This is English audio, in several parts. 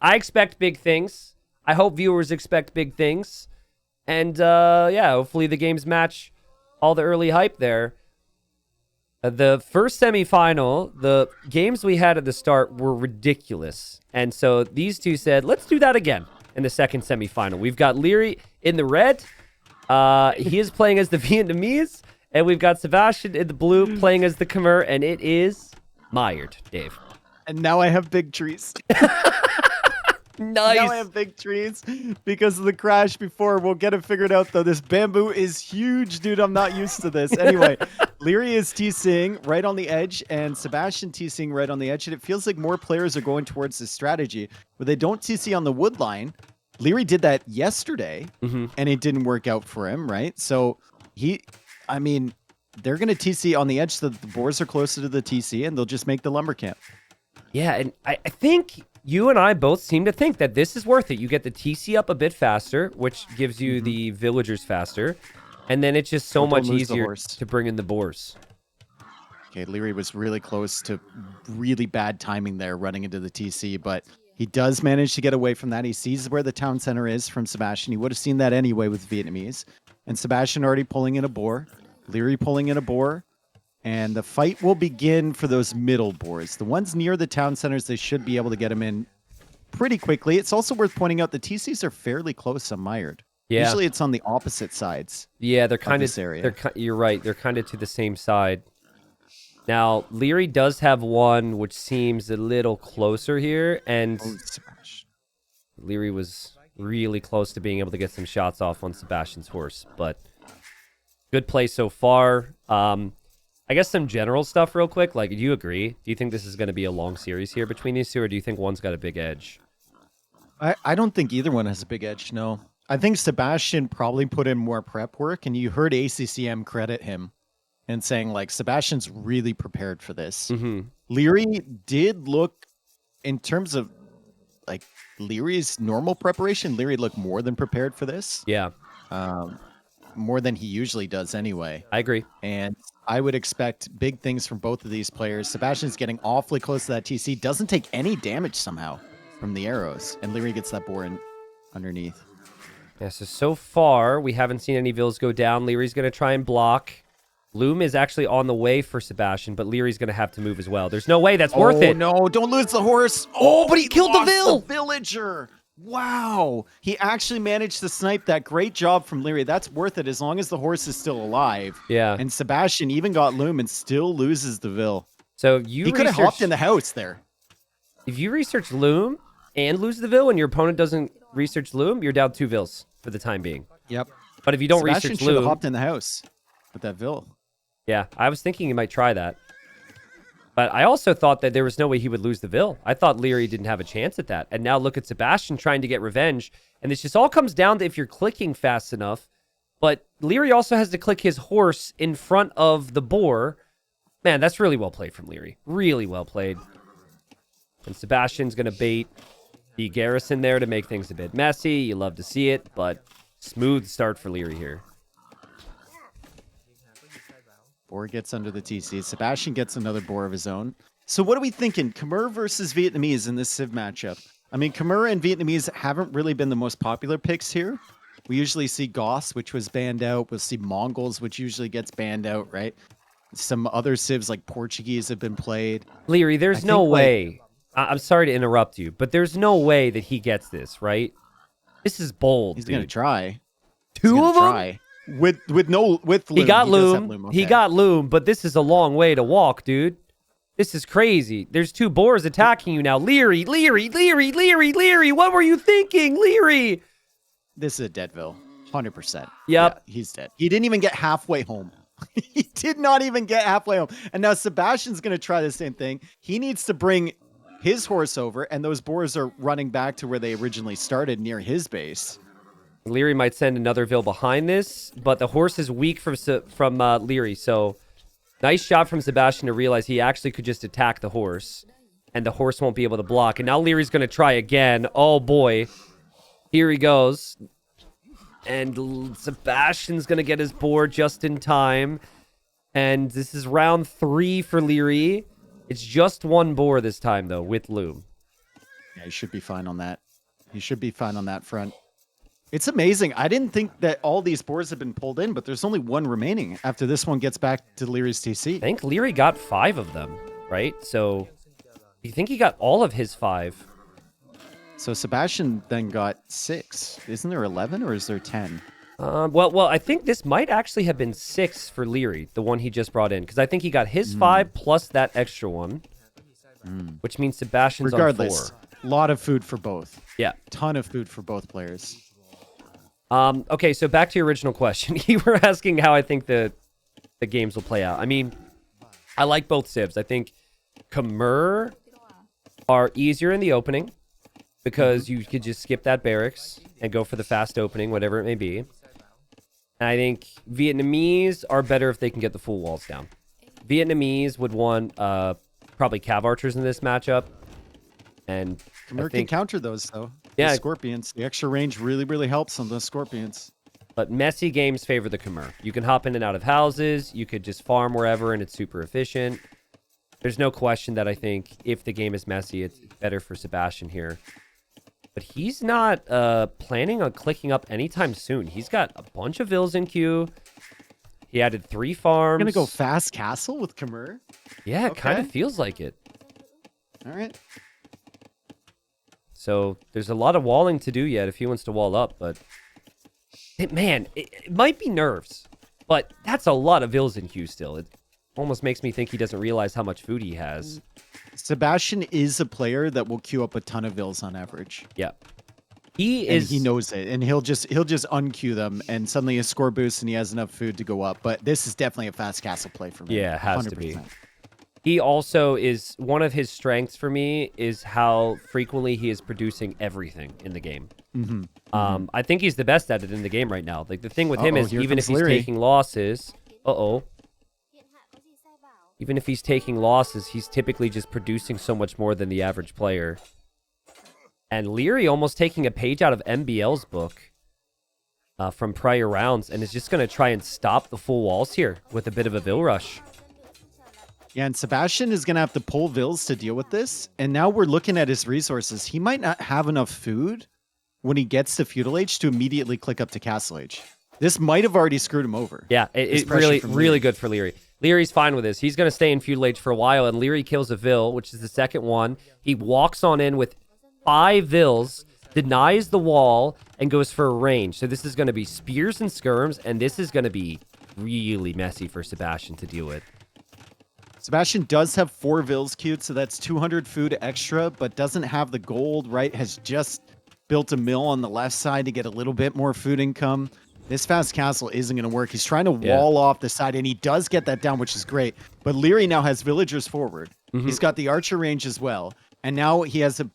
I expect big things. I hope viewers expect big things. And, yeah, hopefully the games match all the early hype there. The first semifinal, the games we had at the start were ridiculous. And so these two said, let's do that again in the second semifinal. We've got Leary in the red. He is playing as the Vietnamese. And we've got Sebastian in the blue playing as the Khmer. And it is mired, Dave. And now I have big trees. Nice. Now I have big trees because of the crash before. We'll get it figured out, though. This bamboo is huge, dude. I'm not used to this. Anyway, Leary is TCing right on the edge and Sebastian TCing right on the edge. And it feels like more players are going towards this strategy where they don't TC on the wood line. Leary did that yesterday and it didn't work out for him, right? So they're going to TC on the edge so that the boars are closer to the TC and they'll just make the lumber camp. Yeah, and I think you and I both seem to think that this is worth it. You get the TC up a bit faster, which gives you the villagers faster. And then it's just so much easier to bring in the boars. Okay, Leary was really close to really bad timing there running into the TC, but he does manage to get away from that. He sees where the town center is from Sebastian. He would have seen that anyway with Vietnamese. And Sebastian already pulling in a boar. Leary pulling in a boar. And the fight will begin for those middle boars. The ones near the town centers, they should be able to get them in pretty quickly. It's also worth pointing out the TCs are fairly close on Mired. Yeah. Usually it's on the opposite sides. Yeah, they're kind of this area. You're right. They're kind of to the same side. Now, Leary does have one which seems a little closer here, and Leary was really close to being able to get some shots off on Sebastian's horse, but good play so far. I guess some general stuff real quick. Like, do you agree? Do you think this is going to be a long series here between these two, or do you think one's got a big edge? I don't think either one has a big edge, no. I think Sebastian probably put in more prep work, and you heard ACCM credit him and saying, like, Sebastian's really prepared for this. Leary did look, in terms of, like, Leary's normal preparation, Leary looked more than prepared for this. Yeah. More than he usually does anyway. I agree. And I would expect big things from both of these players. Sebastian's getting awfully close to that TC, doesn't take any damage somehow from the arrows, and Leary gets that boar in underneath. Yeah, so far, we haven't seen any vills go down. Leary's going to try and block. Loom is actually on the way for Sebastian, but Leary's going to have to move as well. There's no way that's worth it. Oh, no, don't lose the horse. Oh, but he killed the vill. The villager. Wow. He actually managed to snipe that. Great job from Leary. That's worth it as long as the horse is still alive. Yeah. And Sebastian even got Loom and still loses the vill. So he could have hopped in the house there. If you research Loom and lose the vill and your opponent doesn't research Loom, you're down 2 vills for the time being. Yep. But if you don't Sebastian research should Loom... have hopped in the house with that vill. Yeah, I was thinking he might try that. But I also thought that there was no way he would lose the vill. I thought Leary didn't have a chance at that. And now look at Sebastian trying to get revenge. And this just all comes down to if you're clicking fast enough. But Leary also has to click his horse in front of the boar. Man, that's really well played from Leary. Really well played. And Sebastian's going to bait the garrison there to make things a bit messy. You love to see it, but smooth start for Leary here. Boar gets under the TC. Sebastian gets another boar of his own. So what are we thinking? Khmer versus Vietnamese in this Civ matchup. I mean, Khmer and Vietnamese haven't really been the most popular picks here. We usually see Goths, which was banned out. We'll see Mongols, which usually gets banned out, right? Some other Civs like Portuguese have been played. Leary, there's no way. I'm sorry to interrupt you, but there's no way that he gets this, right? This is bold. He's going to try. Two of them? With Loom. He got Loom. Okay. He got Loom, but this is a long way to walk, dude. This is crazy. There's 2 boars attacking you now. Leary, Leary, what were you thinking, Leary? This is a deadville. 100%. Yep. Yeah, he's dead. He didn't even get halfway home. He did not even get halfway home. And now Sebastian's going to try the same thing. He needs to bring his horse over, and those boars are running back to where they originally started near his base. Leary might send another vill behind this, but the horse is weak from Leary, so nice job from Sebastian to realize he actually could just attack the horse, and the horse won't be able to block. And now Leary's going to try again. Oh, boy. Here he goes. And Sebastian's going to get his boar just in time. And this is round 3 for Leary. It's just 1 boar this time, though, with Loom. Yeah, he should be fine on that. He should be fine on that front. It's amazing. I didn't think that all these boards have been pulled in, but there's only one remaining after this one gets back to Leary's TC. I think Leary got 5 of them, right? So you think he got all of his 5? So Sebastian then got 6. Isn't there 11 or is there 10? Well, I think this might actually have been 6 for Leary, the one he just brought in, because I think he got his 5 plus that extra one, which means Sebastian's Regardless, on 4. a lot of food for both. Yeah. Ton of food for both players. Okay, so back to your original question. You were asking how I think the games will play out. I mean, I like both civs. I think Khmer are easier in the opening because you could just skip that barracks and go for the fast opening, whatever it may be. And I think Vietnamese are better if they can get the full walls down. Vietnamese would want probably Cav Archers in this matchup. And Khmer can counter those, though. Yeah. The Scorpions. The extra range really, really helps on those Scorpions. But messy games favor the Khmer. You can hop in and out of houses. You could just farm wherever, and it's super efficient. There's no question that I think if the game is messy, it's better for Sebastian here. But he's not planning on clicking up anytime soon. He's got a bunch of vills in queue. He added 3 farms. Gonna go fast castle with Khmer? Yeah, it kind of feels like it. All right. So there's a lot of walling to do yet if he wants to wall up, but it might be nerves, but that's a lot of vills in queue still. It almost makes me think he doesn't realize how much food he has. Sebastian is a player that will queue up a ton of vills on average. Yeah. He knows it, and he'll just unqueue them, and suddenly a score boost, and he has enough food to go up. But this is definitely a fast castle play for me. Yeah, it has 100%. To be. 100%. He also is, one of his strengths for me is how frequently he is producing everything in the game. I think he's the best at it in the game right now. Like the thing with him is even if he's taking losses, even if he's taking losses, he's typically just producing so much more than the average player. And Leary almost taking a page out of MBL's book from prior rounds and is just going to try and stop the full walls here with a bit of a Vill rush. Yeah, and Sebastian is going to have to pull vills to deal with this. And now we're looking at his resources. He might not have enough food when he gets to Feudal Age to immediately click up to Castle Age. This might have already screwed him over. Yeah, it really good for Leary. Leary's fine with this. He's going to stay in Feudal Age for a while, and Leary kills a Vill, which is the second one. He walks on in with 5 Vills, denies the wall, and goes for a range. So this is going to be spears and skirms, and this is going to be really messy for Sebastian to deal with. Sebastian does have 4 Vills queued, so that's 200 food extra, but doesn't have the gold, right? Has just built a mill on the left side to get a little bit more food income. This fast castle isn't going to work. He's trying to wall off the side, and he does get that down, which is great. But Leary now has villagers forward. He's got the archer range as well, and now he has a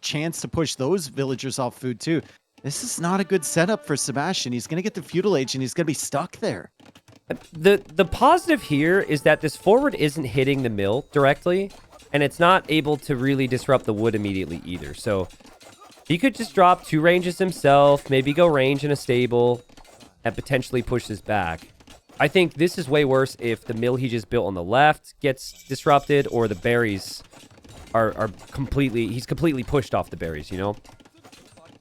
chance to push those villagers off food too. This is not a good setup for Sebastian. He's going to get the Feudal Age, and he's going to be stuck there. The positive here is that this forward isn't hitting the mill directly, and it's not able to really disrupt the wood immediately either. So he could just drop 2 ranges himself, maybe go range in a stable, and potentially push this back. I think this is way worse if the mill he just built on the left gets disrupted, or the berries are he's completely pushed off the berries, you know?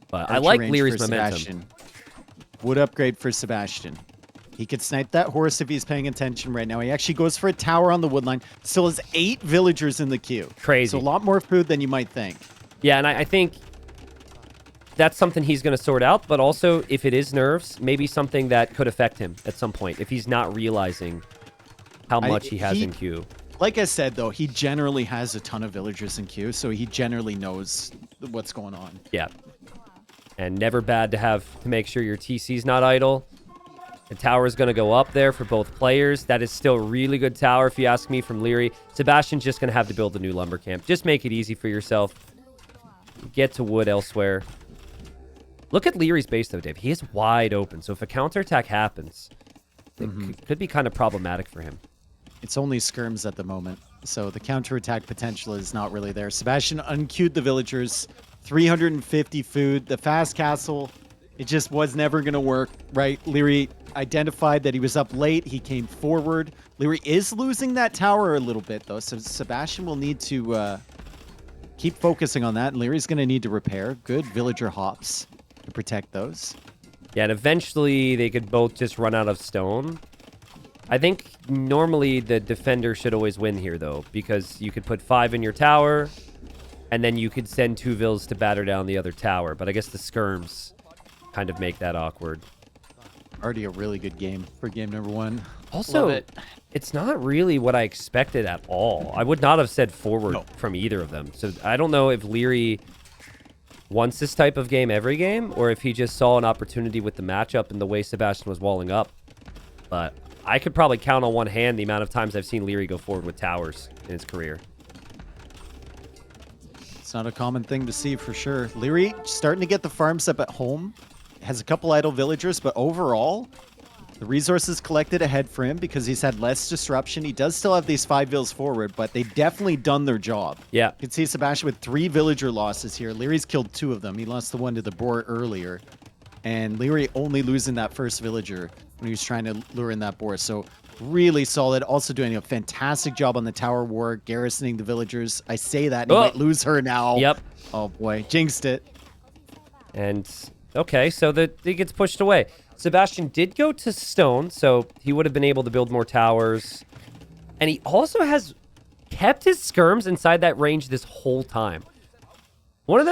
But Archer I like range Leary's for momentum. Sebastian. Wood upgrade for Sebastian. He could snipe that horse if he's paying attention right now. He actually goes for a tower on the wood line. Still has 8 villagers in the queue. Crazy. So a lot more food than you might think. Yeah, and I think that's something he's going to sort out. But also, if it is nerves, maybe something that could affect him at some point if he's not realizing how much he has in queue. Like I said, though, he generally has a ton of villagers in queue, so he generally knows what's going on. Yeah. And never bad to have to make sure your TC's not idle. The tower is going to go up there for both players. That is still a really good tower, if you ask me, from Leary. Sebastian's just going to have to build a new lumber camp. Just make it easy for yourself. Get to wood elsewhere. Look at Leary's base, though, Dave. He is wide open. So if a counterattack happens, it could be kind of problematic for him. It's only skirms at the moment, so the counterattack potential is not really there. Sebastian unqueued the villagers. 350 food. The fast castle, it just was never going to work, right? Leary identified that he was up late. He came forward. Leary is losing that tower a little bit, though, so Sebastian will need to keep focusing on that. And Leary's going to need to repair. Good villager hops to protect those. Yeah, and eventually they could both just run out of stone. I think normally the defender should always win here, though, because you could put 5 in your tower, and then you could send 2 vills to batter down the other tower. But I guess the skirms kind of make that awkward. Already a really good game for game number 1. Also, it's not really what I expected at all. I would not have said forward from either of them. So I don't know if Leary wants this type of game every game, or if he just saw an opportunity with the matchup and the way Sebastian was walling up. But I could probably count on one hand the amount of times I've seen Leary go forward with towers in his career. It's not a common thing to see for sure. Leary starting to get the farms up at home. Has a couple idle villagers, but overall, the resources collected ahead for him because he's had less disruption. He does still have these 5 vills forward, but they've definitely done their job. Yeah. You can see Sebastian with 3 villager losses here. Leary's killed 2 of them. He lost the one to the boar earlier. And Leary only losing that first villager when he was trying to lure in that boar. So really solid. Also doing a fantastic job on the tower war, garrisoning the villagers. I say that, and he might lose her now. Yep. Oh boy, jinxed it. And okay, so it gets pushed away. Sebastian did go to stone, so he would have been able to build more towers. And he also has kept his skirms inside that range this whole time. One of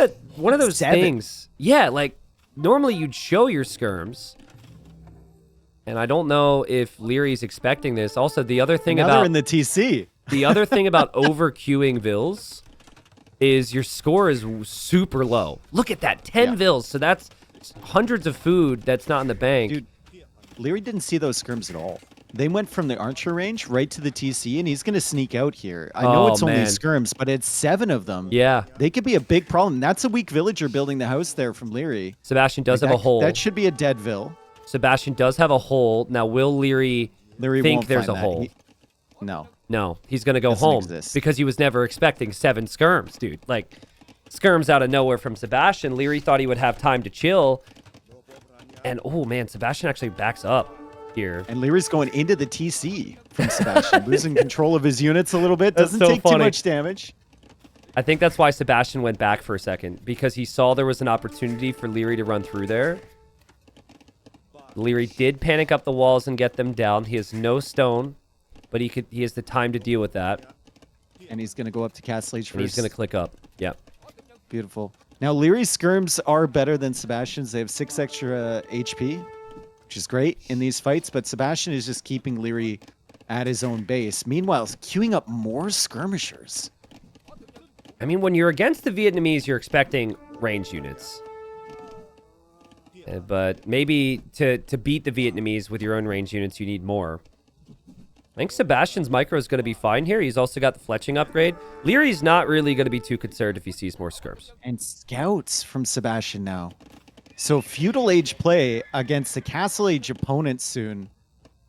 those 7. things. Yeah, like normally you'd show your skirms. And I don't know if Leary's expecting this. Also, the other thing Now about they're in the TC. The other thing about over queuing vills is your score is super low. Look at that, 10 vills. So that's hundreds of food that's not in the bank. Dude, Leary didn't see those skirms at all. They went from the archer range right to the TC, and he's going to sneak out here. I know it's only skirms, but it's 7 of them. Yeah. They could be a big problem. That's a weak villager building the house there from Leary. Sebastian does have a hole. That should be a dead vill. Sebastian does have a hole. Now, will Leary think won't there's find a that. hole? No. No, he's going to go Doesn't home exist. because he was never expecting 7 skirms, dude. Like, skirms out of nowhere from Sebastian. Leary thought he would have time to chill. And, oh, man, Sebastian actually backs up here. And Leary's going into the TC from Sebastian, losing control of his units a little bit. That's Doesn't so take too funny. much damage. I think that's why Sebastian went back for a second, because he saw there was an opportunity for Leary to run through there. Leary did panic up the walls and get them down. He has no stone, but he has the time to deal with that. And he's going to go up to Castle Age first. And he's going to click up. Yep. Beautiful. Now, Leary's skirms are better than Sebastian's. They have 6 extra HP, which is great in these fights, but Sebastian is just keeping Leary at his own base. Meanwhile, queuing up more skirmishers. I mean, when you're against the Vietnamese, you're expecting range units. But maybe to beat the Vietnamese with your own range units, you need more. I think Sebastian's micro is going to be fine here. He's also got the fletching upgrade. Leary's not really going to be too concerned if he sees more skirms. And scouts from Sebastian now. So feudal age play against a castle age opponent soon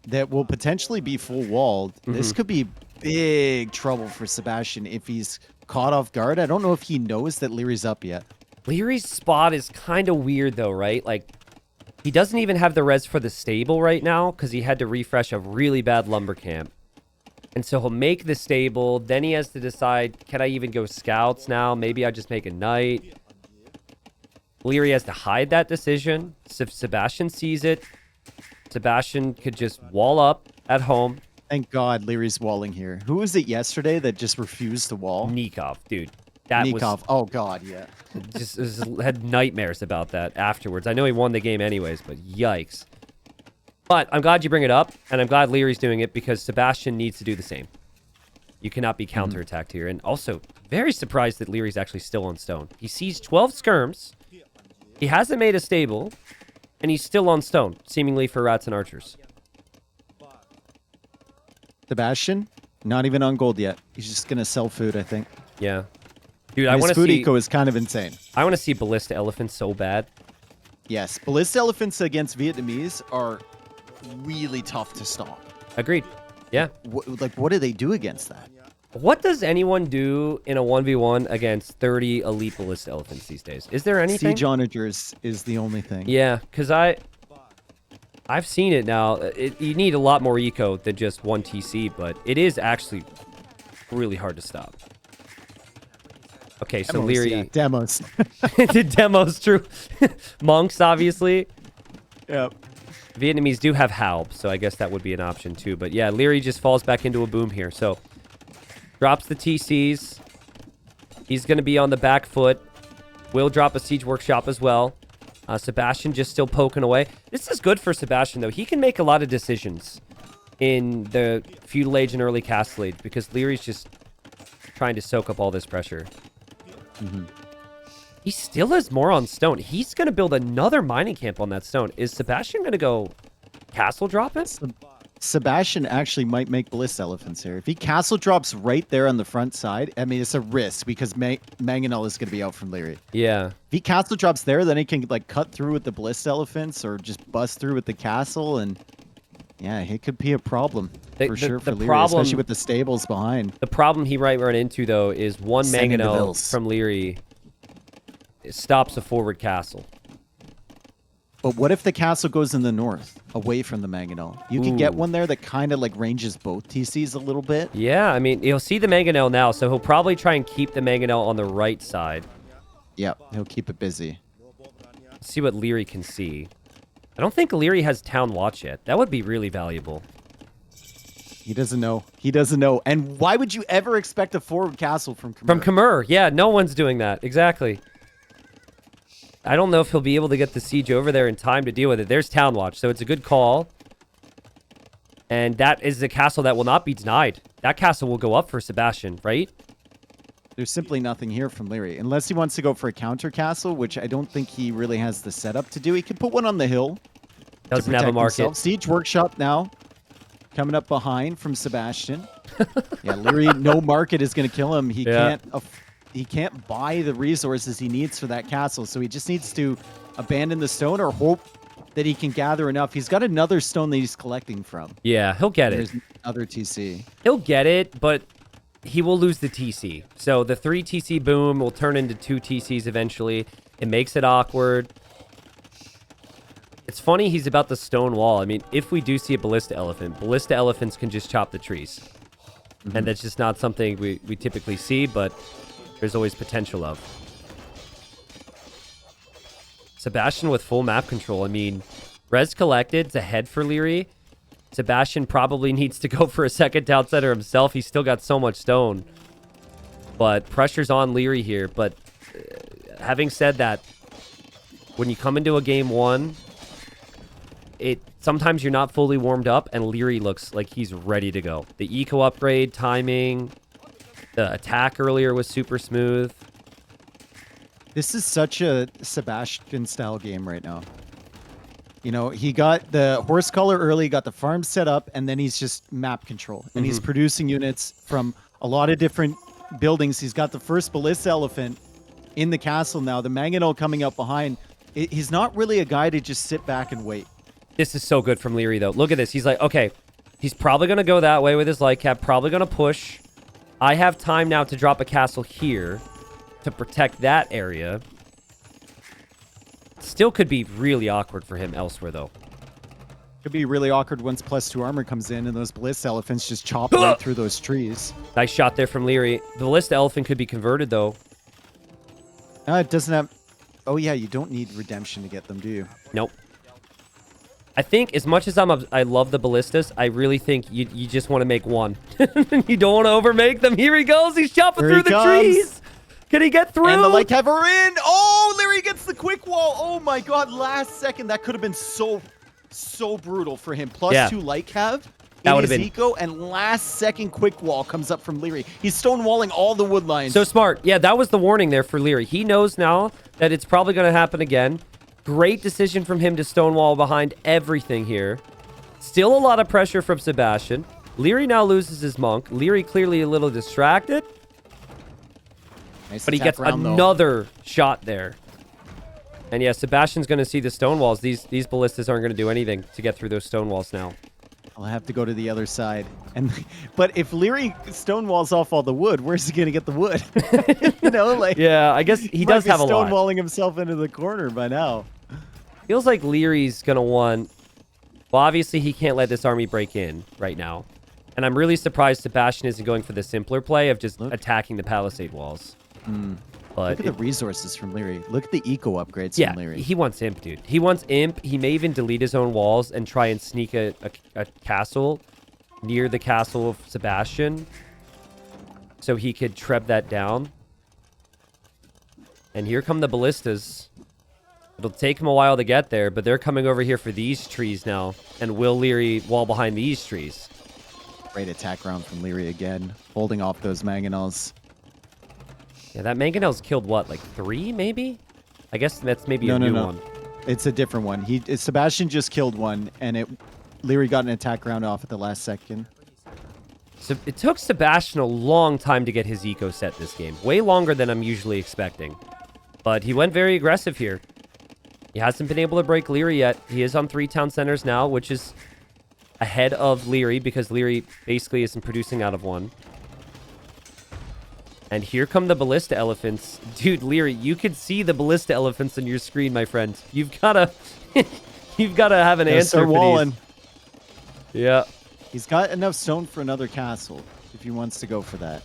that will potentially be full walled. This could be big trouble for Sebastian if he's caught off guard. I don't know if he knows that Leary's up yet. Leary's spot is kind of weird though, right? Like, he doesn't even have the res for the stable right now because he had to refresh a really bad lumber camp. And so he'll make the stable. Then he has to decide, can I even go scouts now? Maybe I just make a knight. Leary has to hide that decision. So if Sebastian sees it, Sebastian could just wall up at home. Thank God Leary's walling here. Who was it yesterday that just refused to wall? Nikov, dude. That Nikov. Oh, God, yeah. just had nightmares about that afterwards. I know he won the game anyways, but yikes. But I'm glad you bring it up, and I'm glad Leary's doing it because Sebastian needs to do the same. You cannot be counterattacked here. And also, very surprised that Leary's actually still on stone. He sees 12 skirms. He hasn't made a stable, and he's still on stone, seemingly for rats and archers. Sebastian, not even on gold yet. He's just going to sell food, I think. Yeah. Dude, I want His to food see... eco is kind of insane. I want to see Ballista Elephants so bad. Yes, Ballista Elephants against Vietnamese are really tough to stop. Agreed. Yeah. What do they do against that? What does anyone do in a 1v1 against 30 elite Ballista Elephants these days? Is there anything? Siege onagers is the only thing. Yeah, because I've seen it now. You need a lot more eco than just 1 TC, but it is actually really hard to stop. Okay, so Demos, Leary yeah, demos. did demos, true. Monks, obviously. Yep. Vietnamese do have Halb, so I guess that would be an option too. But yeah, Leary just falls back into a boom here. So drops the TCs. He's going to be on the back foot. Will drop a Siege Workshop as well. Sebastian just still poking away. This is good for Sebastian, though. He can make a lot of decisions in the Feudal Age and early Castle Age because Leary's just trying to soak up all this pressure. He still has more on stone. He's going to build another mining camp on that stone. Is Sebastian going to go castle drop it? Sebastian actually might make Bliss Elephants here. If he castle drops right there on the front side, I mean, it's a risk because Mangonel is going to be out from Leary. Yeah. If he castle drops there, then he can like cut through with the Bliss Elephants or just bust through with the castle. And yeah, it could be a problem for sure for Leary, especially with the stables behind. The problem he might run into, though, is one Sending the Mangonel Vills. from Leary stops a forward castle. But what if the castle goes in the north, away from the Mangonel? You could get one there that kind of like ranges both TCs a little bit. Yeah, I mean, he'll see the Mangonel now, so he'll probably try and keep the Mangonel on the right side. Yep, he'll keep it busy. Let's see what Leary can see. I don't think Leary has Town Watch yet. That would be really valuable. He doesn't know. He doesn't know. And why would you ever expect a forward castle from Khmer? From Khmer, yeah, no one's doing that. Exactly. I don't know if he'll be able to get the siege over there in time to deal with it. There's Town Watch, so it's a good call. And that is the castle that will not be denied. That castle will go up for Sebastian, right? There's simply nothing here from Leary. Unless he wants to go for a counter castle, which I don't think he really has the setup to do. He could put one on the hill. Doesn't have a market. Himself. Siege Workshop now. Coming up behind from Sebastian. Yeah, Leary, no market is going to kill him. He can't buy the resources he needs for that castle, so he just needs to abandon the stone or hope that he can gather enough. He's got another stone that he's collecting from. Yeah, he'll get it. There's another TC. He'll get it, but he will lose the TC. So the 3 TC boom will turn into 2 TCs eventually. It makes it awkward. It's funny he's about the stone wall. I mean, if we do see a ballista elephants can just chop the trees. And that's just not something we typically see, but there's always potential of. Sebastian with full map control. I mean, res collected. It's ahead for Leary. Sebastian probably needs to go for a second town center himself. He's still got so much stone. But pressure's on Leary here. But having said that, when you come into a game 1, sometimes you're not fully warmed up, and Leary looks like he's ready to go. The eco upgrade, timing, the attack earlier was super smooth. This is such a Sebastian-style game right now. You know, he got the horse collar early, got the farm set up, and then he's just map control. And he's producing units from a lot of different buildings. He's got the first ballista elephant in the castle now. The Mangonel coming up behind. He's not really a guy to just sit back and wait. This is so good from Leary, though. Look at this. He's like, okay, he's probably going to go that way with his light cap, probably going to push. I have time now to drop a castle here to protect that area. Still could be really awkward for him elsewhere, though. Could be really awkward once +2 armor comes in and those ballista elephants just chop right through those trees. Nice shot there from Leary. The ballista elephant could be converted, though. It doesn't have... Oh, yeah, you don't need redemption to get them, do you? Nope. I think as much as I love the ballistas, I really think you just want to make one. You don't want to overmake them. Here he goes. He's chopping through the trees. Can he get through? And the light cav are in. Oh, Leary gets the quick wall. Oh my God, last second. That could have been so brutal for him. +2 light cav. That would have been eco, and last second quick wall comes up from Leary. He's stonewalling all the wood lines. So smart. Yeah, that was the warning there for Leary. He knows now that it's probably going to happen again. Great decision from him to stonewall behind everything here. Still a lot of pressure from Sebastian. Leary now loses his monk. Leary clearly a little distracted. Nice but he gets another shot there. And yeah, Sebastian's going to see the stone walls. These ballistas aren't going to do anything to get through those stone walls now. I'll have to go to the other side. But if Leary stonewalls off all the wood, where's he going to get the wood? You know, like... Yeah, I guess he does have a lot. Stonewalling himself into the corner by now. Feels like Leary's going to want... Well, obviously, he can't let this army break in right now. And I'm really surprised Sebastian isn't going for the simpler play of just attacking the palisade walls. But Look at the resources from Leary. Look at the eco upgrades yeah, from Leary. he wants Imp, dude. He wants Imp. He may even delete his own walls and try and sneak a castle near the castle of Sebastian so he could treb that down. And here come the ballistas. It'll take him a while to get there, but they're coming over here for these trees now. And will Leary wall behind these trees? Great attack round from Leary again, holding off those mangonels. Yeah, that mangonel's killed what, like 3 maybe? I guess that's maybe a new one. It's a different one. Sebastian just killed one, and Leary got an attack round off at the last second. So it took Sebastian a long time to get his eco set this game. Way longer than I'm usually expecting. But he went very aggressive here. He hasn't been able to break Leary yet. He is on 3 town centers now, which is ahead of Leary because Leary basically isn't producing out of 1. And here come the ballista elephants. Dude, Leary, you can see the ballista elephants on your screen, my friend. You've gotta you've gotta have an answer for these. Yeah. He's got enough stone for another castle if he wants to go for that.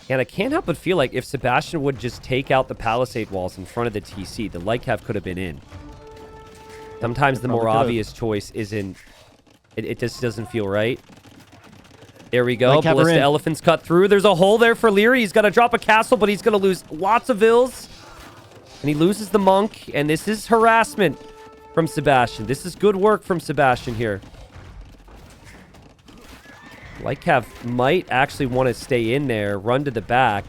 And I can't help but feel like if Sebastian would just take out the palisade walls in front of the TC, the light cav could have been in. Sometimes the more obvious choice isn't... It just doesn't feel right. There we go. Ballista elephants cut through. There's a hole there for Leary. He's got to drop a castle, but he's going to lose lots of vills. And he loses the monk. And this is harassment from Sebastian. This is good work from Sebastian here. Lightcav might actually want to stay in there, run to the back.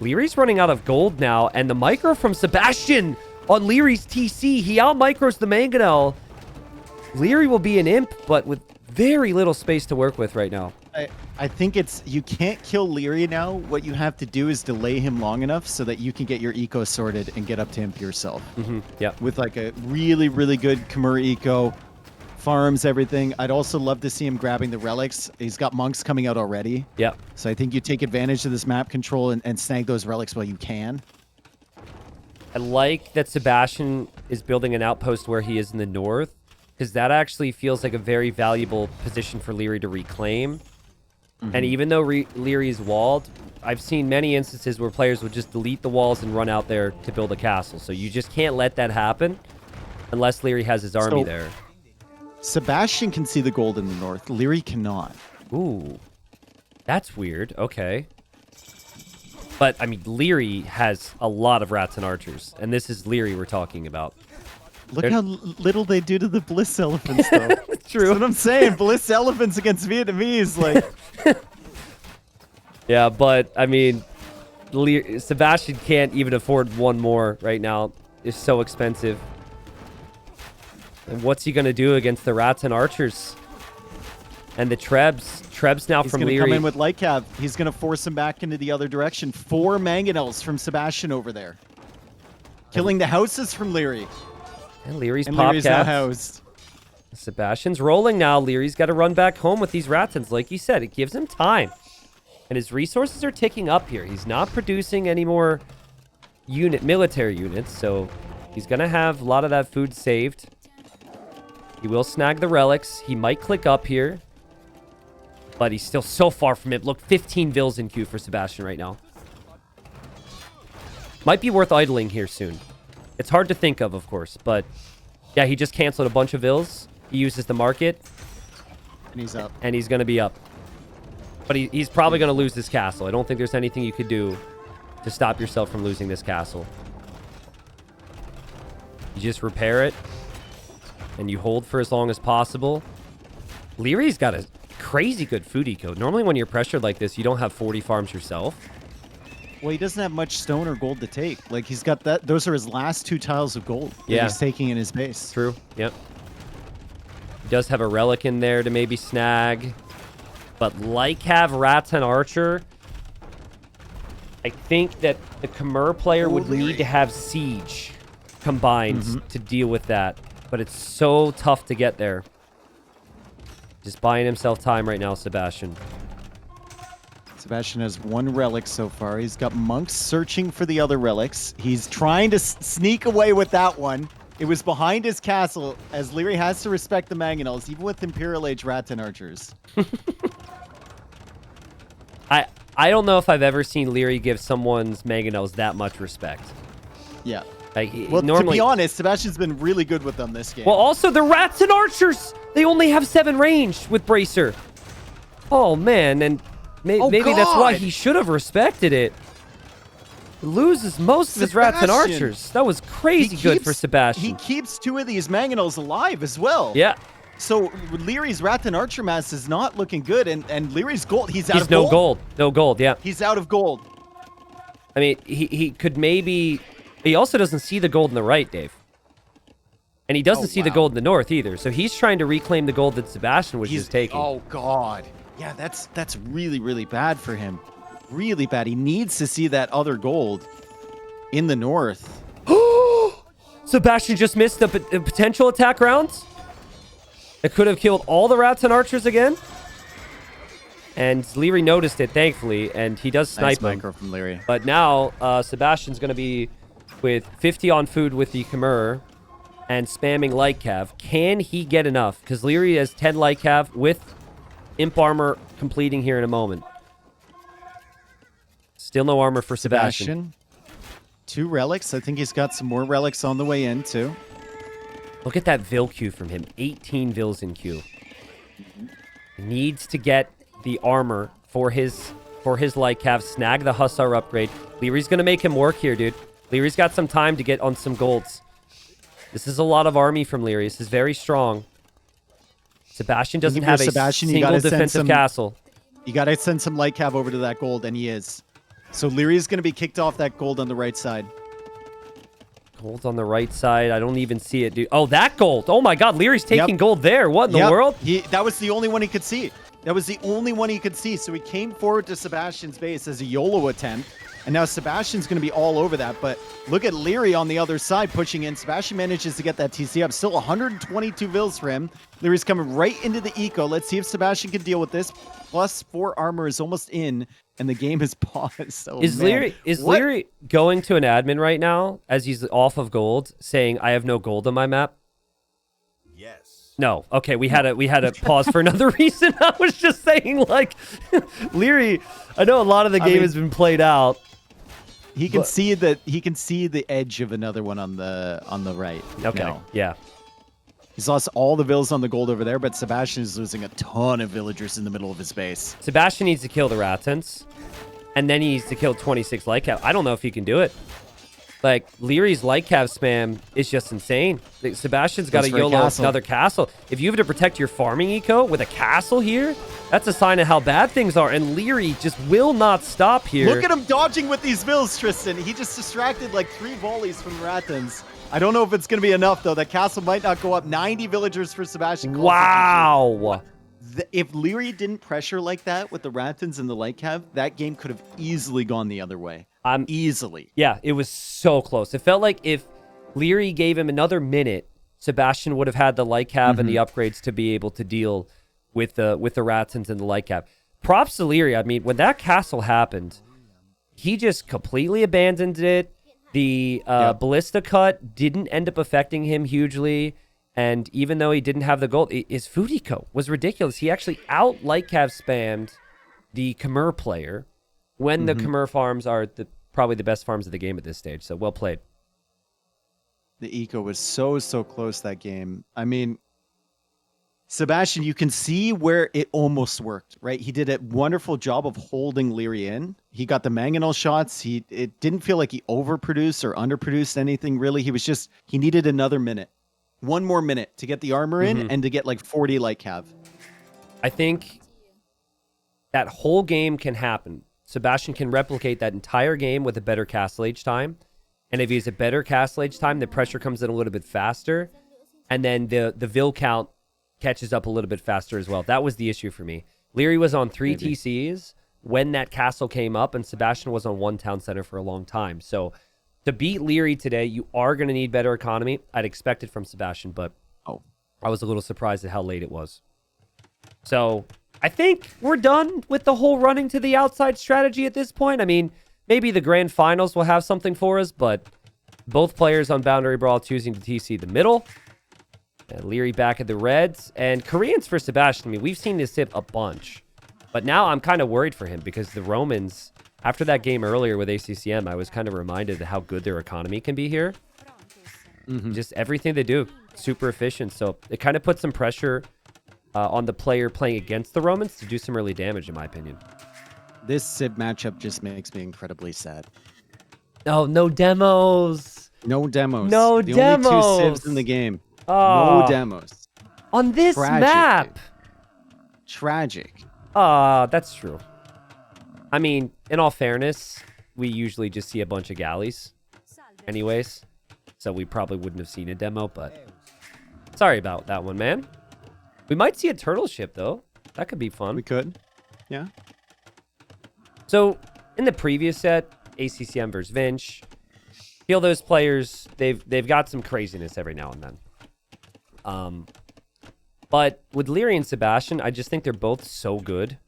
Leary's running out of gold now, and the micro from Sebastian on Leary's TC. He out-micros the Mangonel. Leary will be an imp, but with very little space to work with right now. I think you can't kill Leary now. What you have to do is delay him long enough so that you can get your eco sorted and get up to imp yourself. Yeah. With like a really, really good Khmer eco. Farms everything. I'd also love to see him grabbing the relics. He's got monks coming out already. Yeah. So I think you take advantage of this map control and snag those relics while you can. I like that Sebastian is building an outpost where he is in the north, because that actually feels like a very valuable position for Leary to reclaim. And even though Leary is walled, I've seen many instances where players would just delete the walls and run out there to build a castle. So you just can't let that happen unless Leary has his army there. Sebastian can see the gold in the north. Leary cannot. Ooh. That's weird. Okay. But, I mean, Leary has a lot of rats and archers. And this is Leary we're talking about. Look how little they do to the bliss elephants, though. True. That's what I'm saying. Bliss elephants against Vietnamese, like... Yeah, but, I mean, Sebastian can't even afford one more right now. It's so expensive. And what's he going to do against the rats and archers? And the Trebs. Trebs now from Leary. He's going to come in with light cav. He's going to force him back into the other direction. 4 mangonels from Sebastian over there. Killing the houses from Leary. And Leary's and pop Leary's not cats. housed. Sebastian's rolling now. Leary's got to run back home with these ratons. Like you said, it gives him time. And his resources are ticking up here. He's not producing any more military units, so he's going to have a lot of that food saved. He will snag the relics. He might click up here. But he's still so far from it. Look, 15 vills in queue for Sebastian right now. Might be worth idling here soon. It's hard to think of course. But, yeah, he just canceled a bunch of vills. He uses the market. And he's up. And he's going to be up. But he's probably going to lose this castle. I don't think there's anything you could do to stop yourself from losing this castle. You just repair it. And you hold for as long as possible. Leary's got a crazy good food eco. Normally when you're pressured like this, you don't have 40 farms yourself. Well, he doesn't have much stone or gold to take. Like, he's got that. Those are his last 2 tiles of gold that he's taking in his base. True. Yep. He does have a relic in there to maybe snag. But like have Rats and Archer, I think that the Khmer player would need to have Siege combined to deal with that. But it's so tough to get there. Just buying himself time right now, Sebastian. Sebastian has 1 relic so far. He's got monks searching for the other relics. He's trying to sneak away with that one. It was behind his castle, as Leary has to respect the mangonels, even with Imperial Age rats and archers. I don't know if I've ever seen Leary give someone's mangonels that much respect. Yeah. Like, Well, normally, to be honest, Sebastian's been really good with them this game. well, also the rats and archers. They only have 7 range with Bracer. Oh man, and maybe that's why he should have respected it. He loses most of his rats and archers. That was crazy good for Sebastian. He keeps 2 of these mangonels alive as well. Yeah. So Leary's rat and archer mass is not looking good, and Leary's gold. He's out of no gold. gold. No gold. Yeah. He's out of gold. I mean, he could maybe. He also doesn't see the gold in the right, Dave. And he doesn't see the gold in the north either. So he's trying to reclaim the gold that Sebastian was just taking. Oh God. Yeah, that's really, really bad for him. Really bad. He needs to see that other gold in the north. Sebastian just missed the potential attack rounds. It could have killed all the rats and archers again. And Leary noticed it, thankfully, and he does snipe him. Micro from Leary. But now Sebastian's going to be with 50 on food with the Khmer and spamming light cav. Can he get enough? Because Leary has 10 light cav with imp armor completing here in a moment. Still no armor for Sebastian. 2 relics. I think he's got some more relics on the way in, too. Look at that Vil Q from him. 18 Vils in Q. Needs to get the armor for his light cav. Snag the Hussar upgrade. Leary's going to make him work here, dude. Leary's got some time to get on some golds. This is a lot of army from Leary. This is very strong. Sebastian doesn't have a single defensive castle. You got to send some light cav over to that gold, and he is. So Leary is going to be kicked off that gold on the right side. Gold on the right side. I don't even see it, dude. Oh, that gold. Oh, my God. Leary's taking gold there. What in the world? That was the only one he could see. That was the only one he could see. So he came forward to Sebastian's base as a YOLO attempt. And now Sebastian's going to be all over that. But look at Leary on the other side pushing in. Sebastian manages to get that TC up. Still 122 Vils for him. Leary's coming right into the eco. Let's see if Sebastian can deal with this. Plus 4 armor is almost in. And the game is paused. Oh, is Leary going to an admin right now as he's off of gold, saying I have no gold on my map? Yes. No. Okay, we had a pause for another reason. I was just saying, like, Leary. I know a lot of the game has been played out. He can see that. He can see the edge of another one on the right. Okay. Now. Yeah. He's lost all the Vils on the gold over there, but Sebastian is losing a ton of villagers in the middle of his base. Sebastian needs to kill the Ratons, and then he needs to kill 26 light cav. I don't know if he can do it. Like, Leary's light cav spam is just insane. Like, Sebastian's got a YOLO another castle. If you have to protect your farming eco with a castle here, that's a sign of how bad things are. And Leary just will not stop here. Look at him dodging with these Vils, Tristan. He just distracted like 3 volleys from Ratons. I don't know if it's going to be enough, though. That castle might not go up. 90 villagers for Sebastian. Wow. If Leary didn't pressure like that with the Ratons and the light cav, that game could have easily gone the other way. Easily. Yeah, it was so close. It felt like if Leary gave him another minute, Sebastian would have had the light cav and the upgrades to be able to deal with the Ratons and the light cav. Props to Leary. I mean, when that castle happened, he just completely abandoned it. The ballista cut didn't end up affecting him hugely. And even though he didn't have the gold, his food eco was ridiculous. He actually out light cav spammed the Khmer player when the Khmer farms are probably the best farms of the game at this stage. So well played. The eco was so close that game. I mean, Sebastian, you can see where it almost worked, right? He did a wonderful job of holding Leary in. He got the mangonel shots. It didn't feel like he overproduced or underproduced anything, really. He needed another minute. 1 more minute to get the armor in and to get like 40 light cav. I think that whole game can happen. Sebastian can replicate that entire game with a better castle age time. And if he has a better castle age time, the pressure comes in a little bit faster. And then the Vil count catches up a little bit faster as well. That was the issue for me. Leary was on 3 TCs when that castle came up, and Sebastian was on 1 town center for a long time. So to beat Leary today, you are going to need better economy. I'd expect it from Sebastian, but I was a little surprised at how late it was. So I think we're done with the whole running to the outside strategy at this point. I mean, maybe the grand finals will have something for us, but both players on Boundary Brawl choosing to TC the middle. And Leary back at the reds. And Koreans for Sebastian. I mean, we've seen this tip a bunch. But now I'm kind of worried for him because the Romans, after that game earlier with ACCM, I was kind of reminded of how good their economy can be here. Just everything they do, super efficient. So it kind of puts some pressure on the player playing against the Romans to do some early damage, in my opinion. This Civ matchup just makes me incredibly sad. Oh, no demos. No demos. No the demos. only 2 civs in the game. Oh. No demos. On this Tragic, map. dude. Tragic. That's true. I mean, in all fairness, we usually just see a bunch of galleys anyways. So we probably wouldn't have seen a demo, but sorry about that one, man. We might see a turtle ship, though. That could be fun. We could. Yeah. So in the previous set, ACCM versus Vinch, feel those players, they've got some craziness every now and then. But with Leary and Sebastian, I just think they're both so good.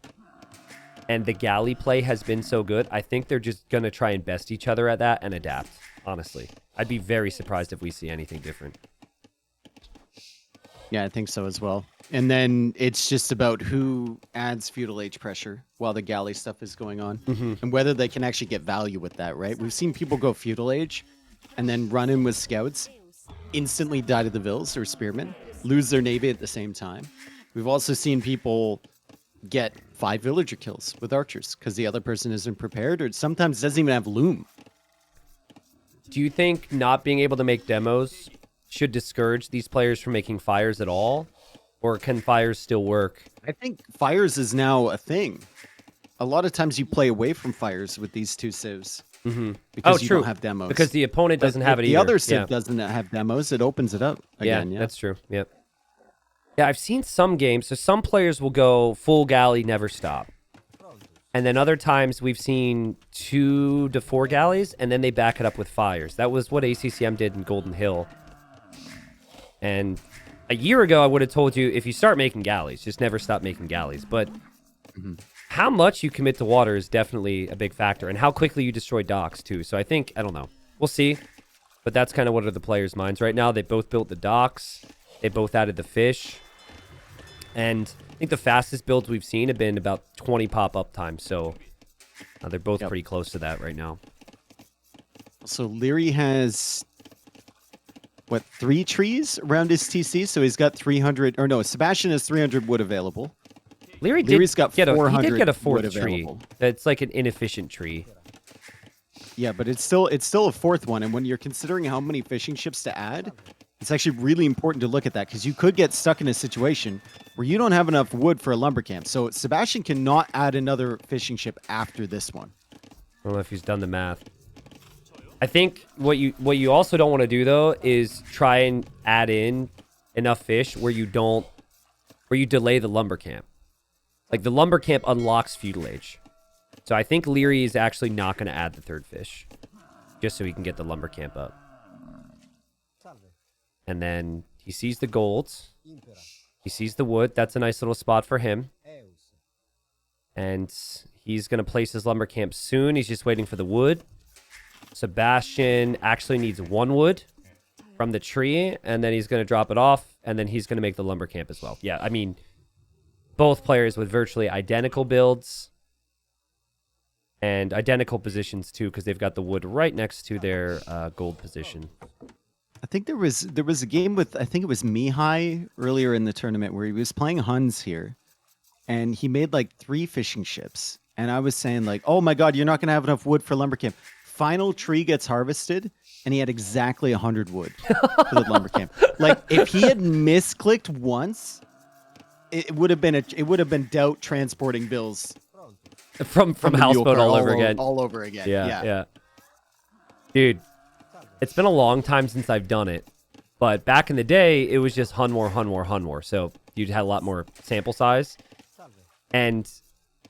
And the galley play has been so good. I think they're just going to try and best each other at that and adapt, honestly. I'd be very surprised if we see anything different. Yeah, I think so as well. And then it's just about who adds feudal age pressure while the galley stuff is going on. And whether they can actually get value with that, right? We've seen people go feudal age and then run in with scouts, instantly die to the Vils or spearmen, lose their navy at the same time. We've also seen people get 5 villager kills with archers because the other person isn't prepared or sometimes doesn't even have loom. Do you think not being able to make demos should discourage these players from making fires at all? Or can fires still work? I think fires is now a thing. A lot of times you play away from fires with these 2 civs because you don't have demos. Because the opponent doesn't But have if it the either. other civ doesn't have demos, it opens it up again. Yeah, That's true. Yep. Yeah, I've seen some games. So some players will go full galley, never stop. And then other times we've seen 2 to 4 galleys, and then they back it up with fires. That was what ACCM did in Golden Hill. And a year ago, I would have told you, if you start making galleys, just never stop making galleys. But how much you commit to water is definitely a big factor, and how quickly you destroy docks, too. So I think, I don't know. We'll see. But that's kind of what are the players' minds right now. They both built the docks. They both added the fish. And I think the fastest builds we've seen have been about 20 pop-up time. So they're both pretty close to that right now. So Leary has, what, 3 trees around his TC? So he's got 300, or no, Sebastian has 300 wood available. Leary's got he did 400 get a wood 4th tree. available. That's like an inefficient tree. Yeah, but it's still a 4th one. And when you're considering how many fishing ships to add, it's actually really important to look at that because you could get stuck in a situation where you don't have enough wood for a lumber camp. So Sebastian cannot add another fishing ship after this one. I don't know if he's done the math. I think what you also don't want to do though is try and add in enough fish where you delay the lumber camp. Like the lumber camp unlocks feudal age. So I think Leary is actually not going to add the 3rd fish just so he can get the lumber camp up. And then he sees the golds. He sees the wood. That's a nice little spot for him. And he's going to place his lumber camp soon. He's just waiting for the wood. Sebastian actually needs 1 wood from the tree. And then he's going to drop it off. And then he's going to make the lumber camp as well. Yeah, I mean, both players with virtually identical builds. And identical positions, too, because they've got the wood right next to their gold position. I think there was a game with, I think it was Mihai earlier in the tournament where he was playing Huns here and he made like 3 fishing ships. And I was saying like, oh my God, you're not going to have enough wood for lumber camp. Final tree gets harvested and he had exactly 100 wood for the lumber camp. Like if he had misclicked once, it would have been doubt transporting bills from houseboat all over again. All over again. Yeah. Dude. It's been a long time since I've done it, but back in the day, it was just Hunmore. So you'd had a lot more sample size. And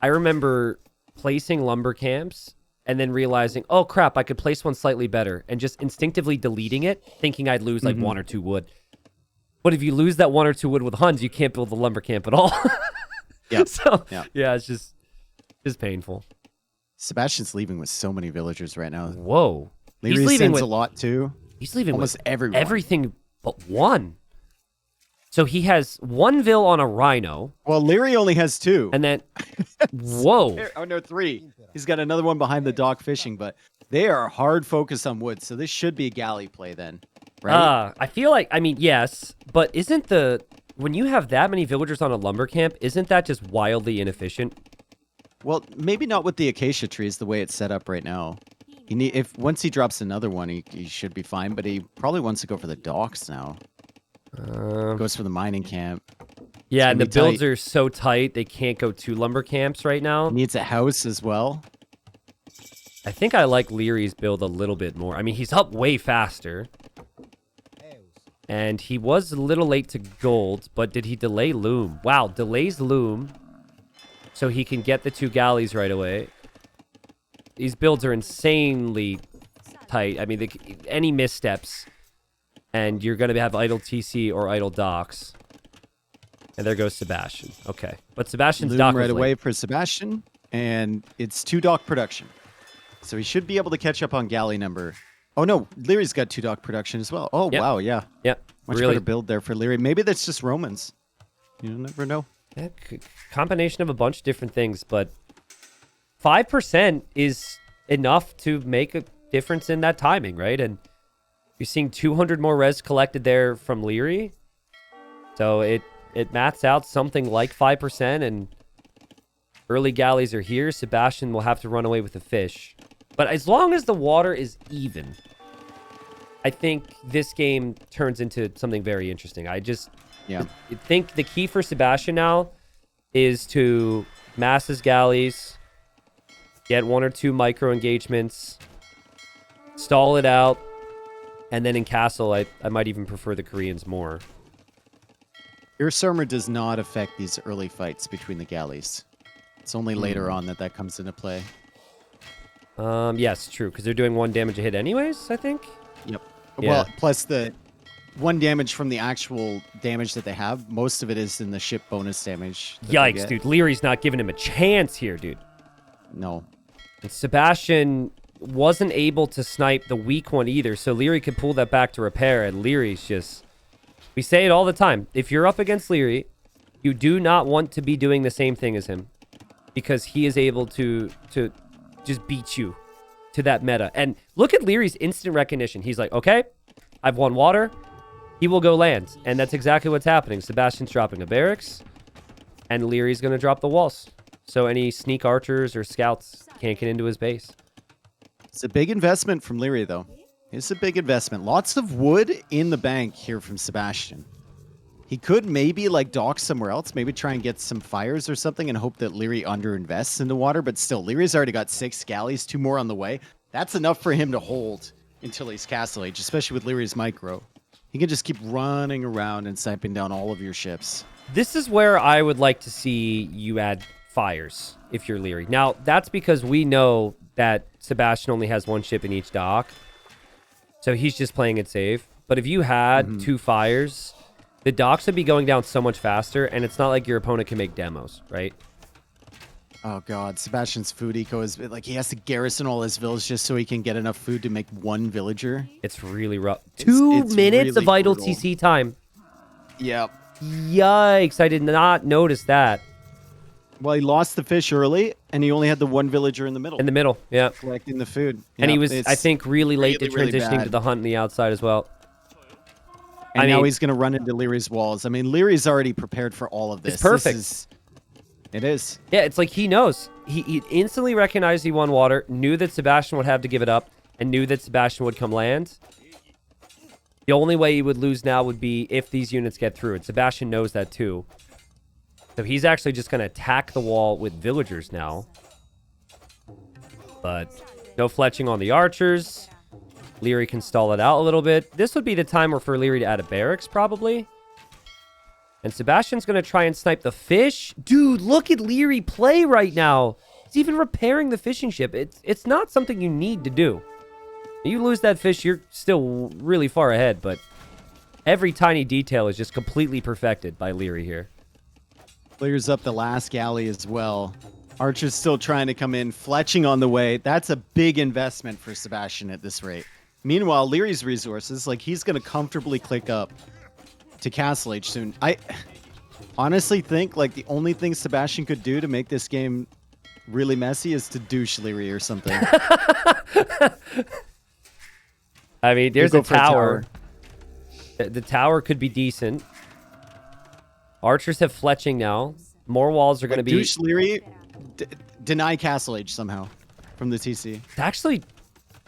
I remember placing lumber camps and then realizing, oh crap, I could place one slightly better and just instinctively deleting it, thinking I'd lose like 1 or 2 wood. But if you lose that 1 or 2 wood with Huns, you can't build the lumber camp at all. Yeah. So yeah, it's just painful. Sebastian's leaving with so many villagers right now. Whoa. Leary sends a lot too. He's leaving almost with everyone. everything but 1. So he has one Vil on a Rhino, Well, Leary only has 2. and then, whoa. Oh, no, 3. He's got another one behind the dock fishing, but they are hard focused on wood, so this should be a galley play then, right? I feel like, I mean, yes, but isn't when you have that many villagers on a lumber camp, isn't that just wildly inefficient? Well, maybe not with the acacia trees the way it's set up right now. Once he drops another one, he should be fine, but he probably wants to go for the docks now. Goes for the mining camp. Yeah, and the gonna be builds are so tight, they can't go to lumber camps right now. Needs a house as well. I think I like Leary's build a little bit more. I mean, he's up way faster. And he was a little late to gold, but did he delay loom? Wow, delays loom so he can get the 2 galleys right away. These builds are insanely tight. I mean, any missteps, and you're going to have idle TC or idle docks. And there goes Sebastian. Okay, but Sebastian's Loom dock right was away late. for Sebastian, and it's 2 dock production. So he should be able to catch up on galley number. Oh no, Leary's got 2 dock production as well. Oh Yep. wow, yeah. Yep, Much really. better build there for Leary. Maybe that's just Romans. You never know. Yeah, combination of a bunch of different things, but 5% is enough to make a difference in that timing, right? And you're seeing 200 more res collected there from Leary. So it mats out something like 5%, and early galleys are here. Sebastian will have to run away with the fish. But as long as the water is even, I think this game turns into something very interesting. I think the key for Sebastian now is to mass his galleys, get 1 or 2 micro engagements, stall it out, and then in castle, I might even prefer the Koreans more. Earth armor does not affect these early fights between the galleys. It's only later on that comes into play. Yes, true, because they're doing 1 damage a hit anyways, I think. Yep. Yeah. Well, plus the 1 damage from the actual damage that they have. Most of it is in the ship bonus damage. that they Yikes, get. dude. Leary's not giving him a chance here, dude. No. And Sebastian wasn't able to snipe the weak one either, so Leary could pull that back to repair, and Leary's just... We say it all the time. If you're up against Leary, you do not want to be doing the same thing as him, because he is able to just beat you to that meta. And look at Leary's instant recognition. He's like, okay, I've won water. He will go land. And that's exactly what's happening. Sebastian's dropping a barracks, and Leary's going to drop the walls. So any sneak archers or scouts can't get into his base. It's a big investment from Leary, though. It's a big investment. Lots of wood in the bank here from Sebastian. He could maybe like dock somewhere else, maybe try and get some fires or something and hope that Leary underinvests in the water. But still, Leary's already got 6 galleys, 2 more on the way. That's enough for him to hold until he's castle age, especially with Leary's micro. He can just keep running around and sniping down all of your ships. This is where I would like to see you add fires if you're Leary. Now, that's because we know that Sebastian only has 1 ship in each dock. So he's just playing it safe. But if you had 2 fires, the docks would be going down so much faster, and it's not like your opponent can make demos, right? Oh god, Sebastian's food eco is like he has to garrison all his villages just so he can get enough food to make 1 villager. It's really rough. 2 it's minutes really of idle brutal. TC time. Yep. Yikes, I did not notice that. Well, he lost the fish early, and he only had the 1 villager in the middle. In the middle, yeah. Collecting the food. And he Yep, was, it's I think, really late to really transitioning bad. to the hunt on the outside as well. And I now mean- he's going to run into Leary's walls. I mean, Leary's already prepared for all of this. It's perfect. It is. Yeah, it's like he knows. He instantly recognized he won water, knew that Sebastian would have to give it up, and knew that Sebastian would come land. The only way he would lose now would be if these units get through, and Sebastian knows that too. So he's actually just going to attack the wall with villagers now. But no fletching on the archers. Leary can stall it out a little bit. This would be the time for Leary to add a barracks, probably. And Sebastian's going to try and snipe the fish. Dude, look at Leary play right now. He's even repairing the fishing ship. It's not something you need to do. You lose that fish, you're still really far ahead, but every tiny detail is just completely perfected by Leary here. Clears up the last galley as well. Archer's still trying to come in, fletching on the way. That's a big investment for Sebastian at this rate. Meanwhile, Leary's resources, like he's going to comfortably click up to Castle Age soon. I honestly think like the only thing Sebastian could do to make this game really messy is to douche Leary or something. I mean, there's go a for a tower. tower. The tower could be decent. Archers have fletching now. More walls are going to be... Douche Leary, deny Castle Age somehow from the TC.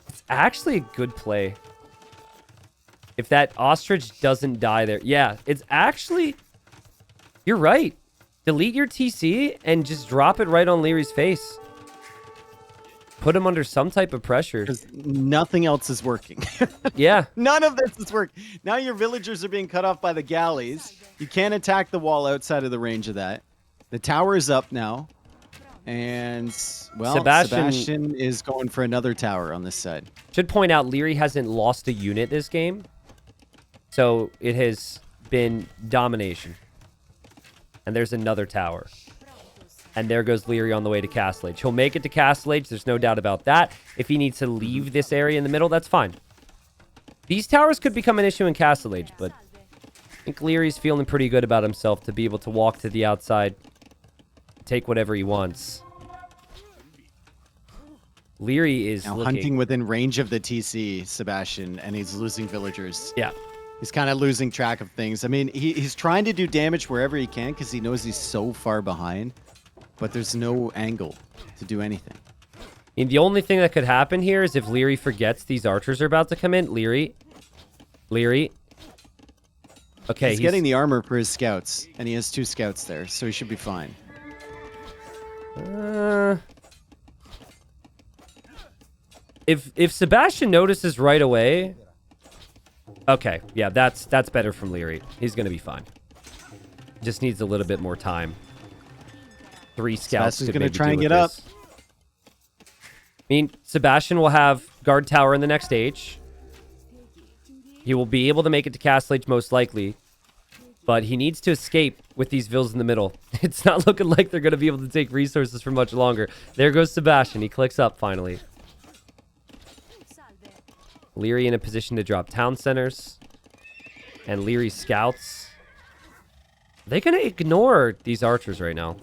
It's actually a good play. If that ostrich doesn't die there. Yeah, it's actually... You're right. Delete your TC and just drop it right on Leary's face. Put him under some type of pressure. Because nothing else is working. Yeah. None of this is working. Now your villagers are being cut off by the galleys. You can't attack the wall outside of the range of that. The tower is up now. And, well, Sebastian is going for another tower on this side. Should point out, Leary hasn't lost a unit this game. So it has been domination. And there's another tower. And there goes Leary on the way to Castle Age. He'll make it to Castle Age. There's no doubt about that. If he needs to leave this area in the middle, that's fine. These towers could become an issue in Castle Age, but I think Leary's feeling pretty good about himself to be able to walk to the outside, take whatever he wants. Leary is now looking... hunting within range of the TC, Sebastian, and he's losing villagers. Yeah. He's kind of losing track of things. I mean, he's trying to do damage wherever he can because he knows he's so far behind, but there's no angle to do anything. I mean, the only thing that could happen here is if Leary forgets these archers are about to come in. Leary. Okay, he's getting the armor for his scouts, and he has 2 scouts there, so he should be fine. If Sebastian notices right away... Okay, yeah, that's better from Leary. He's going to be fine. Just needs a little bit more time. 3 scouts Sebastian's could going maybe to try and do get with up. this. I mean, Sebastian will have guard tower in the next stage. He will be able to make it to Castle Age most likely. But he needs to escape with these vills in the middle. It's not looking like they're going to be able to take resources for much longer. There goes Sebastian. He clicks up finally. Leary in a position to drop town centers. And Leary's scouts. They're going to ignore these archers right now.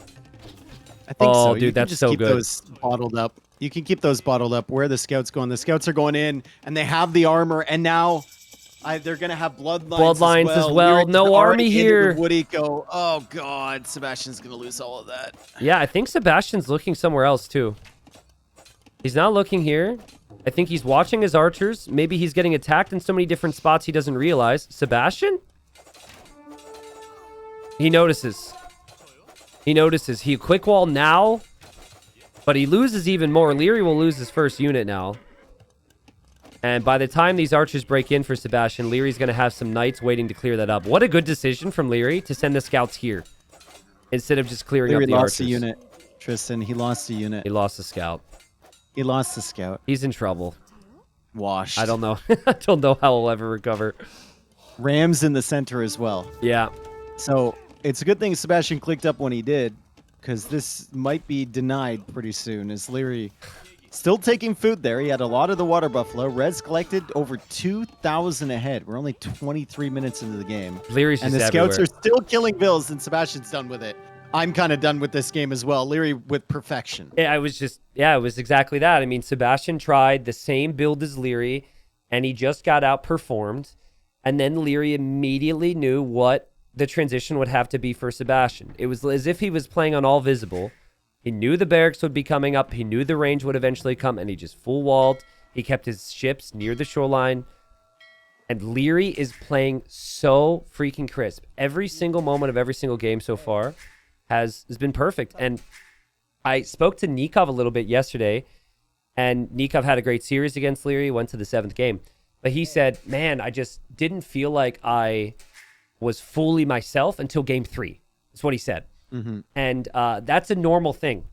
I think so. Dude, you can that's just so keep good. those bottled up. You can keep those bottled up. Where are the scouts going? The scouts are going in, and they have the armor, and now they're going to have bloodlines as well. Leary's No already army into here. the Woody go. Oh, God. Sebastian's going to lose all of that. Yeah, I think Sebastian's looking somewhere else, too. He's not looking here. I think he's watching his archers. Maybe he's getting attacked in so many different spots he doesn't realize. Sebastian? He notices. He quick wall now, but he loses even more. Leary will lose his first unit now. And by the time these archers break in for Sebastian, Leary's going to have some knights waiting to clear that up. What a good decision from Leary to send the scouts here instead of just clearing Leary up the lost archers. a unit. Tristan, he lost a unit. He lost a scout. He lost the scout. He's in trouble. Washed. I don't know. I don't know how he'll ever recover. Rams in the center as well. Yeah. So it's a good thing Sebastian clicked up when he did, because this might be denied pretty soon. As Leary still taking food there. He had a lot of the water buffalo. Res collected over 2,000 ahead. We're only 23 minutes into the game. Leary's and just the scouts everywhere. are still killing bills, and Sebastian's done with it. I'm kind of done with this game as well. Leary with perfection. Yeah, it was exactly that. I mean, Sebastian tried the same build as Leary, and he just got outperformed. And then Leary immediately knew what the transition would have to be for Sebastian. It was as if he was playing on all visible. He knew the barracks would be coming up. He knew the range would eventually come, and he just full walled. He kept his ships near the shoreline. And Leary is playing so freaking crisp. Every single moment of every single game so far has been perfect. And I spoke to Nikov a little bit yesterday, and Nikov had a great series against Leary, went to the 7th game. But he said, man, I just didn't feel like I was fully myself until game 3. That's what he said. Mm-hmm. And that's a normal thing.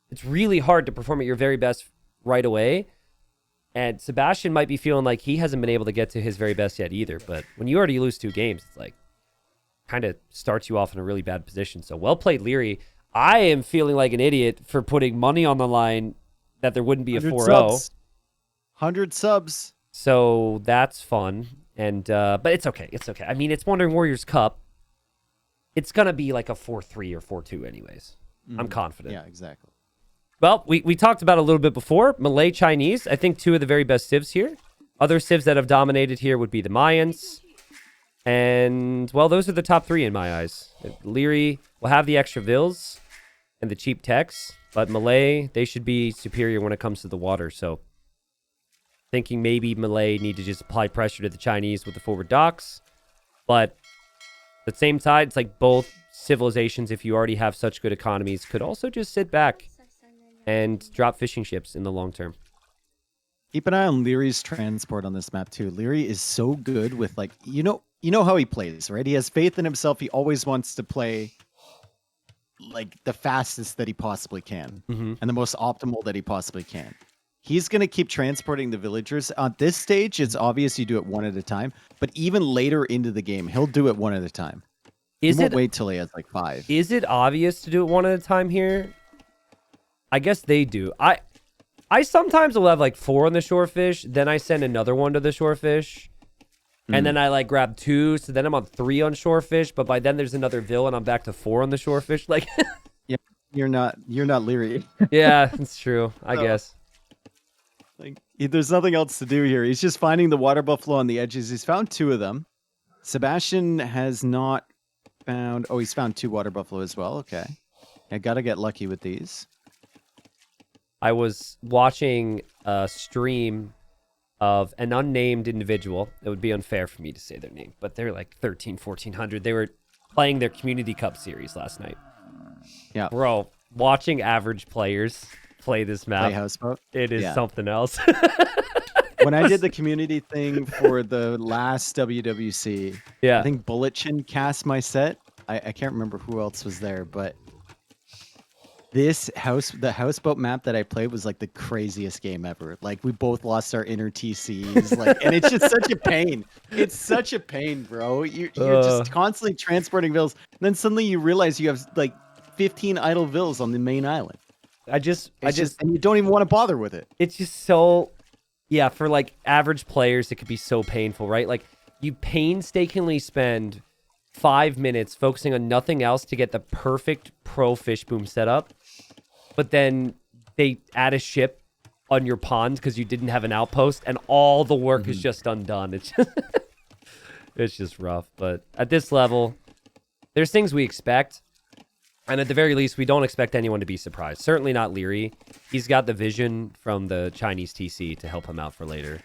It's really hard to perform at your very best right away. And Sebastian might be feeling like he hasn't been able to get to his very best yet either. But when you already lose 2 games, it's like kind of starts you off in a really bad position. So well played, Leary. I am feeling like an idiot for putting money on the line that there wouldn't be a 4-0. 100 subs. So that's fun. And but it's okay. It's okay. I mean, it's Wandering Warriors Cup. It's gonna be like a 4-3 or 4-2 anyways. I'm confident. Yeah, exactly. Well, we talked about it a little bit before. Malay Chinese, I think two of the very best civs here. Other civs that have dominated here would be the Mayans. And, well, those are the top three in my eyes. Leary will have the extra vills and the cheap techs, but Malay, they should be superior when it comes to the water. So, thinking maybe Malay need to just apply pressure to the Chinese with the forward docks. But at the same time, it's like both civilizations, if you already have such good economies, could also just sit back and drop fishing ships in the long term. Keep an eye on Leary's transport on this map too. Leary is so good with like you know how he plays, right? He has faith in himself. He always wants to play like the fastest that he possibly can and the most optimal that he possibly can. He's going to keep transporting the villagers. At this stage, it's obvious you do it one at a time, but even later into the game, he'll do it one at a time. He won't wait till he has like 5. Is it obvious to do it one at a time here? I guess they do. I sometimes will have like 4 on the shorefish, then I send another one to the shorefish, and then I like grab 2, so then I'm on 3 on shorefish, but by then there's another vill and I'm back to 4 on the shorefish. Like, yeah, you're not Leary. yeah, it's true. I guess. Like, there's nothing else to do here. He's just finding the water buffalo on the edges. He's found 2 of them. Sebastian has not found. Oh, he's found 2 water buffalo as well. Okay, I gotta get lucky with these. I was watching a stream of an unnamed individual. It would be unfair for me to say their name, but they're like 1,400. They were playing their Community Cup series last night. Yeah. Bro, watching average players play this map, Play houseboat. it is something else. When I did the community thing for the last WWC, I think Bullet Chin cast my set. I can't remember who else was there, but the houseboat map that I played was like the craziest game ever. Like we both lost our inner TCs, like, and it's just such a pain. It's such a pain, bro. You're just constantly transporting vills, and then suddenly you realize you have like 15 idle vills on the main island. and And you don't even want to bother with it. It's just so, yeah, for like average players, it could be so painful, right? Like you painstakingly spend 5 minutes focusing on nothing else to get the perfect pro fish boom setup, but then they add a ship on your pond because you didn't have an outpost, and all the work is just undone. It's just, it's just rough. But at this level, there's things we expect, and at the very least, we don't expect anyone to be surprised. Certainly not Leary. He's got the vision from the Chinese TC to help him out for later.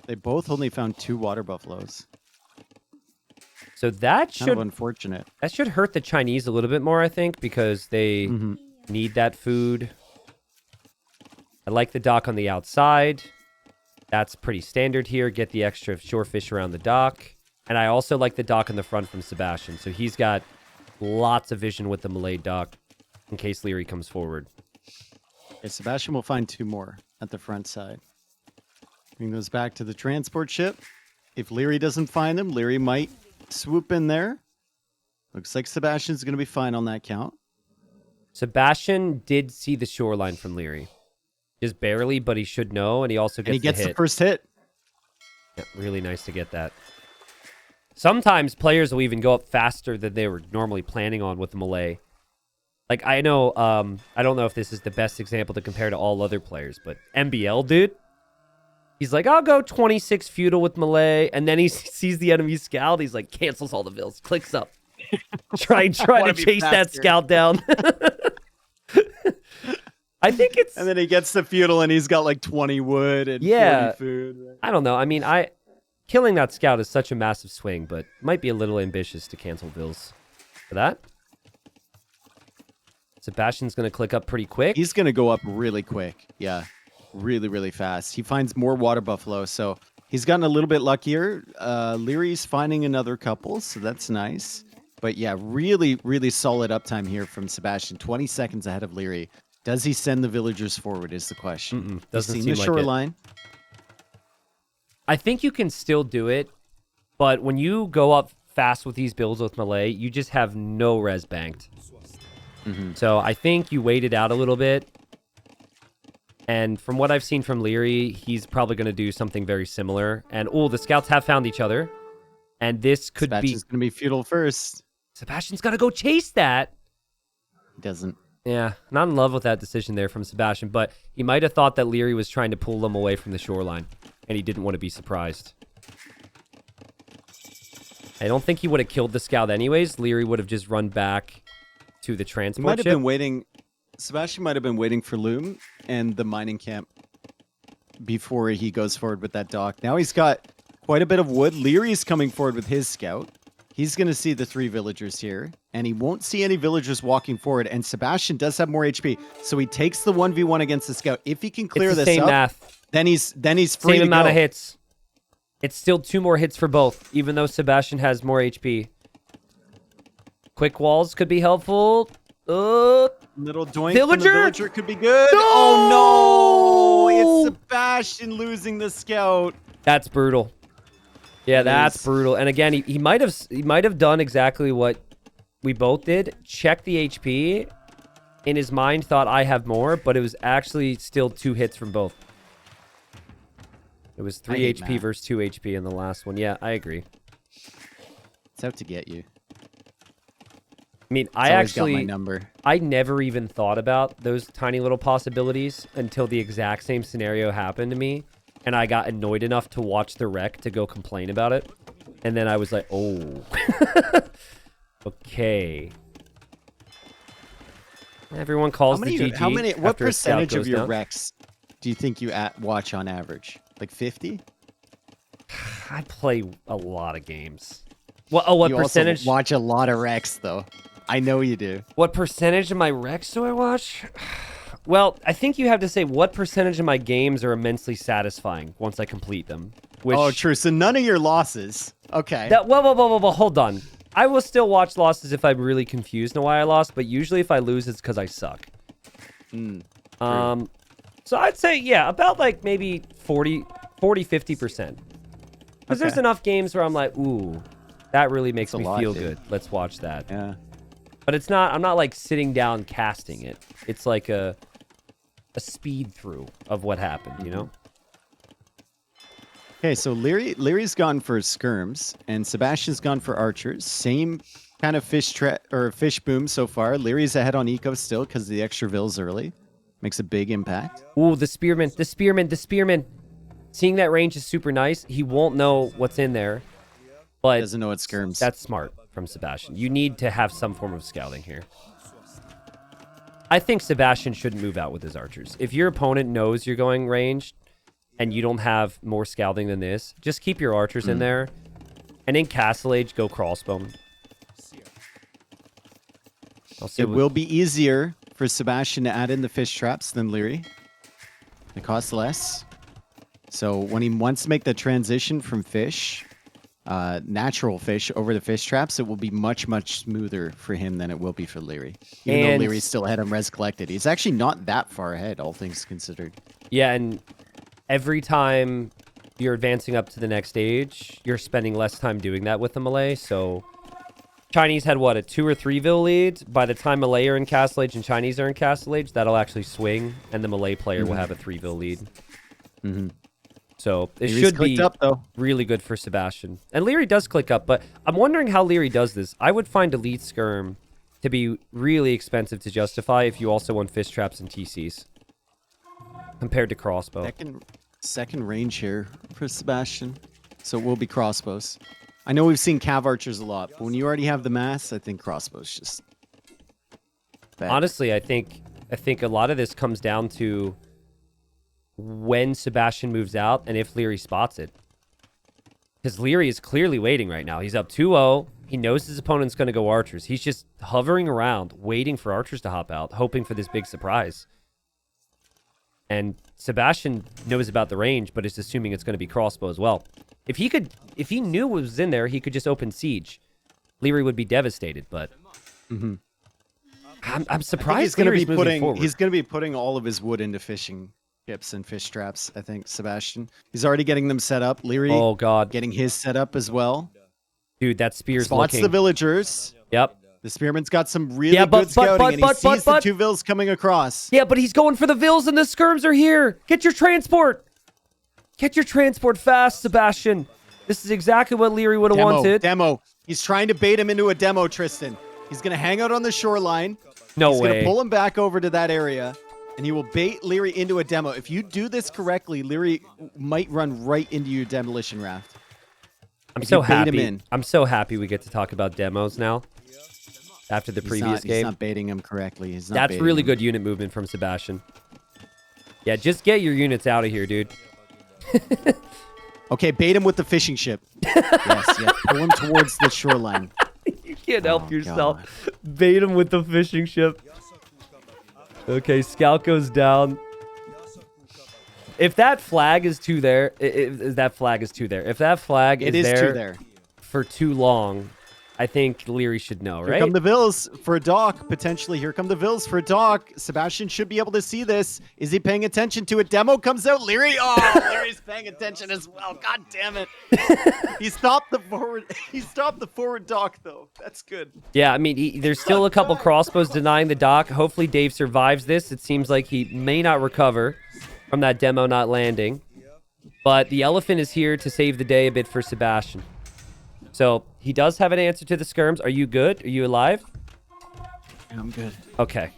They both only found 2 water buffaloes. So that Kind of unfortunate. That should hurt the Chinese a little bit more, I think, because they need that food. I like the dock on the outside. That's pretty standard here. Get the extra shorefish around the dock. And I also like the dock in the front from Sebastian. So he's got lots of vision with the Malay dock in case Leary comes forward. Okay, Sebastian will find 2 more at the front side. Bring those back to the transport ship. If Leary doesn't find them, Leary might swoop in there. Looks like Sebastian's going to be fine on that count. Sebastian did see the shoreline from Leary. Just barely, but he should know, and he also gets the first hit. Yeah, really nice to get that. Sometimes players will even go up faster than they were normally planning on with the Malay. Like, I know, I don't know if this is the best example to compare to all other players, but MBL, dude, he's like, I'll go 26 Feudal with Malay, and then he sees the enemy scout, he's like, cancels all the vills, clicks up. try to chase that scout down. I think it's... And then he gets the Feudal, and he's got like 20 wood and 40 food. Right? I don't know. I mean, killing that scout is such a massive swing, but might be a little ambitious to cancel vills for that. Sebastian's going to click up pretty quick. He's going to go up really quick. Yeah, really, really fast. He finds more water buffalo, so he's gotten a little bit luckier. Leary's finding another couple, so that's nice. But yeah, really, really solid uptime here from Sebastian. 20 seconds ahead of Leary. Does he send the villagers forward is the question. Doesn't He's seem seen the like shoreline. I think you can still do it, but when you go up fast with these builds with Malay, you just have no res banked. So I think you wait it out a little bit. And from what I've seen from Leary, he's probably going to do something very similar. And, oh, the scouts have found each other. And this could Sebastian's going to be feudal first. Sebastian's got to go chase that. He doesn't. Yeah, not in love with that decision there from Sebastian, but he might have thought that Leary was trying to pull them away from the shoreline, and he didn't want to be surprised. I don't think he would have killed the scout anyways. Leary would have just run back to the transport He might have ship. been waiting. Sebastian might have been waiting for Loom and the mining camp before he goes forward with that dock. Now he's got quite a bit of wood. Leary's coming forward with his scout. He's going to see the 3 villagers here, and he won't see any villagers walking forward. And Sebastian does have more HP, so he takes the 1v1 against the scout. If he can clear It's the this same up, math. then he's free Same to amount go. of hits. It's still 2 more hits for both, even though Sebastian has more HP. Quick walls could be helpful. Little doink Villager? from the villager could be good. No! Oh no! It's Sebastian losing the scout. That's brutal. Yeah, It that's is. brutal. And again, he might have done exactly what we both did. Check the HP. In his mind, thought I have more, but it was actually still 2 hits from both. It was 3 hate HP math. versus 2 HP in the last one. Yeah, I agree. It's out to get you. I mean, It's I always got my actually, number. I never even thought about those tiny little possibilities until the exact same scenario happened to me. And I got annoyed enough to watch the wreck to go complain about it. And then I was like, oh. Okay. Everyone calls the GG. What after a scout percentage of goes your down. wrecks do you think you watch on average? Like 50? I play a lot of games. What you percentage? also watch a lot of wrecks, though. I know you do. What percentage of my wrecks do I watch? Well, I think you have to say what percentage of my games are immensely satisfying once I complete them. Which, Oh, true. So none of your losses. Okay. Well, hold on. I will still watch losses if I'm really confused on why I lost, but usually if I lose, it's because I suck. So I'd say, yeah, about like maybe 50%. Because there's Okay. enough games where I'm like, ooh, that really makes That's a me lot, feel dude. good. Let's watch that. Yeah. But it's not, I'm not like sitting down casting it. It's like a speed through of what happened, you know? Okay, so Leary's gone for skirms, and Sebastian's gone for archers. Same kind of fish boom so far. Leary's ahead on eco still because the extra vills early. Makes a big impact. Ooh, the spearman. Seeing that range is super nice. He won't know what's in there, but Doesn't know it's skirms. that's smart from Sebastian. You need to have some form of scouting here. I think Sebastian shouldn't move out with his archers. If your opponent knows you're going ranged and you don't have more scouting than this, just keep your archers in there. And in Castle Age, go crossbow. It will be easier for Sebastian to add in the fish traps than Leary. They cost less. So when he wants to make the transition from fish, natural fish, over to fish traps, it will be much, much smoother for him than it will be for Leary. Even though And- Leary's still ahead on res collected. He's actually not that far ahead, all things considered. Yeah, and every time you're advancing up to the next stage, you're spending less time doing that with the Malay. So Chinese had what, a 2 or 3 vil lead? By the time Malay are in Castle Age and Chinese are in Castle Age, that'll actually swing, and the Malay player will have a 3 vil lead. So it Leary's should clicked be up, though. really good for Sebastian. And Leary does click up, but I'm wondering how Leary does this. I would find Elite Skirm to be really expensive to justify if you also want fish traps and TCs compared to crossbow. Second range here for Sebastian. So it will be crossbows. I know we've seen cav archers a lot, but when you already have the mass, I think crossbows just bad. Honestly, I think a lot of this comes down to when Sebastian moves out and if Leary spots it. Because Leary is clearly waiting right now. He's up 2-0. He knows his opponent's going to go archers. He's just hovering around, waiting for archers to hop out, hoping for this big surprise. And Sebastian knows about the range, but is assuming it's going to be crossbow as well. If he knew what was in there, he could just open siege. Leary would be devastated, but I'm surprised he's going to be Leary's moving forward. he's going to be putting all of his wood into fishing chips and fish traps. I think Sebastian. He's already getting them set up. Leary, Oh god, getting his set up as well. dude, that spear's Spots looking. the villagers. Yep. The Spearman's got some really Yeah, good scouting, and he sees the two Vills coming across. Yeah, but he's going for the Vills, and the Skirms are here. Get your transport. Get your transport fast, Sebastian. This is exactly what Leary would have wanted. Demo. He's trying to bait him into a demo, Tristan. He's going to hang out on the shoreline. No way. He's going to pull him back over to that area, and he will bait Leary into a demo. If you do this correctly, Leary might run right into your demolition raft. I'm so happy. I'm so happy we get to talk about demos now. After the previous game. He's not baiting him correctly. That's really good unit movement from Sebastian. Yeah, just get your units out of here, dude. Okay, bait him with the fishing ship. Yes, yeah. Pull him towards the shoreline. You can't help yourself. God. Bait him with the fishing ship. Okay, scout goes down. If that flag is too there, if that flag is too there. If that flag is there for too long, I think Leary should know, right? Here come the Vills for a dock, potentially. Here come the Vills for a dock. Sebastian should be able to see this. Is he paying attention to it? Demo comes out. Leary, Leary's paying attention as well. God damn it. He stopped the forward dock, though. That's good. Yeah, I mean, there's still a couple crossbows denying the dock. Hopefully Dave survives this. It seems like he may not recover from that demo not landing. But the elephant is here to save the day a bit for Sebastian. So he does have an answer to the skirms. Are you good? Are you alive? Yeah, I'm good. Okay.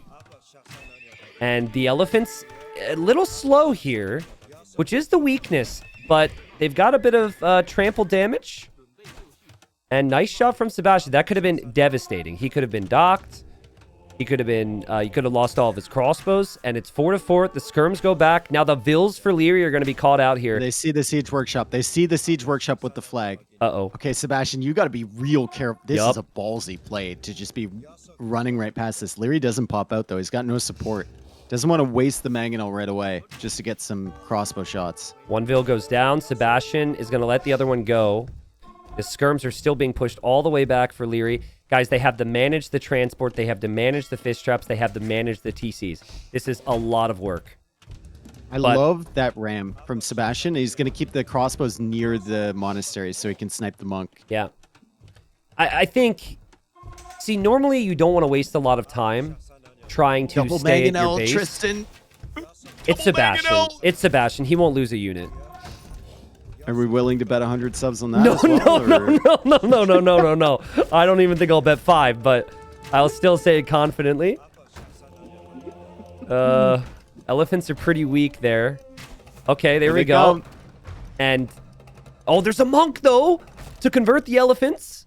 And the elephant's a little slow here, which is the weakness, but they've got a bit of trample damage. And nice shot from Sebastian. That could have been devastating. He could have been docked. He could have lost all of his crossbows, and it's 4-4. The skirms go back. Now the Vills for Leary are going to be caught out here. They see the siege workshop. They see the siege workshop with the flag. Uh-oh. Okay, Sebastian, you got to be real careful. This is a ballsy play to just be running right past this. Leary doesn't pop out, though. He's got no support. Doesn't want to waste the mangonel right away just to get some crossbow shots. One Vill goes down. Sebastian is going to let the other one go. The skirms are still being pushed all the way back for Leary. Guys, they have to manage the transport. They have to manage the fish traps. They have to manage the TCs. This is a lot of work. I love that ram from Sebastian. He's going to keep the crossbows near the monastery so he can snipe the monk. Yeah. I think... See, normally you don't want to waste a lot of time trying to stay at your base. Tristan. It's Sebastian. It's Sebastian. He won't lose a unit. Are we willing to bet 100 subs on that No, as well, no. I don't even think I'll bet 5, but I'll still say it confidently. Elephants are pretty weak there. Okay, there we go. And, oh, there's a monk, though, to convert the elephants.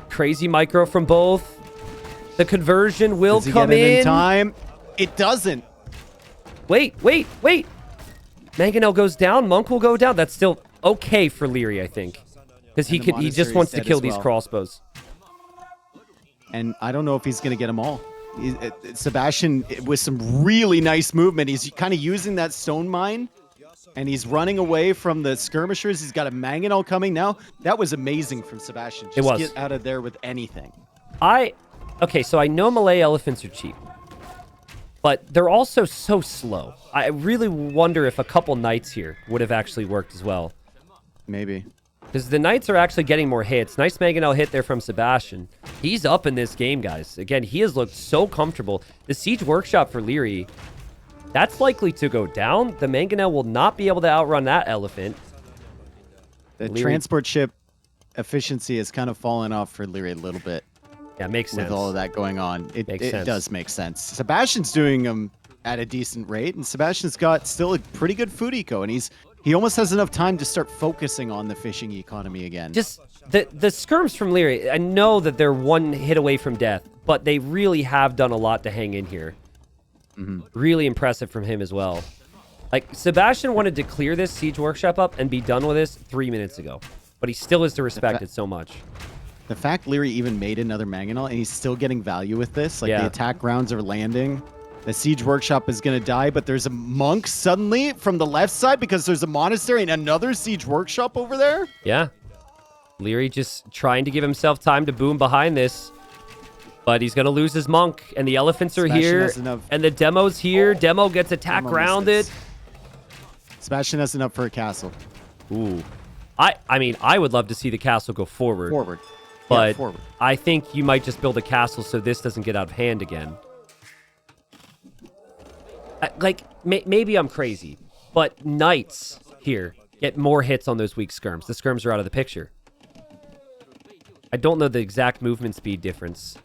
Crazy micro from both. The conversion will come in. Time. It doesn't. Wait. Mangonel goes down. Monk will go down. That's still okay for Leary, I think. Because he just wants to kill these crossbows. And I don't know if he's going to get them all. Sebastian, with some really nice movement, he's kind of using that stone mine. And he's running away from the skirmishers. He's got a mangonel coming now. That was amazing from Sebastian. Just get out of there with anything. Okay, so I know Malay elephants are cheap. But they're also so slow. I really wonder if a couple knights here would have actually worked as well. Maybe. Because the knights are actually getting more hits. Nice mangonel hit there from Sebastian. He's up in this game, guys. Again, he has looked so comfortable. The siege workshop for Leary, that's likely to go down. The mangonel will not be able to outrun that elephant. The transport ship efficiency has kind of fallen off for Leary a little bit. Yeah, makes sense. With all of that going on. It does make sense. Sebastian's doing them at a decent rate, and Sebastian's got still a pretty good food eco, and he almost has enough time to start focusing on the fishing economy again. Just the skirms from Leary, I know that they're one hit away from death, but they really have done a lot to hang in here. Really impressive from him as well. Like, Sebastian wanted to clear this siege workshop up and be done with this 3 minutes ago, but he still is to respect it so much. The fact Leary even made another mangonel and he's still getting value with this, like the attack rounds are landing. The siege workshop is going to die, but there's a monk suddenly from the left side because there's a monastery and another siege workshop over there. Yeah. Leary just trying to give himself time to boom behind this. But he's going to lose his monk, and the elephants are here, and the demo's here. Demo gets attack rounded. Sebastian has enough for a castle. Ooh. I mean, I would love to see the castle go forward. But forward. I think you might just build a castle so this doesn't get out of hand again. Maybe I'm crazy, but knights here get more hits on those weak skirms. The skirms are out of the picture. I don't know the exact movement speed difference.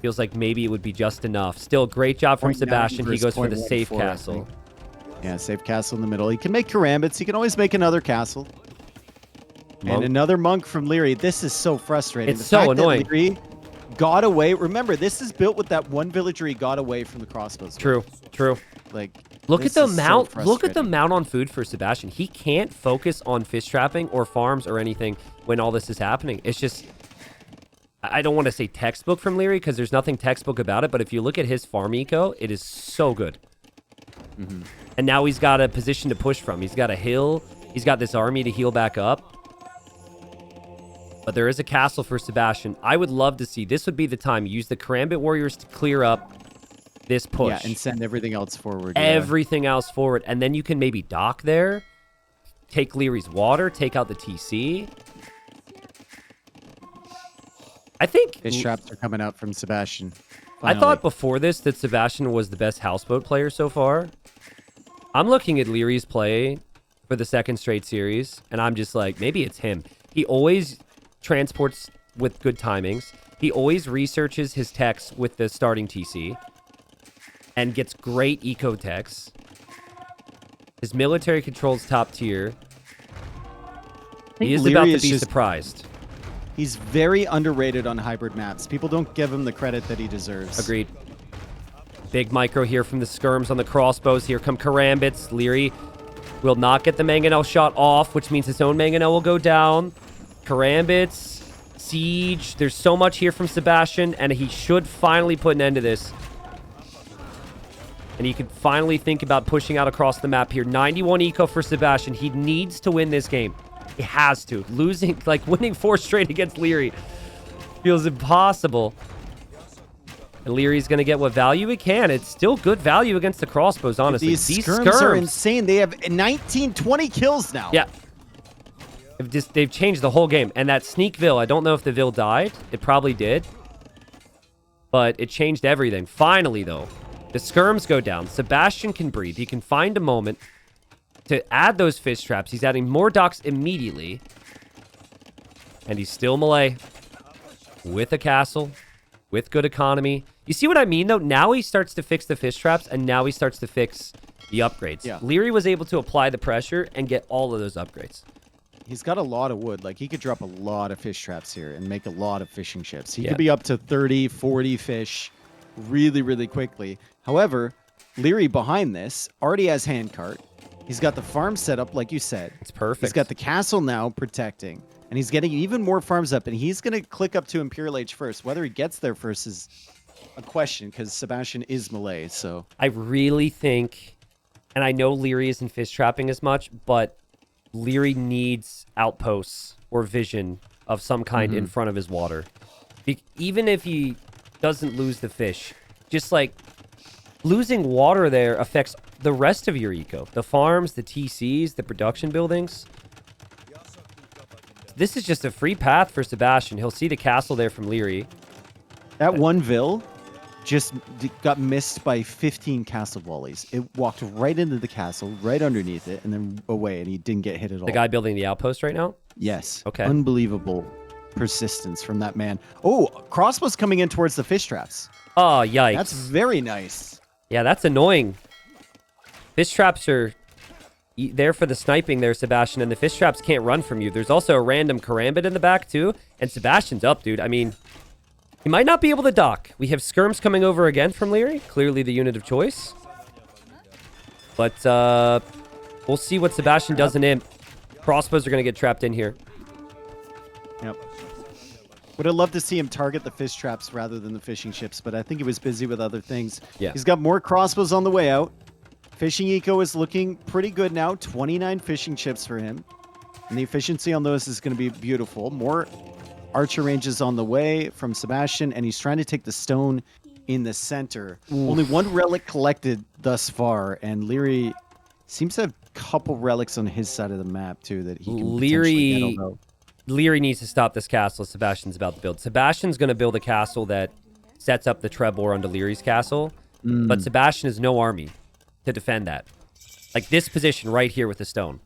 Feels like maybe it would be just enough. Still, great job from 0.9 Sebastian. He versus goes for the safe 0.14, I castle. think. Yeah, safe castle in the middle. He can make karambits. He can always make another castle. Monk. And another monk from Leary. This is so frustrating. It's The so fact that annoying. Leary got away. Remember, this is built with that one villager he got away from the crossbows. True, true. Like, Look at this the is so amount. Look at the frustrating. amount on food for Sebastian. He can't focus on fish trapping or farms or anything when all this is happening. It's just, I don't want to say textbook from Leary because there's nothing textbook about it. But if you look at his farm eco, it is so good. And now he's got a position to push from. He's got a hill. He's got this army to heal back up. But there is a castle for Sebastian. I would love to see. This would be the time. Use the Karambit Warriors to clear up this push. Yeah, and send everything else forward. Yeah. Everything else forward. And then you can maybe dock there. Take Leary's water. Take out the TC. I think... Fish traps are coming out from Sebastian. I Finally. thought before this that Sebastian was the best houseboat player so far. I'm looking at Leary's play for the second straight series, and I'm just like, maybe it's him. He always transports with good timings. He always researches his techs with the starting TC and gets great eco techs. His military control's top tier. He is Leary about to is be just- surprised. He's very underrated on hybrid maps. People don't give him the credit that he deserves. Agreed. Big micro here from the skirms on the crossbows. Here come Karambits. Leary will not get the Mangonel shot off, which means his own Mangonel will go down. Karambits, Siege. There's so much here from Sebastian, and he should finally put an end to this. And he can finally think about pushing out across the map here. 91 eco for Sebastian. He needs to win this game. He has to. Winning 4 straight against Leary feels impossible. And Leary's going to get what value he can. It's still good value against the crossbows, honestly. These skirms are insane. They have 19, 20 kills now. Yeah. They've changed the whole game. And that sneak Vil, I don't know if the Vil died. It probably did. But it changed everything. Finally, though, the skirms go down. Sebastian can breathe. He can find a moment to add those fish traps. He's adding more docks immediately. And he's still melee. With a castle. With good economy. You see what I mean, though? Now he starts to fix the fish traps, and now he starts to fix the upgrades. Yeah. Leary was able to apply the pressure and get all of those upgrades. He's got a lot of wood. Like, he could drop a lot of fish traps here and make a lot of fishing ships. He Yeah. could be up to 30, 40 fish really, really quickly. However, Leary behind this already has handcart. He's got the farm set up, like you said. It's perfect. He's got the castle now protecting. And he's getting even more farms up. And he's going to click up to Imperial Age first. Whether he gets there first is a question, because Sebastian is melee. So I really think, and I know Leary isn't fish trapping as much, but Leary needs outposts or vision of some kind in front of his water. Even if he doesn't lose the fish, just like losing water there affects the rest of your eco. The farms, the TCs, the production buildings. This is just a free path for Sebastian. He'll see the castle there from Leary. that one Vil just got missed by 15 castle volleys. It walked right into the castle, right underneath it, and then away, and he didn't get hit at all. The guy building the outpost right now? Yes. Okay. Unbelievable persistence from that man. Oh, crossbows coming in towards the fish traps. Oh, yikes. That's very nice. Yeah, that's annoying. Fish traps are there for the sniping there, Sebastian, and the fish traps can't run from you. There's also a random Karambit in the back, too, and Sebastian's up, dude. I mean, he might not be able to dock. We have skirms coming over again from Leary, clearly the unit of choice. But we'll see what Sebastian does in Imp. Crossbows are going to get trapped in here. Yep. Would have loved to see him target the fish traps rather than the fishing ships, but I think he was busy with other things. Yeah. He's got more crossbows on the way out. Fishing eco is looking pretty good now. 29 fishing ships for him. And the efficiency on those is going to be beautiful. More archer ranges on the way from Sebastian, and he's trying to take the stone in the center. Only one relic collected thus far, and Leary seems to have a couple relics on his side of the map, too, that he can potentially get, although Leary needs to stop this castle Sebastian's about to build. Sebastian's going to build a castle that sets up the Trebor onto Leary's castle, but Sebastian has no army to defend that. Like this position right here with the stone.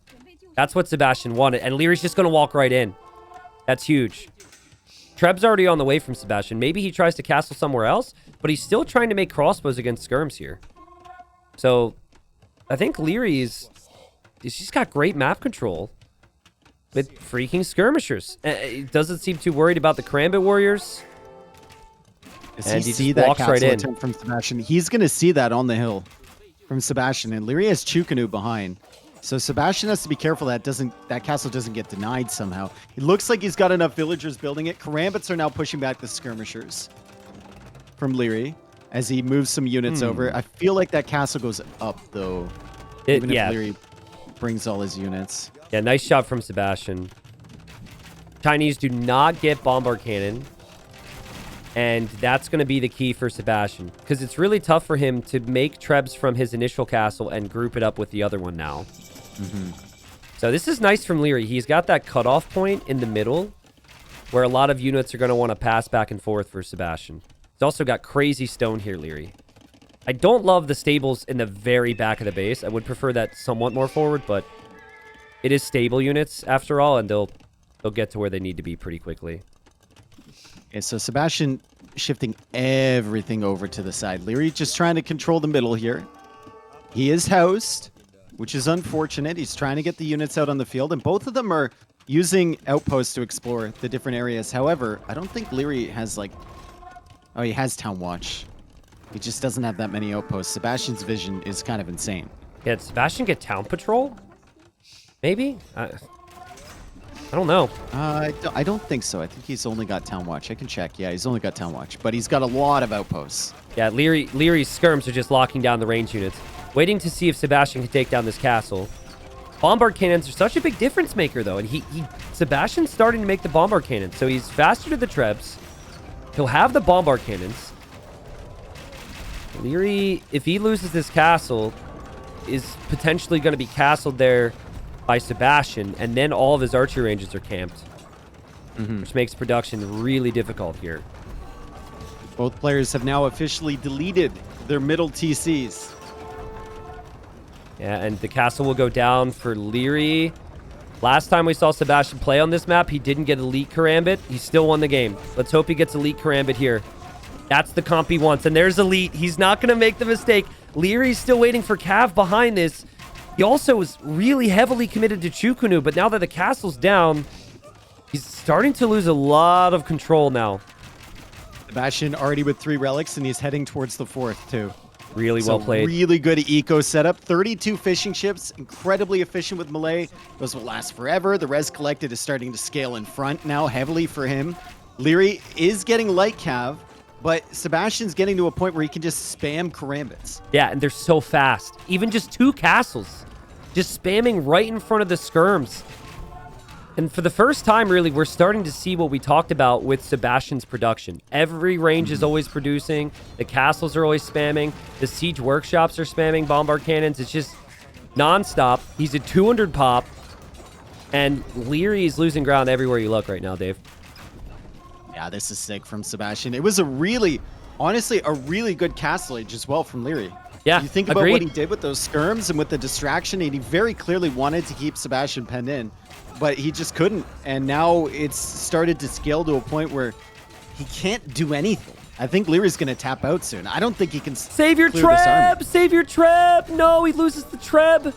That's what Sebastian wanted, and Leary's just going to walk right in. That's huge. Treb's already on the way from Sebastian. Maybe he tries to castle somewhere else, but he's still trying to make crossbows against skirms here. So, I think Leary's just got great map control with freaking skirmishers. He doesn't seem too worried about the Karambit warriors. Does And he he see just that walks castle right in. attempt from Sebastian? He's going to see that on the hill from Sebastian, and Leary has Chukanu behind. So Sebastian has to be careful that castle doesn't get denied somehow. It looks like he's got enough villagers building it. Karambits are now pushing back the skirmishers from Leary as he moves some units over. I feel like that castle goes up, though, even if Leary brings all his units. Yeah, nice shot from Sebastian. Chinese do not get bombard cannon. And that's going to be the key for Sebastian. Because it's really tough for him to make trebs from his initial castle and group it up with the other one now. So this is nice from Leary. He's got that cutoff point in the middle where a lot of units are going to want to pass back and forth for Sebastian. He's also got crazy stone here, Leary. I don't love the stables in the very back of the base. I would prefer that somewhat more forward, but it is stable units after all, and they'll get to where they need to be pretty quickly. Okay, so Sebastian shifting everything over to the side. Leary just trying to control the middle here. He is housed, which is unfortunate. He's trying to get the units out on the field, and both of them are using outposts to explore the different areas. However, I don't think Leary has, like... Oh, he has Town Watch. He just doesn't have that many outposts. Sebastian's vision is kind of insane. Yeah, did Sebastian get Town Patrol? Maybe? I don't know. I don't think so. I think he's only got Town Watch. I can check. Yeah, he's only got Town Watch, but he's got a lot of outposts. Yeah, Leary's skirms are just locking down the range units, waiting to see if Sebastian can take down this castle. Bombard cannons are such a big difference maker, though, and Sebastian's starting to make the bombard cannons, so he's faster to the trebs. He'll have the bombard cannons. Leary, if he loses this castle, is potentially going to be castled there by Sebastian, and then all of his archery ranges are camped, which makes production really difficult here. Both players have now officially deleted their middle TCs. Yeah, and the castle will go down for Leary. Last time we saw Sebastian play on this map, he didn't get Elite Karambit. He still won the game. Let's hope he gets Elite Karambit here. That's the comp he wants, and there's Elite. He's not going to make the mistake. Leary's still waiting for Cav behind this. He also was really heavily committed to Chukunu, but now that the castle's down, he's starting to lose a lot of control now. Sebastian already with 3 relics, and he's heading towards the 4th, too. Really well played. Really good eco setup. 32 fishing ships, incredibly efficient with melee. Those will last forever. The res collected is starting to scale in front now, heavily for him. Leary is getting light cav, but Sebastian's getting to a point where he can just spam karambits. Yeah, and they're so fast. Even just 2 castles. Just spamming right in front of the skirms. And for the first time, really, we're starting to see what we talked about with Sebastian's production. Every range is always producing. The castles are always spamming. The siege workshops are spamming bombard cannons. It's just nonstop. He's at 200 pop. And Leary is losing ground everywhere you look right now, Dave. Yeah, this is sick from Sebastian. It was honestly, a really good castle age as well from Leary. Yeah, You think about agreed. what he did with those skirms and with the distraction, and he very clearly wanted to keep Sebastian penned in, but he just couldn't. And now it's started to scale to a point where he can't do anything. I think Leary's going to tap out soon. I don't think he can Save your clear this army. treb! Save your treb! No, he loses the treb.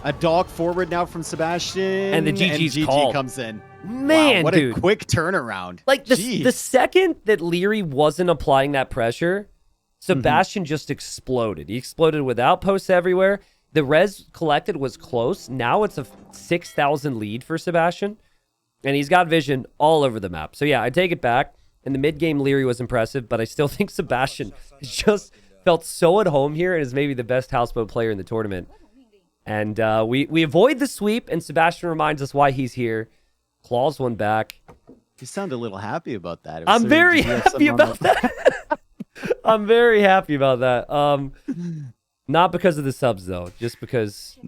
A dog forward now from Sebastian. And the GG's GG called. comes in. Man, wow, what dude. a quick turnaround. Like, the Jeez. second that Leary wasn't applying that pressure, Sebastian just exploded. He exploded with outposts everywhere. The res collected was close. Now it's a 6,000 lead for Sebastian. And he's got vision all over the map. So, yeah, I take it back. In the mid-game, Leary was impressive, but I still think Sebastian just felt so at home here and is maybe the best houseboat player in the tournament. And we avoid the sweep, and Sebastian reminds us why he's here. Claws one back. You sound a little happy about that. It was I'm sort of- very did you have happy something on about that. I'm very happy about that. Not because of the subs, though. Just because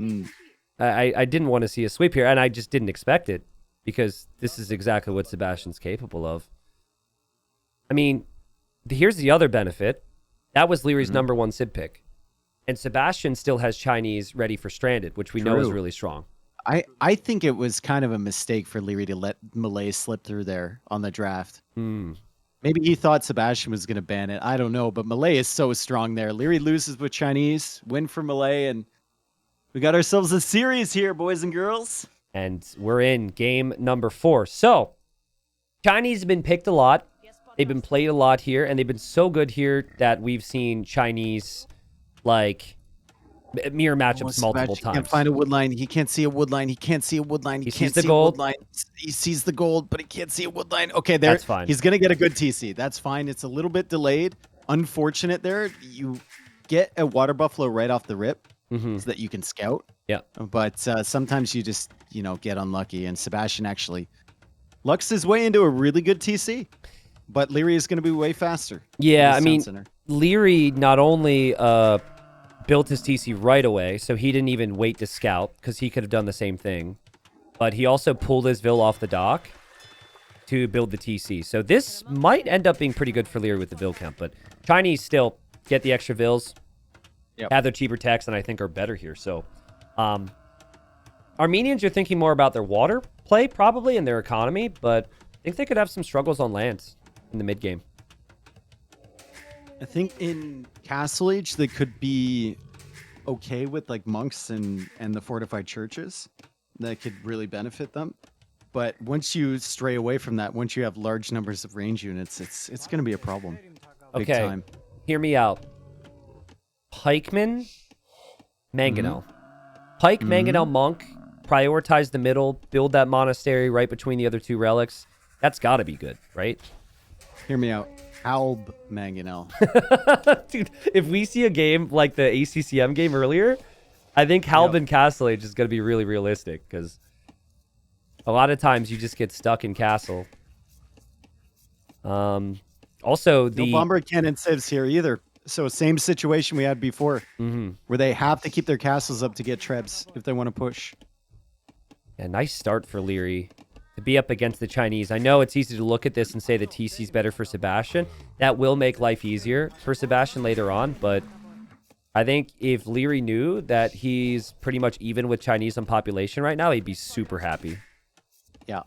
I didn't want to see a sweep here, and I just didn't expect it. because this is exactly what Sebastian's capable of. I mean, here's the other benefit. That was Leary's number one Sib pick. And Sebastian still has Chinese ready for Stranded, which we know is really strong. I think it was kind of a mistake for Leary to let Malay slip through there on the draft. Maybe he thought Sebastian was going to ban it. I don't know, but Malay is so strong there. Leary loses with Chinese, win for Malay, and we got ourselves a series here, boys and girls. And we're in game number 4. So, Chinese have been picked a lot. They've been played a lot here, and they've been so good here that we've seen Chinese, like, mirror matchups multiple times. He can't find a wood line. He can't see a wood line. He can't see a wood line. He can't see a wood line. He sees the gold, but he can't see a wood line. Okay, there. That's fine. He's going to get a good TC. That's fine. It's a little bit delayed. Unfortunate there. You get a water buffalo right off the rip so that you can scout. Yeah. But sometimes you just, get unlucky. And Sebastian actually lucks his way into a really good TC. But Leary is going to be way faster. Yeah, I mean, Leary not only built his TC right away, so he didn't even wait to scout, because he could have done the same thing. But he also pulled his Vil off the dock to build the TC. So this might end up being pretty good for Leary with the Vil count. But Chinese still get the extra Vils, have their cheaper techs, and I think are better here. So Armenians are thinking more about their water play, probably, and their economy, but I think they could have some struggles on lands in the mid game. I think in Castle Age they could be okay with like monks and the fortified churches. That could really benefit them. But once you stray away from that, once you have large numbers of range units, it's going to be a problem. Big time. Hear me out. Pikeman, Mangonel. Pike, Mangonel, Monk. Prioritize the middle. Build that monastery right between the other two relics. That's got to be good, right? Hear me out. Alb Mangonel. Dude, if we see a game like the ACCM game earlier, I think Halb and Castle Age is going to be really realistic, because a lot of times you just get stuck in Castle. Also, the no bomber cannon sieves here either. So same situation we had before, where they have to keep their castles up to get trebs if they want to push. Yeah, nice start for Leary to be up against the Chinese. I know it's easy to look at this and say the TC's better for Sebastian. That will make life easier for Sebastian later on, but I think if Leary knew that he's pretty much even with Chinese on population right now, he'd be super happy. Yeah.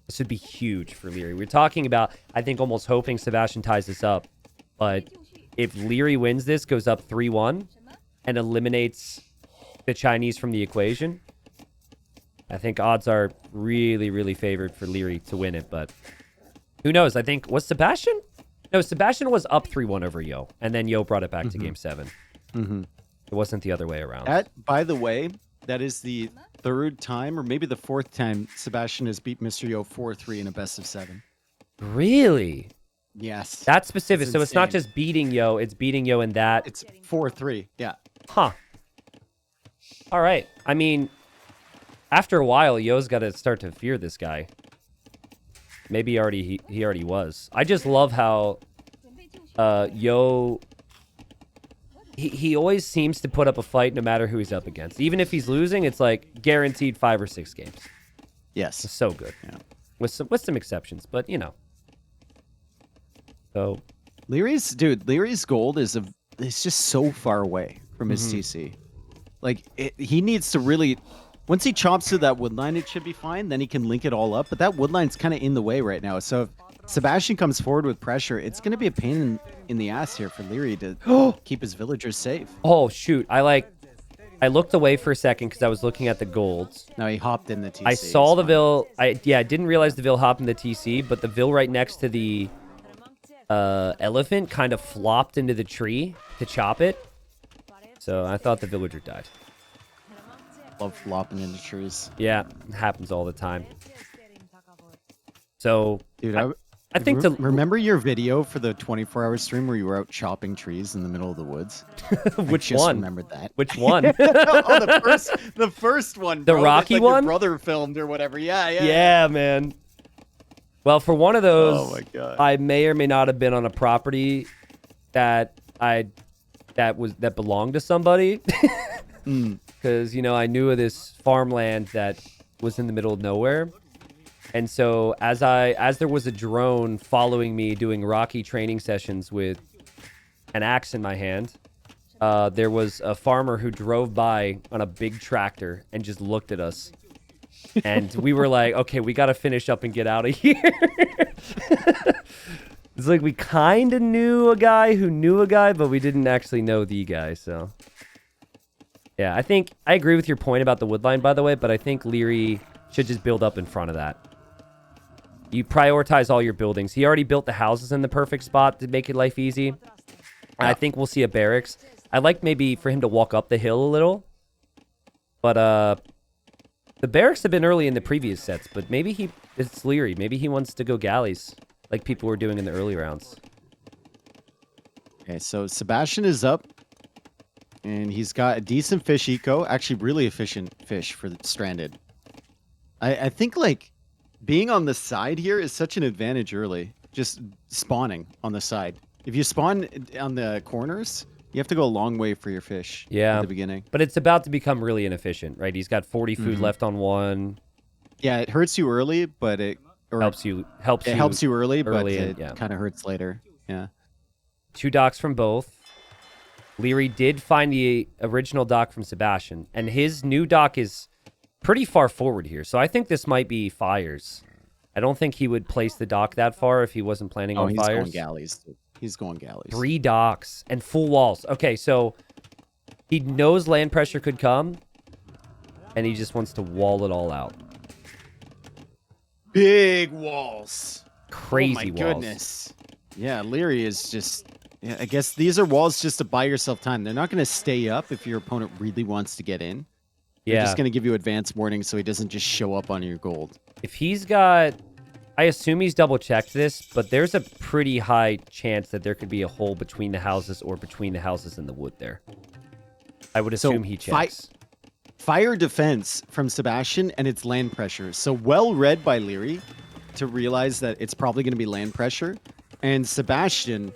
This would be huge for Leary. We're talking about, I think, almost hoping Sebastian ties this up. But if Leary wins this, goes up 3-1, and eliminates the Chinese from the equation, I think odds are really, really favored for Leary to win it. But who knows? I think, was Sebastian? No, Sebastian was up 3-1 over Yo, and then Yo brought it back to game 7. It wasn't the other way around. That, by the way, that is the third time, or maybe the fourth time, Sebastian has beat Mr. Yo 4-3 in a best of 7. Really? Yes. That's specific. It's so it's not insane. just beating Yo, it's beating Yo in that. It's 4-3. Yeah. Huh. All right. I mean, after a while, Yo's got to start to fear this guy. Maybe he already was. I just love how Yo... He always seems to put up a fight no matter who he's up against. Even if he's losing, it's like guaranteed 5 or 6 games. Yes. It's so good. Yeah. With some exceptions, but So Leary's gold is just so far away from his TC. Like he needs to really, once he chops through that wood line, it should be fine. Then he can link it all up. But that wood line's kind of in the way right now. So if Sebastian comes forward with pressure, it's going to be a pain in the ass here for Leary to keep his villagers safe. Oh shoot! I looked away for a second because I was looking at the golds. No, he hopped in the TC. I saw the Vil. I didn't realize the Vil hopped in the TC, but the Vil right next to the elephant kind of flopped into the tree to chop it. So I thought the villager died. Love flopping into trees. Yeah, it happens all the time. So, Dude, I think remember your video for the 24-hour stream where you were out chopping trees in the middle of the woods? Which I just one? remembered that. Which one? Oh, the first one. The bro, Rocky that, like, one? Your brother filmed or whatever. Yeah. Yeah, man. Well, for one of those, Oh my God. I may or may not have been on a property that belonged to somebody. Because I knew of this farmland that was in the middle of nowhere. And so as there was a drone following me doing Rocky training sessions with an axe in my hand, there was a farmer who drove by on a big tractor and just looked at us. And we were like, okay, we got to finish up and get out of here. It's like we kind of knew a guy who knew a guy, but we didn't actually know the guy. So, yeah, I agree with your point about the wood line, by the way, but I think Leary should just build up in front of that. You prioritize all your buildings. He already built the houses in the perfect spot to make it life easy. I think we'll see a barracks. I'd like maybe for him to walk up the hill a little. But the barracks have been early in the previous sets, but maybe it's Leary. Maybe he wants to go galleys like people were doing in the early rounds. Okay, so Sebastian is up. And he's got a decent fish eco. Actually, really efficient fish for the stranded. I think, like, being on the side here is such an advantage early. Just spawning on the side. If you spawn on the corners, you have to go a long way for your fish at the beginning. But it's about to become really inefficient, right? He's got 40 food left on one. Yeah, it hurts you early, but it helps you early, but it kind of hurts later. Yeah. 2 docks from both. Leary did find the original dock from Sebastian, and his new dock is pretty far forward here. So I think this might be fires. I don't think he would place the dock that far if he wasn't planning on fires. He's going galleys. He's going galleys. 3 docks and full walls. Okay, so he knows land pressure could come, and he just wants to wall it all out. Big walls. Crazy walls. Oh my goodness. Yeah, Leary is just... Yeah, I guess these are walls just to buy yourself time. They're not going to stay up if your opponent really wants to get in. They're just going to give you advance warning so he doesn't just show up on your gold. If he's got... I assume he's double-checked this, but there's a pretty high chance that there could be a hole between the houses or between the houses and the wood there. I would assume he checks. Fire defense from Sebastian, and it's land pressure. So well read by Leary to realize that it's probably going to be land pressure. And Sebastian...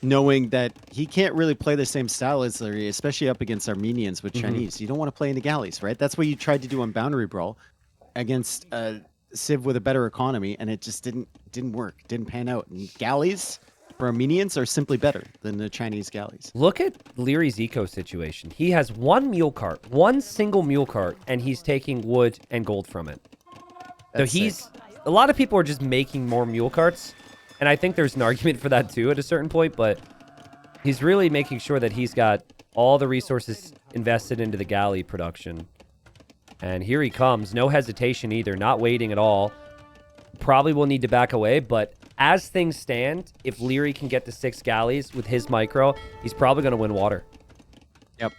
knowing that he can't really play the same style as Leary, especially up against Armenians with Chinese. You don't want to play in the galleys, right? That's what you tried to do on Boundary Brawl against Civ with a better economy, and it just didn't work, didn't pan out. And galleys for Armenians are simply better than the Chinese galleys. Look at Leary's eco situation. He has 1 mule cart, 1 single mule cart, and he's taking wood and gold from it. That's so a lot of people are just making more mule carts. And I think there's an argument for that too at a certain point, but he's really making sure that he's got all the resources invested into the galley production. And here he comes. No hesitation either. Not waiting at all. Probably will need to back away, but as things stand, if Leary can get to 6 galleys with his micro, he's probably going to win water. Yep.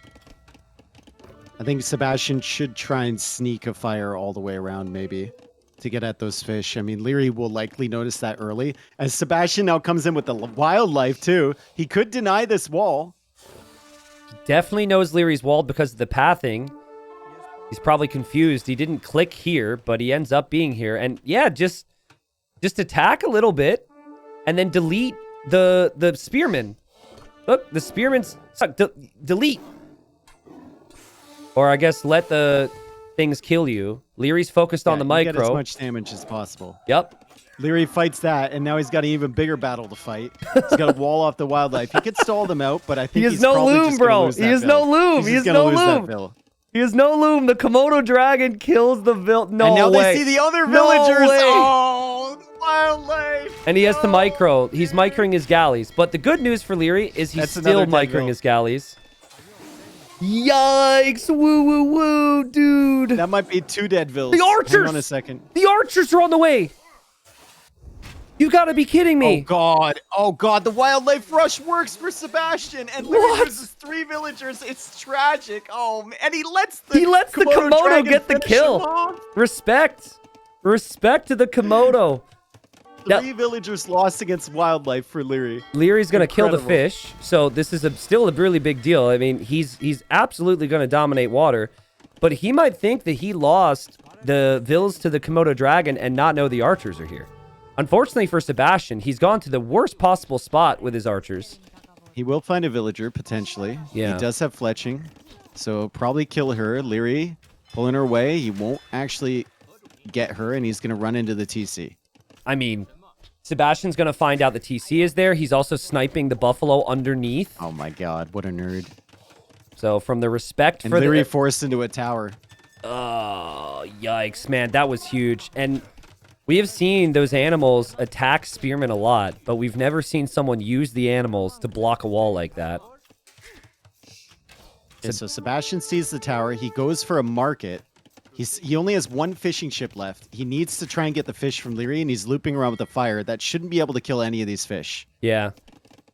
I think Sebastian should try and sneak a fire all the way around maybe to get at those fish. I mean, Leary will likely notice that early. As Sebastian now comes in with the wildlife too, he could deny this wall. He definitely knows Leary's walled because of the pathing. He's probably confused. He didn't click here, but he ends up being here. And yeah, just attack a little bit and then delete the spearman. Look, the spearman's... delete. Or I guess let the things kill you. Leary's focused on the micro. Get as much damage as possible. Yep. Leary fights that, and now he's got an even bigger battle to fight. He's got to wall off the wildlife. He could stall them out, but I think he's no probably loom, just gonna bro. lose that He has bill. no loom. He has no loom. He has no loom. The Komodo dragon kills the No and now way. they see the other No villagers. way. Oh, wildlife. And he has to micro. He's microing his galleys. But the good news for Leary is he's still microing his galleys. Yikes! Woo, woo, woo, dude. That might be 2 dead vills. The archers! Hang on a second. The archers are on the way. You gotta be kidding me. Oh, God. Oh, God. The wildlife rush works for Sebastian. And Leary loses 3 villagers. It's tragic. Oh, man. And he lets the Komodo get the kill. Respect. Respect to the Komodo. 3 villagers lost against wildlife for Leary. Leary's going to kill the fish. So this is still a really big deal. I mean, he's absolutely going to dominate water. But he might think that he lost the vills to the Komodo dragon and not know the archers are here. Unfortunately for Sebastian, he's gone to the worst possible spot with his archers. He will find a villager, potentially. Yeah. He does have fletching. So probably kill her. Leary pulling her away. He won't actually get her, and he's going to run into the TC. I mean, Sebastian's going to find out the TC is there. He's also sniping the buffalo underneath. Oh my god, what a nerd. So from the respect And for Leary the... forced into a tower. Oh, yikes, man. That was huge. And we have seen those animals attack spearmen a lot, but we've never seen someone use the animals to block a wall like that. Yeah, so Sebastian sees the tower. He goes for a market. He only has one fishing ship left. He needs to try and get the fish from Leary, and he's looping around with the fire. That shouldn't be able to kill any of these fish. Yeah.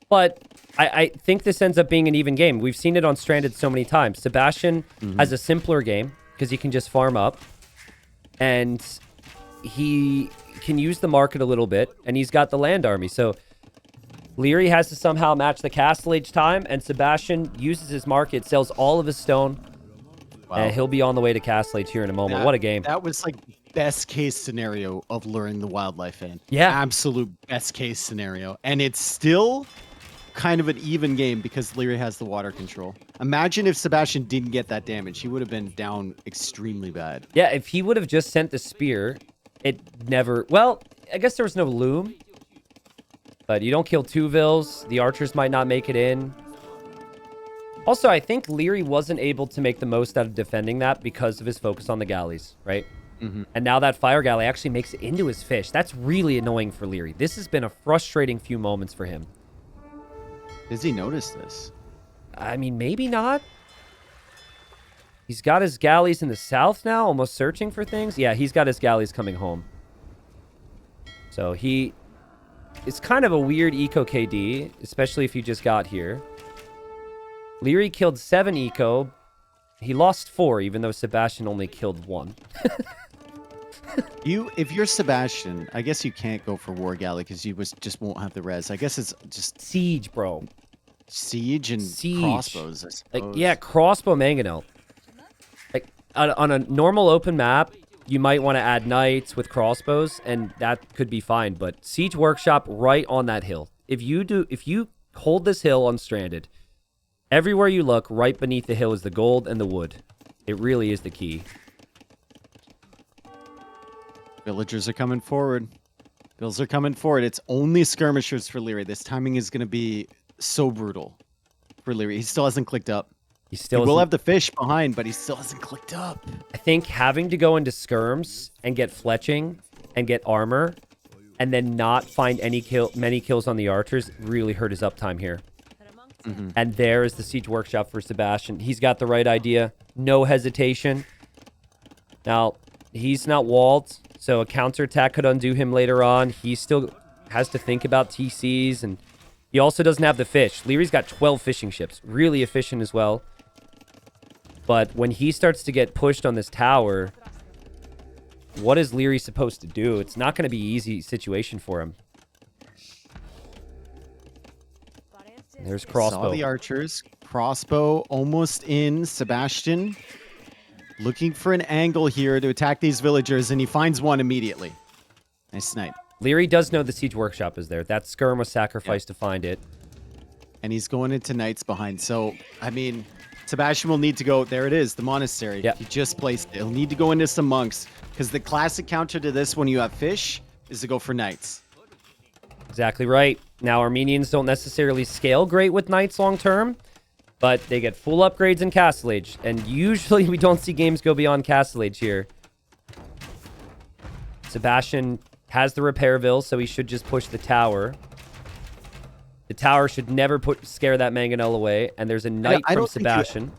But I think this ends up being an even game. We've seen it on Stranded so many times. Sebastian has a simpler game because he can just farm up. And he can use the market a little bit, and he's got the land army. So Leary has to somehow match the castle age time, and Sebastian uses his market, sells all of his stone, and he'll be on the way to castle age here in a moment. What a game. That was like best case scenario of luring the wildlife in. Yeah. Absolute best case scenario. And it's still kind of an even game because Leary has the water control. Imagine if Sebastian didn't get that damage. He would have been down extremely bad. Yeah, if he would have just sent the spear, it never... Well, I guess there was no loom. But you don't kill two vills. The archers might not make it in. Also, I think Leary wasn't able to make the most out of defending that because of his focus on the galleys, right? And now that fire galley actually makes it into his fish. That's really annoying for Leary. This has been a frustrating few moments for him. Does he notice this? I mean, maybe not. He's got his galleys in the south now, almost searching for things. Yeah, he's got his galleys coming home. So it's kind of a weird eco KD, especially if you just got here. Leary killed 7 eco. He lost 4, even though Sebastian only killed 1. If you're Sebastian, I guess you can't go for War Galley because you just won't have the res. I guess it's just Siege, bro. siege and crossbows, I suppose. Like, yeah, crossbow mangonel. Like, on a normal open map, you might want to add knights with crossbows, and that could be fine. But Siege Workshop right on that hill. If you hold this hill on Stranded, everywhere you look, right beneath the hill is the gold and the wood. It really is the key. Villagers are coming forward. Bills are coming forward. It's only skirmishers for Leary. This timing is going to be so brutal for Leary. He still hasn't clicked up. He still will have the fish behind, but he still hasn't clicked up. I think having to go into skirms and get fletching and get armor and then not find many kills on the archers really hurt his uptime here. And there is the Siege Workshop for Sebastian. He's got the right idea. No hesitation. Now, he's not walled, so a counterattack could undo him later on. He still has to think about TCs, and he also doesn't have the fish. Leary's got 12 fishing ships. Really efficient as well. But when he starts to get pushed on this tower, what is Leary supposed to do? It's not going to be an easy situation for him. There's crossbow. Saw the archers. Crossbow almost in. Sebastian looking for an angle here to attack these villagers, and he finds one immediately. Nice snipe. Leary does know the Siege Workshop is there. That skirm was sacrificed to find it. And he's going into knights behind. So, I mean, Sebastian will need to go. There it is, the monastery. Yep. He just placed it. He'll need to go into some monks, because the classic counter to this when you have fish is to go for knights. Exactly right. Now, Armenians don't necessarily scale great with knights long term, but they get full upgrades in Castle Age. And usually we don't see games go beyond Castle Age here. Sebastian has the Repairville, so he should just push the tower. The tower should never scare that mangonel away. And there's a knight from Sebastian.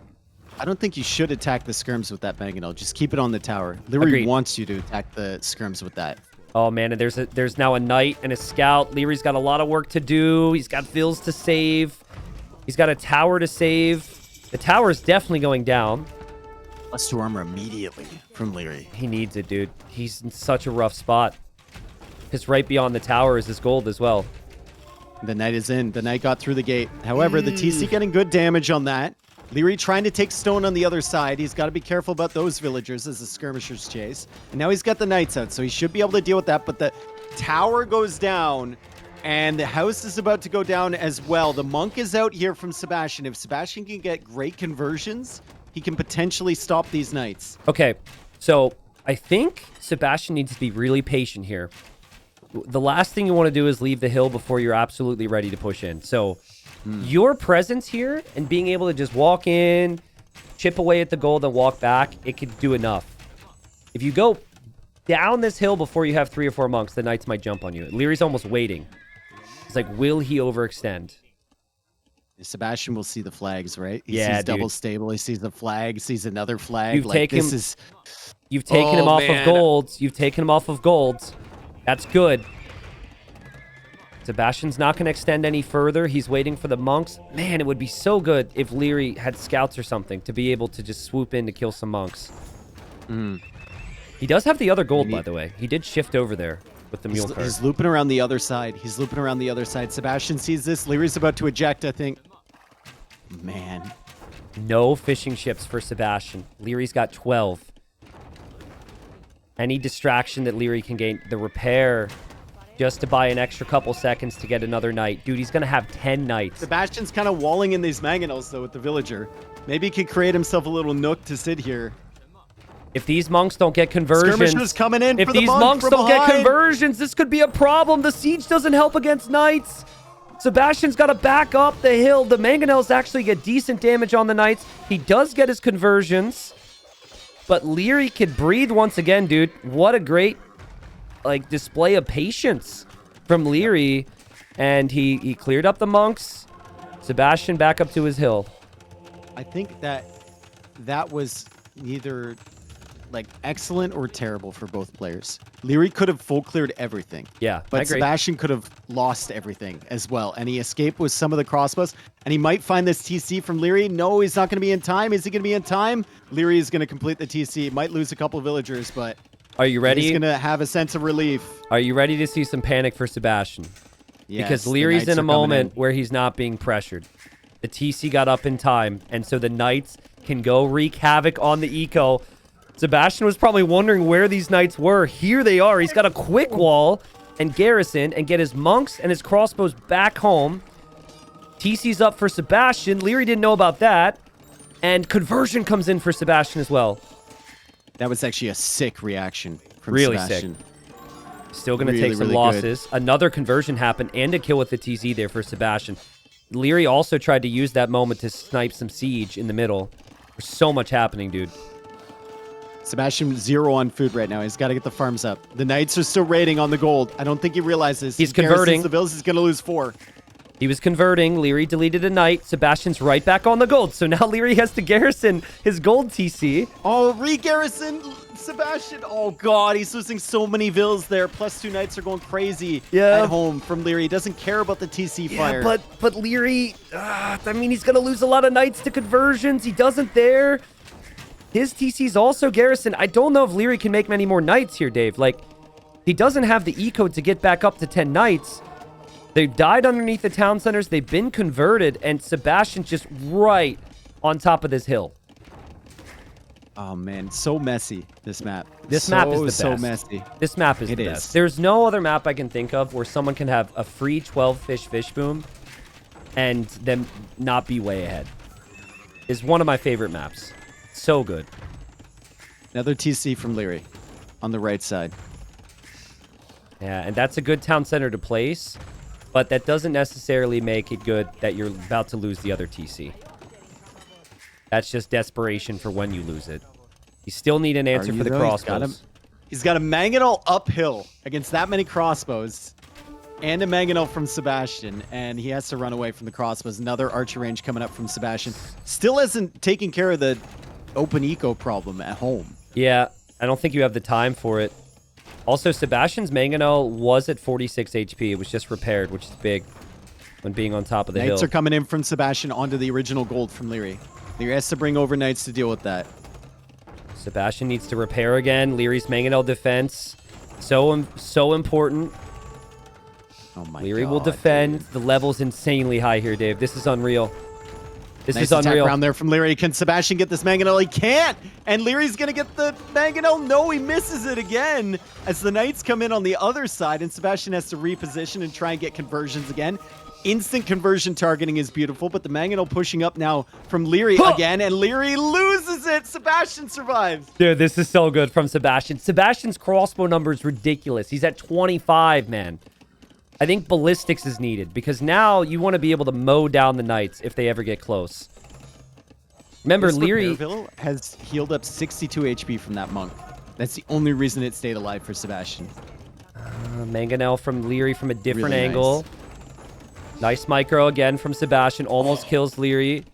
I don't think you should attack the skirms with that mangonel. Just keep it on the tower. Leary wants you to attack the skirms with that. Oh, man, and there's now a knight and a scout. Leary's got a lot of work to do. He's got vills to save. He's got a tower to save. The tower is definitely going down. +2 armor immediately from Leary. He needs it, dude. He's in such a rough spot. Because right beyond the tower is his gold as well. The knight is in. The knight got through the gate. However, the TC getting good damage on that. Leary trying to take stone on the other side. He's got to be careful about those villagers as the skirmishers chase. And now he's got the knights out, so he should be able to deal with that. But the tower goes down, and the house is about to go down as well. The monk is out here from Sebastian. If Sebastian can get great conversions, he can potentially stop these knights. Okay, so I think Sebastian needs to be really patient here. The last thing you want to do is leave the hill before you're absolutely ready to push in. So your presence here and being able to just walk in, chip away at the gold and walk back, it could do enough. If you go down this hill before you have 3 or 4 monks, the knights might jump on you. Leary's almost waiting. It's like, will he overextend? Sebastian will see the flags, right? He Yeah, sees double dude. stable. He sees the flag, sees another flag. You've taken him. This You've taken him off of golds. You've taken him off of golds. That's good. Sebastian's not going to extend any further. He's waiting for the monks. Man, it would be so good if Leary had scouts or something to be able to just swoop in to kill some monks. He does have the other gold, by the way. He did shift over there with the mule cart. He's looping around the other side. He's looping around the other side. Sebastian sees this. Leary's about to eject, I think. Man. No fishing ships for Sebastian. Leary's got 12. Any distraction that Leary can gain, the repair, just to buy an extra couple seconds to get another knight. Dude, he's going to have 10 knights. Sebastian's kind of walling in these mangonels, though, with the villager. Maybe he could create himself a little nook to sit here. If these monks don't get conversions, Skirmishers coming in if for the these monk monks from don't get behind. conversions, this could be a problem. The siege doesn't help against knights. Sebastian's got to back up the hill. The mangonels actually get decent damage on the knights. He does get his conversions, but Leary could breathe once again, dude. What a great display of patience from Leary, and he cleared up the monks. Sebastian back up to his hill. I think that was neither excellent or terrible for both players. Leary could have full cleared everything. Yeah, I but agree. Sebastian could have lost everything as well. And he escaped with some of the crossbows. And he might find this TC from Leary. No, he's not going to be in time. Is he going to be in time? Leary is going to complete the TC. Might lose a couple of villagers, but are you ready? He's going to have a sense of relief. Are you ready to see some panic for Sebastian? Yes, because the Leary's knights in a are coming moment where he's not being pressured. The TC got up in time, and so the knights can go wreak havoc on the eco. Sebastian was probably wondering where these knights were. Here they are. He's got a quick wall and garrison and get his monks and his crossbows back home. TC's up for Sebastian. Leary didn't know about that. And conversion comes in for Sebastian as well. That was actually a sick reaction from Really Sebastian. Sick. Still going to Really, take some really losses. Another conversion happened and a kill with the TZ there for Sebastian. Leary also tried to use that moment to snipe some siege in the middle. There's so much happening, dude. Sebastian 0 on food right now. He's got to get the farms up. The knights are still raiding on the gold. I don't think he realizes. He's He garrisons converting. the villas. He's going to lose 4. He was converting. Leary deleted a knight. Sebastian's right back on the gold. So now Leary has to garrison his gold TC. Oh, re-garrison Sebastian. Oh, God. He's losing so many vills there. +2 knights are going crazy Yeah. at home from Leary. He doesn't care about the TC fire. But Leary, I mean, he's going to lose a lot of knights to conversions. He doesn't there. His TC's also garrisoned. I don't know if Leary can make many more knights here, Dave. He doesn't have the eco to get back up to 10 knights. They've died underneath the town centers. They've been converted, and Sebastian's just right on top of this hill. Oh, man. So messy, this map. This map is the So best. messy. This map is It the is. best. There's no other map I can think of where someone can have a free 12-fish boom and then not be way ahead. It's one of my favorite maps. So good. Another TC from Leary on the right side. Yeah, and that's a good town center to place, but that doesn't necessarily make it good that you're about to lose the other TC. That's just desperation for when you lose it. You still need an answer for the crossbows. He's got a mangonel uphill against that many crossbows and a mangonel from Sebastian, and he has to run away from the crossbows. Another archer range coming up from Sebastian. Still hasn't taken care of the open eco problem at home. Yeah, I don't think you have the time for it. Also, Sebastian's mangonel was at 46 HP. It was just repaired, which is big when being on top of the hill. Knights are coming in from Sebastian onto the original gold from Leary. Leary has to bring over knights to deal with that. Sebastian needs to repair again. Leary's mangonel defense. So important. Oh my Leary God, will defend. dude. The level's insanely high here, Dave. This is unreal. This Nice is attack unreal. round there from Leary. Can Sebastian get this mangonel? He can't! And Leary's gonna get the mangonel. No, he misses it again as the knights come in on the other side, and Sebastian has to reposition and try and get conversions again. Instant conversion targeting is beautiful, but the Mangonel pushing up now from Leary again, and Leary loses it. Sebastian survives. Dude, this is so good from Sebastian. Sebastian's crossbow number is ridiculous. He's at 25, man. I think ballistics is needed because now you want to be able to mow down the knights if they ever get close. Remember, This Leary Imperial has healed up 62 HP from that monk. That's the only reason it stayed alive for Sebastian. Mangonel from Leary from a different Really angle. Nice micro again from Sebastian. Almost kills Leary.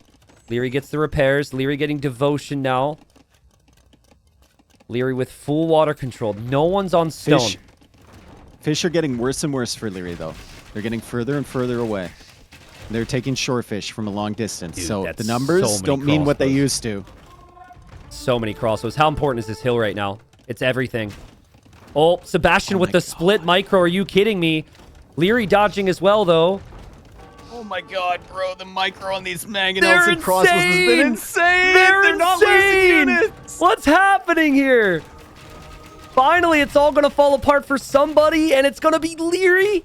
Leary gets the repairs. Leary getting devotion now. Leary with full water control. No one's on stone. Fish are getting worse and worse for Leary, though. They're getting further and further away. They're taking shore fish from a long distance. Dude, so that's the numbers so many don't mean what they crossbows. used to. So many crossbows. How important is this hill right now? It's everything. Oh, Sebastian Oh with my the split micro. Are you kidding me? Leary dodging as well, though. Oh my god, bro. The micro on these Mangonels They're and crossbows has been insane. They're not losing insane. units. What's happening here? Finally, it's all going to fall apart for somebody, and it's going to be Leary.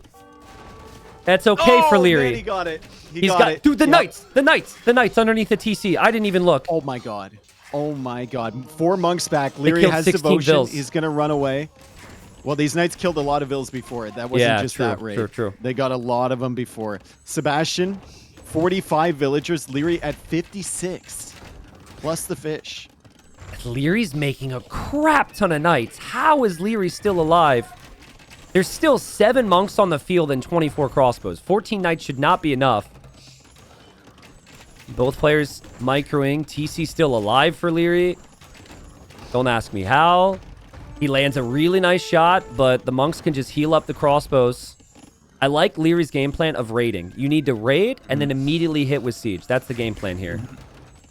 That's okay for Leary. Man, he got it. He's got it. Dude, the Yep. Knights underneath the TC. I didn't even look. Oh my god. Oh my god. 4 monks back. Leary killed has 16 devotion. vills. He's going to run away. Well, these knights killed a lot of vills before. That wasn't Yeah, just true, that raid. true. They got a lot of them before. Sebastian, 45 villagers. Leary at 56. Plus the fish. Leary's making a crap ton of knights. How is Leary still alive? There's still 7 monks on the field and 24 crossbows. 14 knights should not be enough. Both players microing. TC still alive for Leary. Don't ask me how. He lands a really nice shot, but the monks can just heal up the crossbows. I like Leary's game plan of raiding. You need to raid and then immediately hit with siege. That's the game plan here.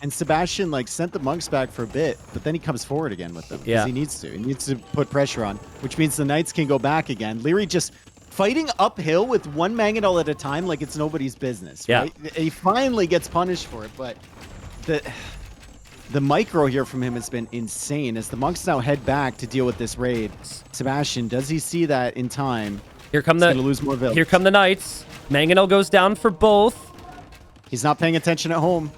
And Sebastian sent the monks back for a bit, but then he comes forward again with them because Yeah. he needs to. He needs to put pressure on, which means the knights can go back again. Leary just fighting uphill with one Mangonel at a time like it's nobody's business. Yeah. Right? He finally gets punished for it, but the micro here from him has been insane. As the monks now head back to deal with this raid, Sebastian, does he see that in time? Here come He's gonna lose more vills. Here come the knights. Mangonel goes down for both. He's not paying attention at home.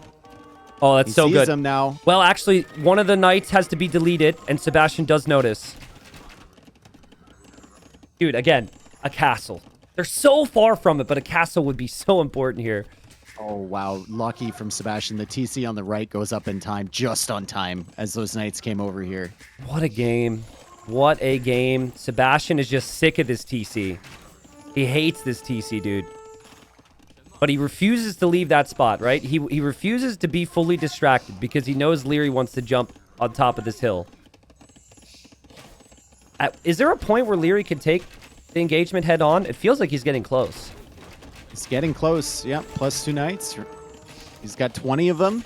Oh, that's He so sees good. them now. Well, actually, one of the knights has to be deleted, and Sebastian does notice. Dude, again, a castle. They're so far from it, but a castle would be so important here. Oh, wow. Lucky from Sebastian. The TC on the right goes up in time, just on time, as those knights came over here. What a game. What a game. Sebastian is just sick of this TC. He hates this TC, dude. But he refuses to leave that spot, right? He refuses to be fully distracted because he knows Leary wants to jump on top of this hill. Is there a point where Leary could take the engagement head on? It feels like he's getting close. He's getting close. Yeah, plus 2 knights. He's got 20 of them.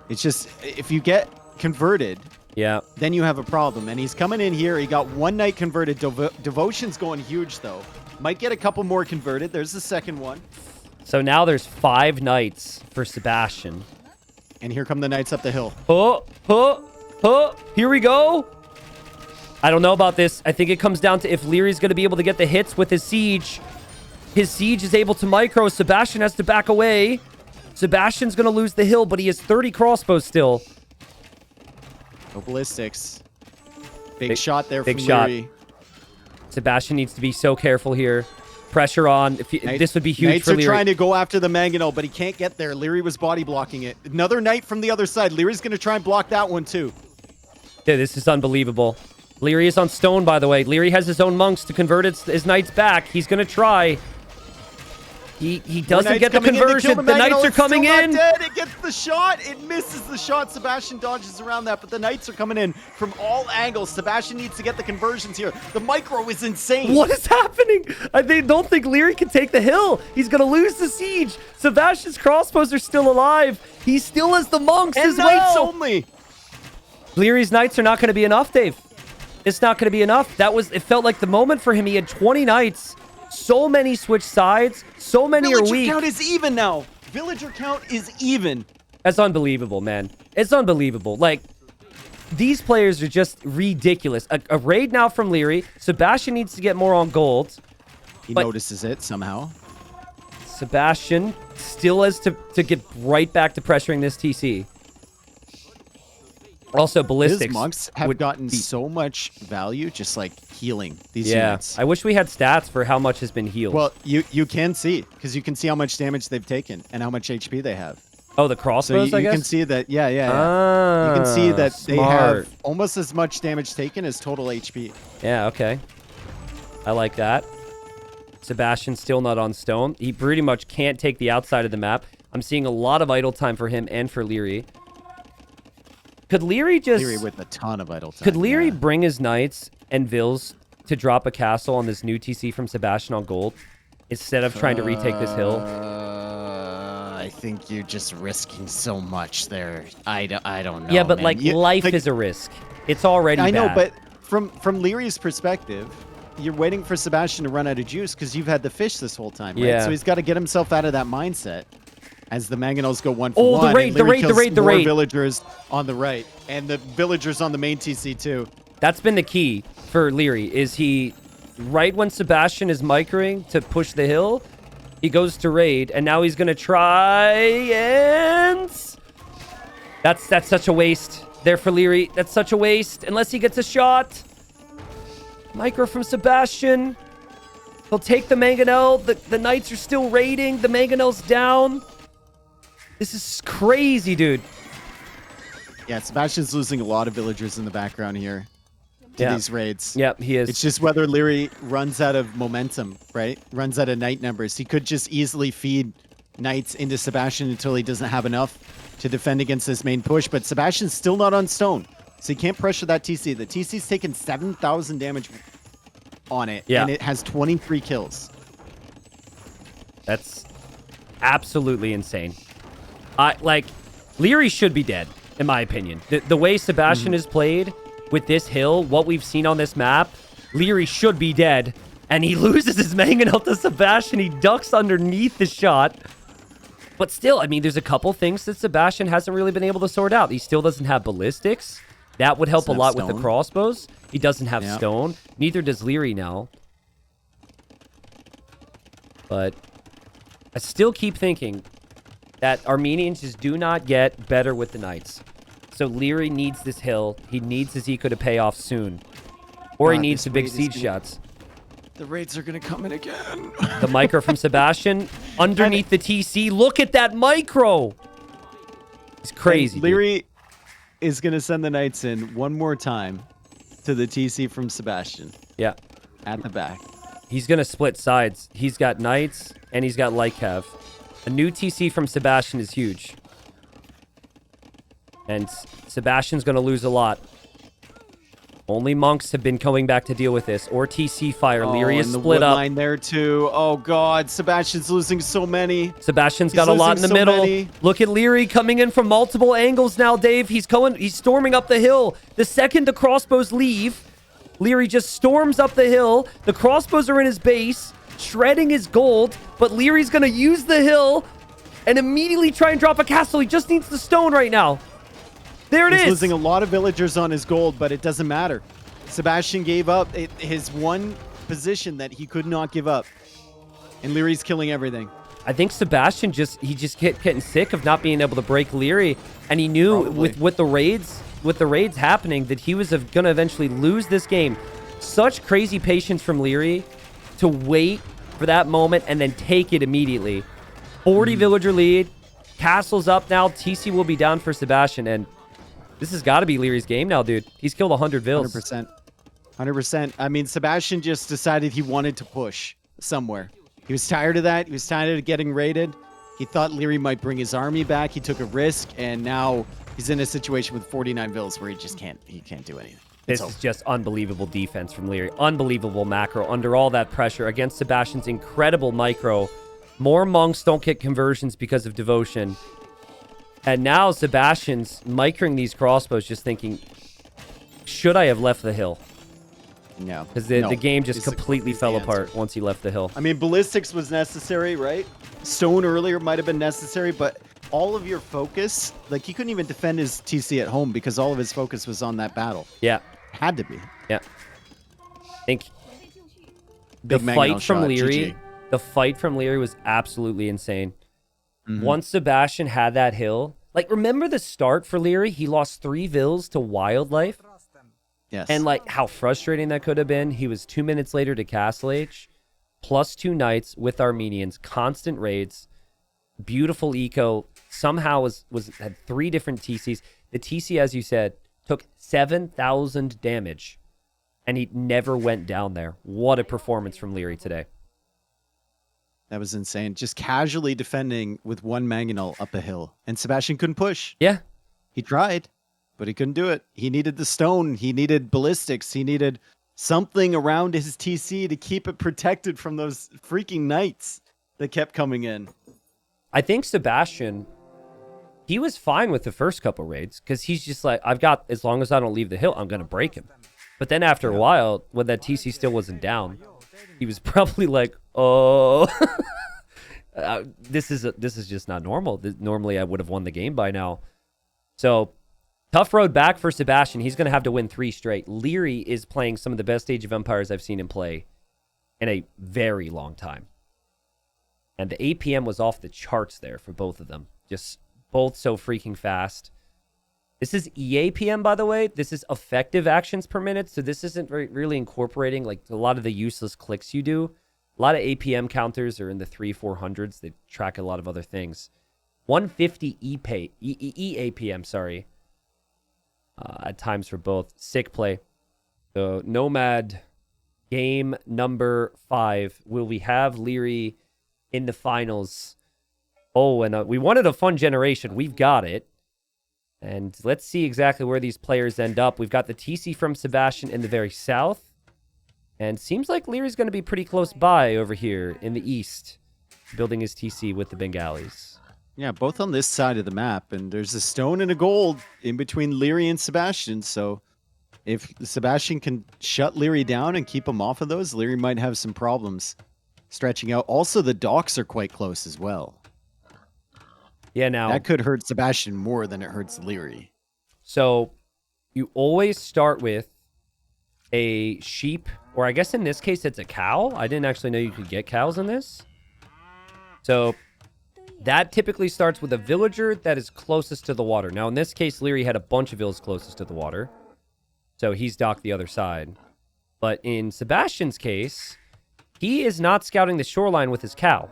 It's just, if you get converted, Yeah. then you have a problem. And he's coming in here. He got 1 knight converted. Devotion's going huge, though. Might get a couple more converted. There's the second one. So now there's 5 knights for Sebastian. And here come the knights up the hill. Here we go. I don't know about this. I think it comes down to if Leary's going to be able to get the hits with his siege. His siege is able to micro. Sebastian has to back away. Sebastian's going to lose the hill, but he has 30 crossbows still. No ballistics. Big shot there big from shot. Leary. Sebastian needs to be so careful here. Pressure on. This would be huge Knights for are Leary. trying to go after the Mangonel, but he can't get there. Leary was body blocking it. Another knight from the other side. Leary's going to try and block that one, too. Dude, this is unbelievable. Leary is on stone, by the way. Leary has his own monks to convert his knights back. He's going to try. He doesn't get the conversion. The knights are coming in. Dead. It gets the shot. It misses the shot. Sebastian dodges around that, but the knights are coming in from all angles. Sebastian needs to get the conversions here. The micro is insane. What is happening? They don't think Leary can take the hill. He's going to lose the siege. Sebastian's crossbows are still alive. He still has the monks And as knights well. only. Leary's knights are not going to be enough, Dave. It's not going to be enough. It felt like the moment for him. He had 20 knights. So many switch sides. So many are Villager weak. count is even now. Villager count is even. That's unbelievable, man. It's unbelievable. Like, these players are just ridiculous. A raid now from Leary. Sebastian needs to get more on gold. He But- notices it somehow. Sebastian still has to get right back to pressuring this TC. Also, His ballistics monks have would gotten be- so much value just like healing these Yeah, units. I wish we had stats for how much has been healed. Well, you can see because you can see how much damage they've taken and how much HP they have. oh, the So crossbows, you I guess? can see that. Yeah. Ah, You can see that they smart. have almost as much damage taken as total HP. Yeah, okay. I like that. Sebastian's still not on stone. He pretty much can't take the outside of the map. I'm seeing a lot of idle time for him and for Leary. Could Leary just... Leary with a ton of idle time. Could Leary yeah. bring his knights and Vils to drop a castle on this new TC from Sebastian on gold instead of trying to retake this hill? I think you're just risking so much there. I don't know. Yeah, but man. like life is a risk. It's already I know, bad. but from Leary's perspective, you're waiting for Sebastian to run out of juice because you've had the fish this whole time, right? Yeah. So he's got to get himself out of that mindset. As the Mangonels go 1 for Oh, the 1, raid, and the Leary raid, the kills raid, the more raid. villagers on the right, and the villagers on the main TC too. That's been the key for Leary, is he, right when Sebastian is microing to push the hill, he goes to raid, and now he's going to try, and... That's such a waste there for Leary. That's such a waste, unless he gets a shot. Micro from Sebastian. He'll take the Mangonel. The Knights are still raiding. The Mangonel's down. This is crazy, dude. Yeah, Sebastian's losing a lot of villagers in the background here to these raids. Yep, he is. It's just whether Leary runs out of momentum, right? Runs out of knight numbers. He could just easily feed knights into Sebastian until he doesn't have enough to defend against this main push. But Sebastian's still not on stone, so he can't pressure that TC. The TC's taken 7,000 damage on it, and it has 23 kills. That's absolutely insane. Leary should be dead, in my opinion. The way Sebastian is played with this hill, what we've seen on this map, Leary should be dead. And he loses his Mangonel to Sebastian. He ducks underneath the shot. But still, I mean, there's a couple things that Sebastian hasn't really been able to sort out. He still doesn't have ballistics. That would help a lot with the crossbows. He doesn't have stone. Neither does Leary now. But I still keep thinking that Armenians just do not get better with the Knights. So Leary needs this hill. He needs his eco to pay off soon. Or he needs the big siege shots. The raids are going to come in again. The micro from Sebastian underneath the TC. Look at that micro. It's crazy. Leary is going to send the knights in one more time to the TC from Sebastian. Yeah. At the back. He's going to split sides. He's got knights and he's got light cav. A new TC from Sebastian is huge. And Sebastian's going to lose a lot. Only monks have been coming back to deal with this. Or TC fire. Leary is split up. Line there too. Oh god, Sebastian's losing so many. Sebastian's got a lot in the middle. Look at Leary coming in from multiple angles now, Dave. He's storming up the hill. The second the crossbows leave, Leary just storms up the hill. The crossbows are in his base, shredding his gold, but Leary's going to use the hill and immediately try and drop a castle. He just needs the stone right now. There it is. He's losing a lot of villagers on his gold, but it doesn't matter. Sebastian gave up his one position that he could not give up. And Leary's killing everything. I think Sebastian just kept getting sick of not being able to break Leary, and he knew with the raids happening that he was going to eventually lose this game. Such crazy patience from Leary to wait for that moment and then take it immediately. 40 villager lead, castle's up now. TC will be down for Sebastian, and this has got to be Leary's game now, dude. He's killed 100 vills. 100%. 100%. I mean, Sebastian just decided he wanted to push somewhere. He was tired of that. He was tired of getting raided. He thought Leary might bring his army back. He took a risk, and now he's in a situation with 49 vills where he can't do anything. This is just unbelievable defense from Leary. Unbelievable macro under all that pressure against Sebastian's incredible micro. More monks don't get conversions because of devotion. And now Sebastian's microing these crossbows just thinking, should I have left the hill? No. Because the game just completely fell apart once he left the hill. I mean, ballistics was necessary, right? Stone earlier might have been necessary, but all of your focus, like he couldn't even defend his TC at home because all of his focus was on that battle. Yeah. Had to be. Yeah. I think Big the fight from shot, Leary, GG. The fight from Leary was absolutely insane. Mm-hmm. Once Sebastian had that hill, like, remember the start for Leary? He lost 3 vills to Wildlife. Yes. And, like, how frustrating that could have been. He was 2 minutes later to Castle H, plus 2 knights with Armenians, constant raids, beautiful eco. Somehow had 3 different TCs. The TC, as you said, took 7,000 damage, and he never went down there. What a performance from Leary today. That was insane. Just casually defending with 1 Mangonel up a hill. And Sebastian couldn't push. Yeah. He tried, but he couldn't do it. He needed the stone. He needed ballistics. He needed something around his TC to keep it protected from those freaking knights that kept coming in. I think Sebastian, he was fine with the first couple raids because he's just like, I've got, as long as I don't leave the hill, I'm going to break him. But then after a while, when that TC still wasn't down, he was probably like, oh, this is just not normal. Normally I would have won the game by now. So tough road back for Sebastian. He's going to have to win 3 straight. Leary is playing some of the best Age of Empires I've seen him play in a very long time. And the APM was off the charts there for both of them. Just both so freaking fast. This is EAPM, by the way. This is effective actions per minute. So this isn't really incorporating like a lot of the useless clicks you do. A lot of APM counters are in the 300-400s. They track a lot of other things. 150 EAPM, sorry. At times for both. Sick play. So Nomad, game number 5. Will we have Leary in the finals? Oh, and we wanted a fun generation. We've got it. And let's see exactly where these players end up. We've got the TC from Sebastian in the very south. And seems like Leary's going to be pretty close by over here in the east, building his TC with the Bengalis. Yeah, both on this side of the map. And there's a stone and a gold in between Leary and Sebastian. So if Sebastian can shut Leary down and keep him off of those, Leary might have some problems stretching out. Also, the docks are quite close as well. Yeah, now that could hurt Sebastian more than it hurts Leary. So you always start with a sheep, or I guess in this case it's a cow. I didn't actually know you could get cows in this. So that typically starts with a villager that is closest to the water. Now in this case, Leary had a bunch of villas closest to the water, so he's docked the other side. But in Sebastian's case, he is not scouting the shoreline with his cow.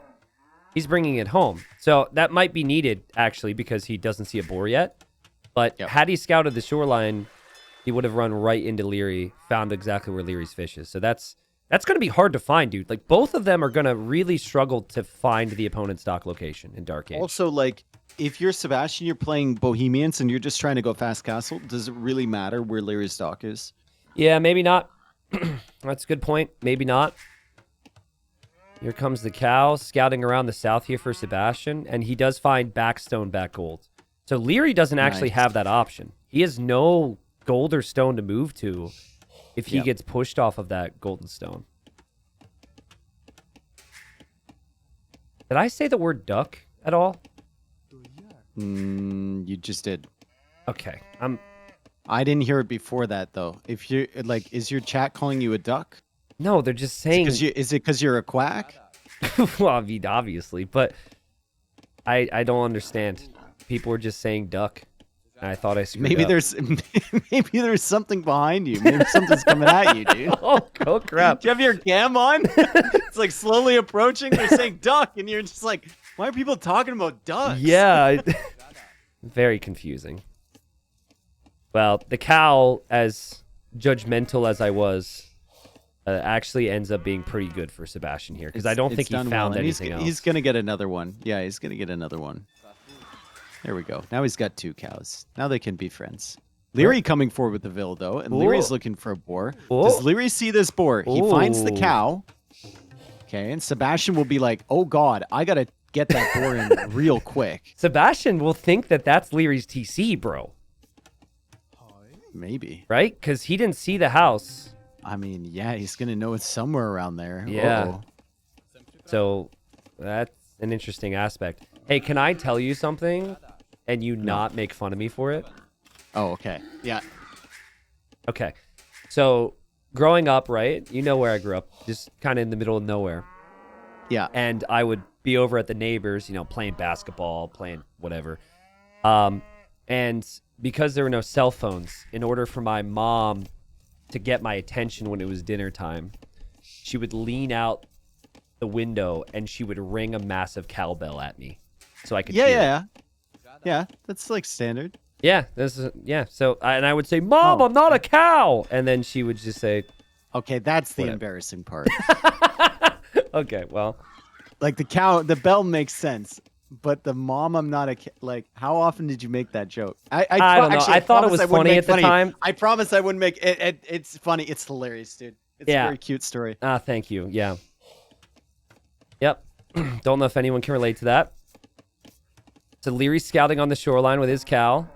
He's bringing it home. So that might be needed, actually, because he doesn't see a boar yet. But had he scouted the shoreline, he would have run right into Leary, found exactly where Leary's fish is. So that's going to be hard to find, dude. Like, both of them are going to really struggle to find the opponent's dock location in Dark Age. Also, like, if you're Sebastian, you're playing Bohemians, and you're just trying to go fast castle, does it really matter where Leary's dock is? Yeah, maybe not. That's a good point. Maybe not. Here comes the cow, scouting around the south here for Sebastian, and he does find backstone, back gold. So Leary doesn't actually have that option. He has no gold or stone to move to if he gets pushed off of that golden stone. Did I say the word duck at all? You just did. Okay. I didn't hear it before that, though. If you're, like, is your chat calling you a duck? No, they're just saying... Is it because you're a quack? Well, I mean, obviously, but I don't understand. People are just saying duck, and I thought I screwed maybe up. there's something behind you. Maybe something's coming at you, dude. Oh crap! Do you have your cam on? It's like slowly approaching. They're saying duck, and you're just like, why are people talking about ducks? Yeah, very confusing. Well, the cow, as judgmental as I was, actually ends up being pretty good for Sebastian here, because I don't think he found anything else. He's going to get another one. Yeah, he's going to get another one. There we go. Now he's got 2 cows. Now they can be friends. Leary coming forward with the Vill, though, and Leary's looking for a boar. Does Leary see this boar? He finds the cow. Okay, and Sebastian will be like, oh, God, I got to get that boar in real quick. Sebastian will think that that's Leary's TC, bro. Maybe. Right? Because he didn't see the house. I mean, yeah, he's going to know it's somewhere around there. Yeah. Uh-oh. So that's an interesting aspect. Hey, can I tell you something and you not make fun of me for it? Oh, okay. Yeah. Okay. So growing up, right? You know where I grew up, just kind of in the middle of nowhere. Yeah. And I would be over at the neighbors, playing basketball, playing whatever. And because there were no cell phones, in order for my mom to get my attention when it was dinner time, she would lean out the window and she would ring a massive cowbell at me so I could hear it. Yeah, that's like standard. Yeah, So I would say, "Mom, I'm not a cow," and then she would just say, "Okay, that's the whatever." Embarrassing part." Okay, well, like the bell makes sense, but the "Mom, I'm not a like." How often did you make that joke? I don't know. Actually, I thought it was funny at the time. I promise I wouldn't make it. It's funny. It's hilarious, dude. It's a very cute story. Thank you. Yeah. Yep. Don't know if anyone can relate to that. So Leary's scouting on the shoreline with his cow.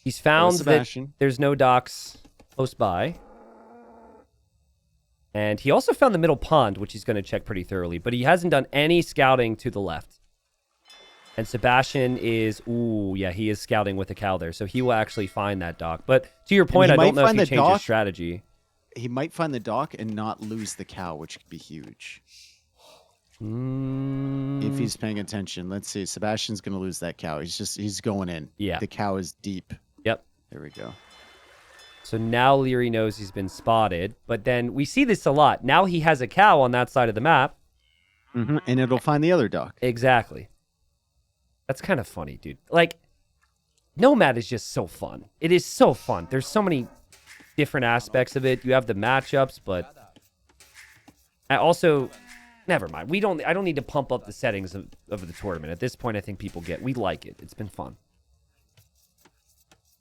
He's found that there's no docks close by. And he also found the middle pond, which he's going to check pretty thoroughly. But he hasn't done any scouting to the left. And Sebastian is... Ooh, yeah, he is scouting with a cow there. So he will actually find that dock. But to your point, I don't know if he changed his strategy. He might find the dock and not lose the cow, which could be huge. If he's paying attention. Let's see. Sebastian's going to lose that cow. He's going in. Yeah. The cow is deep. Yep. There we go. So now Leary knows he's been spotted. But then we see this a lot. Now he has a cow on that side of the map. And it'll find the other dock. Exactly. That's kind of funny, dude. Like, Nomad is just so fun. It is so fun. There's so many different aspects of it. You have the matchups, but I also... Never mind. I don't need to pump up the settings of the tournament. At this point, I think we like it. It's been fun.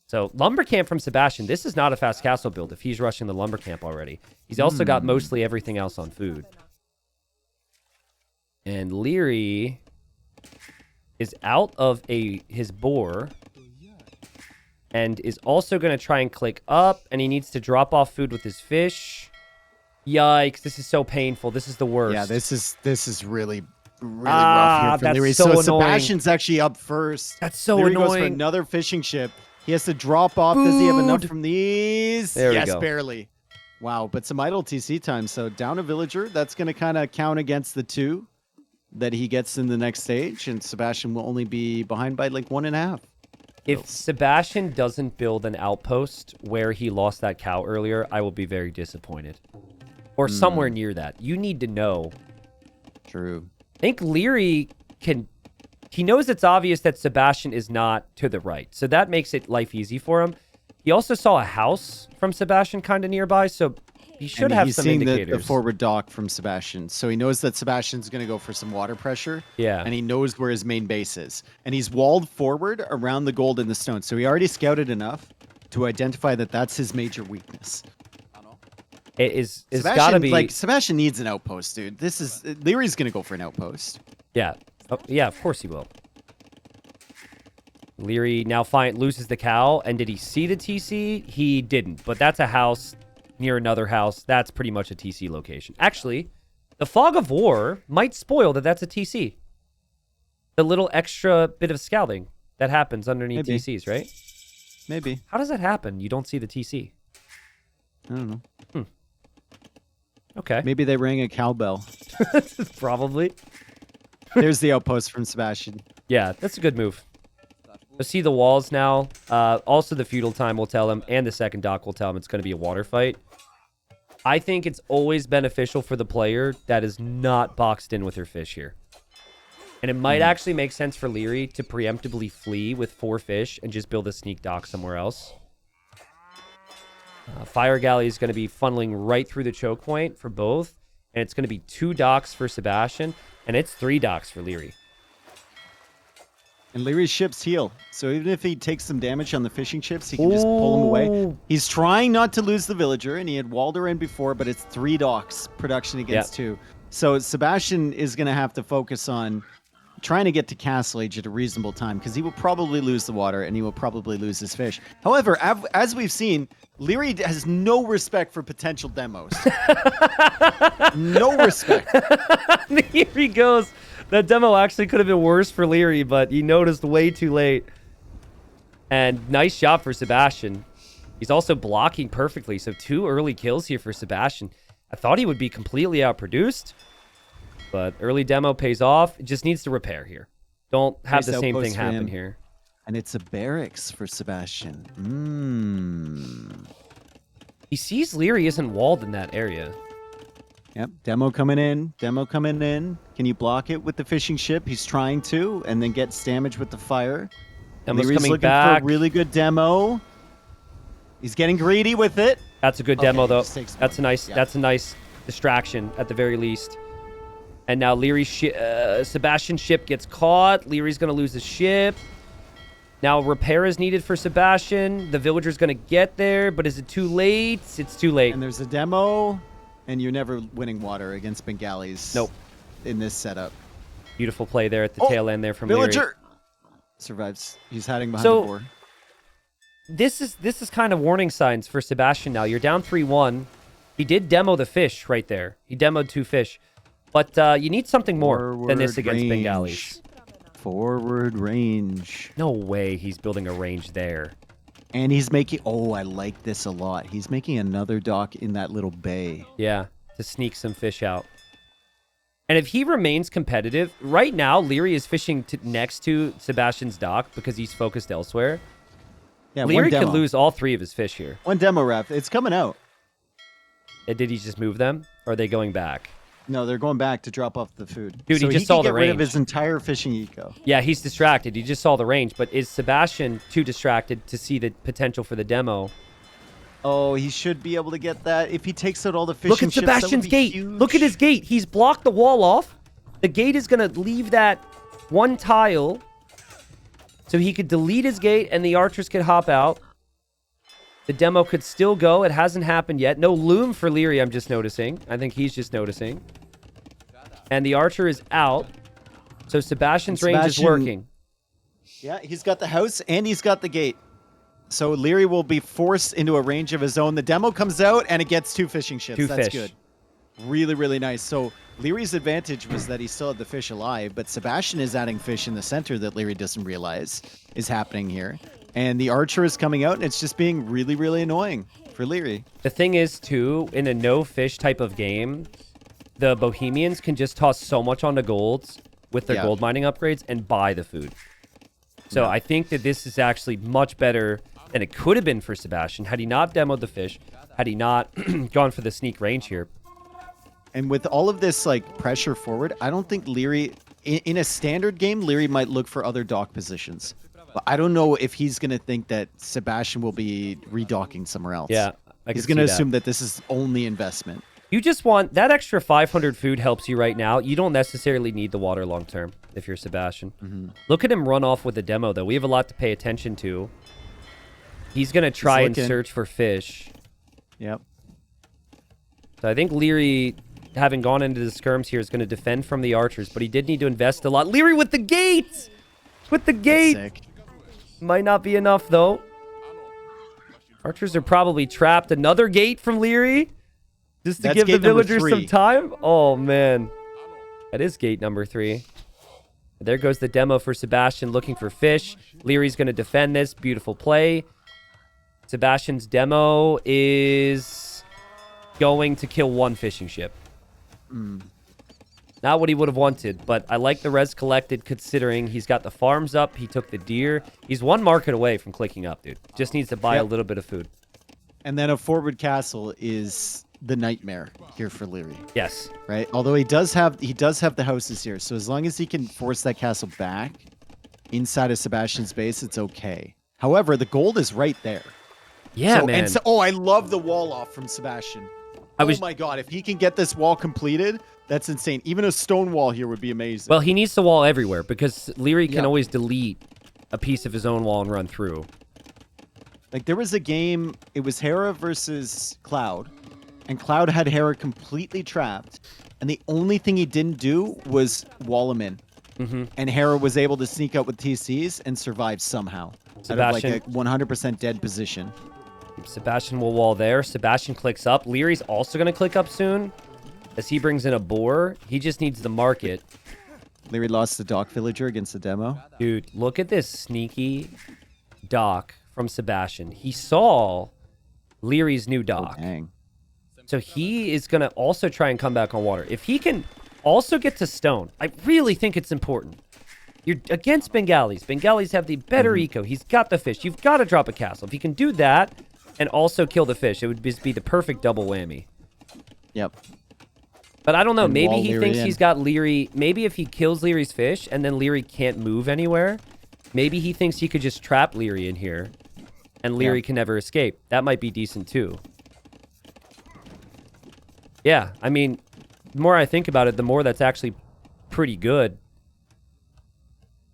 So, Lumber Camp from Sebastian. This is not a fast castle build if he's rushing the Lumber Camp already. He's also got mostly everything else on food. And Leary is out of his boar and is also going to try and click up, and he needs to drop off food with his fish. Yikes, this is so painful. This is the worst. Yeah, this is really rough here for Leary. So Sebastian's actually up first. That's so Leary annoying. goes for another fishing ship. He has to drop off. Does he have enough from these? There we yes, go. Barely. Wow, but some idle TC time. So down a villager. That's going to kind of count against the 2 that he gets in the next stage. And Sebastian will only be behind by like 1.5. If Sebastian doesn't build an outpost where he lost that cow earlier, I will be very disappointed. Or somewhere near that. You need to know. True. I think Leary he knows it's obvious that Sebastian is not to the right. So that makes it life easy for him. He also saw a house from Sebastian kind of nearby, so he should have some indicators. He's seeing the forward dock from Sebastian. So he knows that Sebastian's going to go for some water pressure. Yeah. And he knows where his main base is. And he's walled forward around the gold and the stone. So he already scouted enough to identify that that's his major weakness. It's got to be... Like, Sebastian needs an outpost, dude. Leary's going to go for an outpost. Yeah. Oh, yeah, of course he will. Leary now loses the cow. And did he see the TC? He didn't. But that's a house near another house. That's pretty much a TC location. Actually, the fog of war might spoil that's a TC. The little extra bit of scouting that happens underneath TCs, right? Maybe. How does that happen? You don't see the TC. I don't know. Okay. Maybe they rang a cowbell. Probably. There's the outpost from Sebastian. Yeah, that's a good move. You'll see the walls now. Also, the feudal time will tell him, and the second dock will tell him it's going to be a water fight. I think it's always beneficial for the player that is not boxed in with her fish here. And it might actually make sense for Leary to preemptively flee with 4 fish and just build a sneak dock somewhere else. Fire Galley is going to be funneling right through the choke point for both. And it's going to be 2 docks for Sebastian. And it's 3 docks for Leary. And Leary's ships heal. So even if he takes some damage on the fishing ships, he can just pull them away. He's trying not to lose the villager. And he had walled her in before, but it's 3 docks production against 2. So Sebastian is going to have to focus on trying to get to Castle Age at a reasonable time, because he will probably lose the water and he will probably lose his fish. However, as we've seen, Leary has no respect for potential demos. No respect. Here he goes. That demo actually could have been worse for Leary, but he noticed way too late. And nice job for Sebastian. He's also blocking perfectly, so 2 early kills here for Sebastian. I thought he would be completely outproduced. But early demo pays off. It just needs to repair here. Don't have Nice the same outpost thing for happen him. here. And it's a barracks for Sebastian. He sees Leary isn't walled in that area. Yep, demo coming in. Demo coming in. Can you block it with the fishing ship? He's trying to, and then gets damage with the fire. Demo's Leary's coming looking back. for a really good demo. He's getting greedy with it. That's a good Okay, demo, he though. just takes That's a one. nice. Yeah. That's a nice distraction at the very least. And now Leary's Sebastian's ship gets caught. Leary's gonna lose his ship. Now repair is needed for Sebastian. The villager's gonna get there, but is it too late? It's too late. And there's a demo, and you're never winning water against Bengalis. Nope. In this setup. Beautiful play there at the Oh, tail end there from Leary. Villager survives. He's hiding behind So- the board. This is kind of warning signs for Sebastian now. You're down 3-1. He did demo the fish right there. He demoed 2 fish. But you need something more than this Forward against range. Bengalis. Forward range. No way he's building a range there. And he's making... Oh, I like this a lot. He's making another dock in that little bay. Yeah, to sneak some fish out. And if he remains competitive, right now, Leary is fishing next to Sebastian's dock because he's focused elsewhere. Yeah, Leary one demo. could lose all 3 of his fish here. One demo, Ref. It's coming out. Did he just move them? Or are they going back? No, they're going back to drop off the food. Dude, so he just saw can the get rid of range. his entire fishing eco. Yeah, he's distracted. He just saw the range. But is Sebastian too distracted to see the potential for the demo? Oh, he should be able to get that. If he takes out all the fishing Look at ships, that would Sebastian's be gate. huge. Look at his gate. He's blocked the wall off. The gate is going to leave that one tile so he could delete his gate and the archers could hop out. The demo could still go. It hasn't happened yet. No loom for Leary, I'm just noticing. I think he's just noticing. And the archer is out. So Sebastian's range is working. Yeah, he's got the house and he's got the gate. So Leary will be forced into a range of his own. The demo comes out and it gets 2 fishing ships. 2 That's fish. good. Really, really nice. So Leary's advantage was that he still had the fish alive, but Sebastian is adding fish in the center that Leary doesn't realize is happening here. And the archer is coming out and it's just being really, really annoying for Leary. The thing is, too, in a no-fish type of game, the Bohemians can just toss so much onto golds with their Yeah. gold mining upgrades and buy the food. So I think that this is actually much better than it could have been for Sebastian had he not demoed the fish, had he not gone for the sneak range here. And with all of this like pressure forward, I don't think Leary, in a standard game, Leary might look for other dock positions. But I don't know if he's going to think that Sebastian will be redocking somewhere else. Yeah, I can He's see going to that. assume that this is only investment. You just want that extra 500 food helps you right now. You don't necessarily need the water long term if you're Sebastian. Look at him run off with the demo, though. We have a lot to pay attention to. He's going to try and looking. search for fish. Yep. So I think Leary, having gone into the skirms here, is going to defend from the archers, but he did need to invest a lot. Leary with the gate! With the gate! Sick. Might not be enough, though. Archers are probably trapped. Another gate from Leary? Just to That's give the gate number villagers 3. some time? Oh, man. That is gate number 3. There goes the demo for Sebastian looking for fish. Leary's going to defend this. Beautiful play. Sebastian's demo is going to kill 1 fishing ship. Not what he would have wanted, but I like the res collected considering he's got the farms up. He took the deer. He's 1 market away from clicking up, dude. Just needs to buy a Yep. little bit of food. And then a forward castle is the nightmare here for Leary, Yes. right? Although he does have the houses here, so as long as he can force that castle back inside of Sebastian's base, it's okay. However, the gold is right there. Yeah, So- man. And so, oh, I love the wall off from Sebastian. Oh my god, if he can get this wall completed, that's insane. Even a stone wall here would be amazing. Well, he needs the wall everywhere because Leary can Yeah. always delete a piece of his own wall and run through. Like there was a game, it was Hera versus Cloud, and Cloud had Hera completely trapped, and the only thing he didn't do was wall him in. And Hera was able to sneak out with TCs and survive somehow. Out of like Sebastian- a 100% dead position. Sebastian will wall there. Sebastian clicks up. Leary's also going to click up soon as he brings in a boar. He just needs the market. Leary lost the dock villager against the demo. Dude, look at this sneaky dock from Sebastian. He saw Leary's new dock. Dang. So he is going to also try and come back on water. If he can Also get to stone. I really think it's important. You're against Bengalis. Bengalis have the better eco. He's got the fish. You've got to drop a castle. If you can do that and also kill the fish, it would just be the perfect double whammy. Yep. But I don't know. And Maybe wall he Leary thinks in. he's got Leary. Maybe if he kills Leary's fish and then Leary can't move anywhere, maybe he thinks he could just trap Leary in here and Leary can never escape. That might be decent too. Yeah, I mean, the more I think about it, the more that's actually pretty good.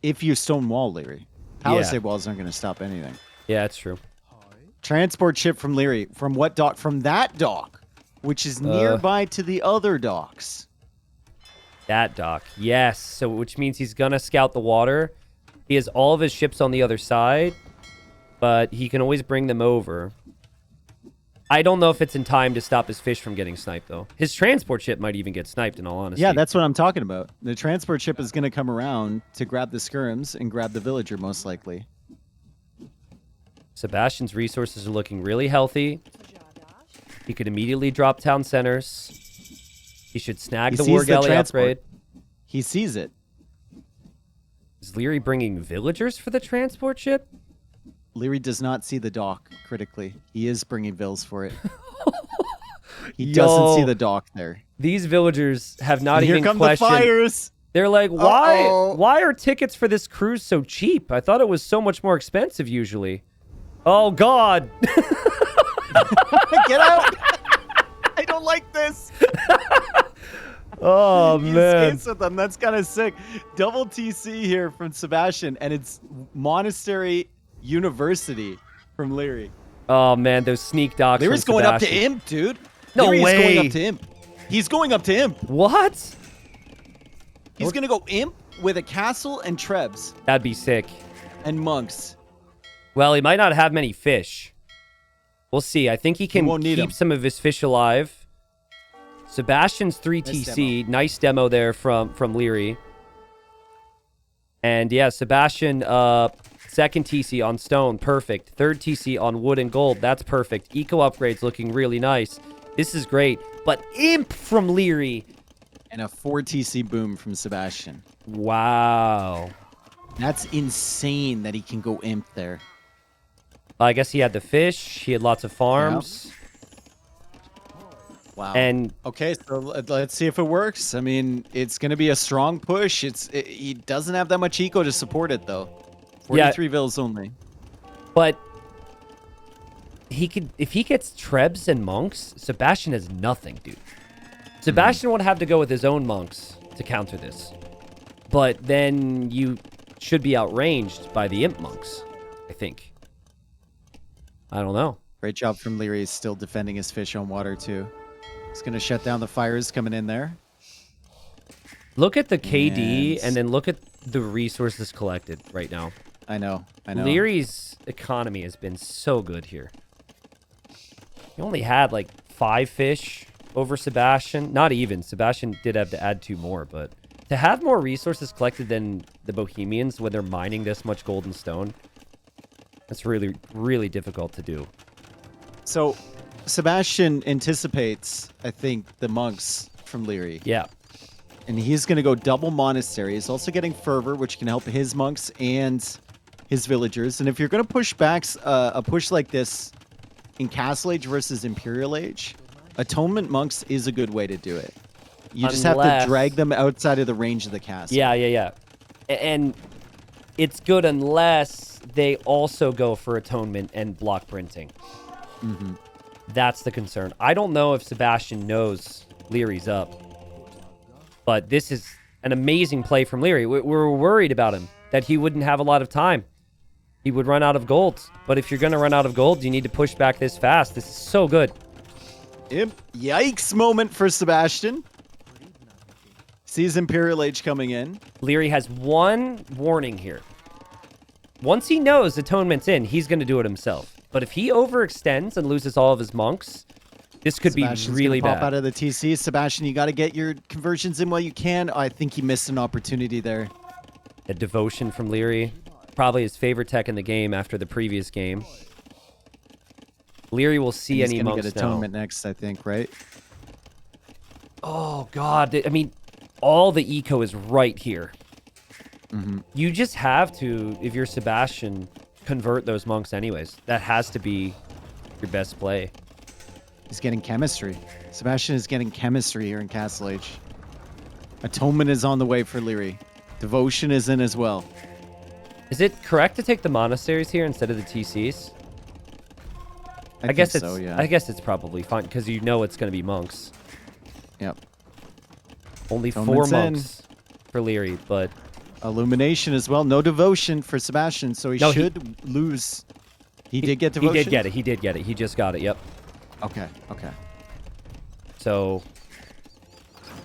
If you stonewall Leary. Palisade walls aren't going to stop anything. Yeah, that's true. Transport ship from Leary. From what dock? From that dock, which is nearby to the other docks. That dock. Yes. So which means he's going to scout the water. He has all of his ships on the other side, but he can always bring them over. I don't know if it's in time to stop his fish from getting sniped, though. His transport ship might even get sniped, in all honesty. Yeah, that's what I'm talking about. The transport ship is going to come around to grab the skirms and grab the villager, most likely. Sebastian's resources are looking really healthy. He could immediately drop town centers. He should snag He the sees war the galley transport. upgrade. He sees it. Is Leary bringing villagers for the transport ship? Leary does not see the dock critically. He is bringing vills for it. He Yo. doesn't see the dock there. These villagers have not And here even come the questioned. fires. They're like, why? Uh-oh. Why are tickets for this cruise so cheap? I thought it was so much more expensive usually. Oh God! Get out! I don't like this. Oh He man! escapes with them. That's kind of sick. Double TC here from Sebastian, and it's Monastery University from Leary. Oh man, those sneak docks. Leary's from going up to Sebastian. Imp, dude. No Leary's way. going up to Imp. He's going up to Imp. What? He's going to go Imp with a castle and Trebs That'd be sick. and monks. Well, he might not have many fish. We'll see. I think he can won't need keep 'em. some of his fish alive. Sebastian's 3 Nice TC. Nice demo there from Leary. And yeah, Sebastian, second TC on stone. Perfect. Third TC on wood and gold. That's perfect. Eco upgrades looking really nice. This is great. But Imp from Leary. And a 4 TC boom from Sebastian. Wow. That's insane that he can go Imp there. I guess he had the fish. He had lots of farms. Wow. And Okay, so let's see if it works. I mean, it's going to be a strong push. He doesn't have that much eco to support it, though. 43 vills only. But he could, if he gets Trebs and monks, Sebastian has nothing, dude. Sebastian would have to go with his own monks to counter this. But then you should be outranged by the imp monks, I think. I don't know. Great job from Leary. He's still defending his fish on water, too. He's going to shut down the fires coming in there. Look at the KD And- and then look at the resources collected right now. I know. Leary's economy has been so good here. He only had like 5 fish over Sebastian. Not even. Sebastian did have to add 2 more, but to have more resources collected than the Bohemians when they're mining this much gold and stone, that's really, really difficult to do. So, Sebastian anticipates, I think, the monks from Leary. Yeah. And he's going to go double monastery. He's also getting fervor, which can help his monks and his villagers. And if you're going to push back a push like this in Castle Age versus Imperial Age, Atonement monks is a good way to do it. You just have to Unless- drag them outside of the range of the castle. Yeah. And it's good unless they also go for atonement and block printing. Mm-hmm. That's the concern. I don't know if Sebastian knows Leary's up. But this is an amazing play from Leary. We were worried about him, that he wouldn't have a lot of time. He would run out of gold. But if you're going to run out of gold, you need to push back this fast. This is so good. Yikes moment for Sebastian. Sees Imperial Age coming in. Leary has one warning here. Once he knows Atonement's in, he's going to do it himself. But if he overextends and loses all of his monks, this could Sebastian's be really gonna pop bad. out of the TC. Sebastian, you got to get your conversions in while you can. I think he missed an opportunity there. A devotion from Leary. Probably his favorite tech in the game after the previous game. Leary will see And any he's gonna monks get now. atonement next, I think, right? Oh, God. I mean, all the eco is right here. You just have to, if you're Sebastian, convert those monks anyways. That has to be your best play. He's getting chemistry. Sebastian is getting chemistry here in Castle Age. Atonement is on the way for Leary. Devotion is in as well. Is it correct to take the monasteries here instead of the TCs? I guess it's so, yeah. I guess it's probably fine because you know it's going to be monks. Yep. Only 4 Atonement's in. monks for Leary, but Illumination as well. No devotion for Sebastian, so he should lose. He did get devotion? He did get it. He did get it. He just got it. Yep. Okay, okay. So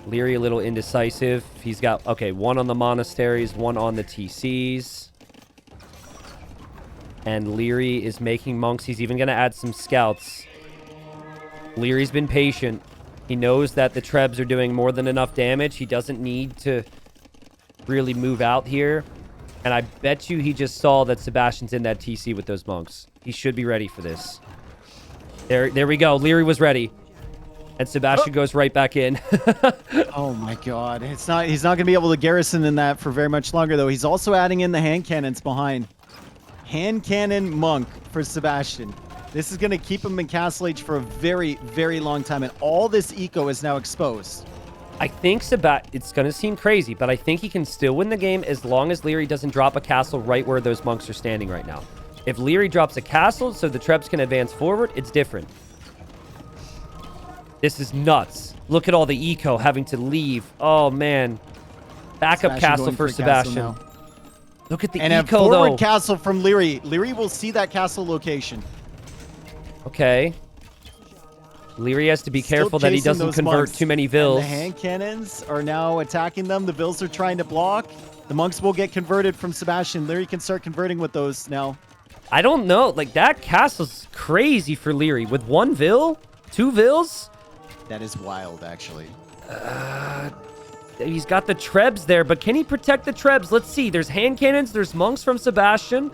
Leary a little indecisive. He's got, okay, 1 on the monasteries, 1 on the TCs. And Leary is making monks. He's even going to add some scouts. Leary's been patient. He knows that the Trebs are doing more than enough damage. He doesn't need to really move out here. And I bet you he just saw that Sebastian's in that TC with those monks. He should be ready for this. There we go. Leary was ready. And Sebastian goes right back in. Oh my god. He's not going to be able to garrison in that for very much longer, though. He's also adding in the hand cannons behind. Hand cannon monk for Sebastian. This is going to keep him in Castle Age for a very, very long time. And all this eco is now exposed. I think it's going to seem crazy, but I think he can still win the game as long as Leary doesn't drop a castle right where those monks are standing right now. If Leary drops a castle so the Trebs can advance forward, it's different. This is nuts. Look at all the eco having to leave. Oh, man. Backup castle for Sebastian. Look at the eco, though. And a forward castle from Leary. Leary will see that castle location. Okay. Leary has to be careful that he doesn't convert too many vills. And the hand cannons are now attacking them. The vills are trying to block. The monks will get converted from Sebastian. Leary can start converting with those now. I don't know. Like, that castle's crazy for Leary. With 1 vill? 2 vills? That is wild, actually. He's got the Trebs there, but can he protect the Trebs? Let's see. There's hand cannons. There's monks from Sebastian.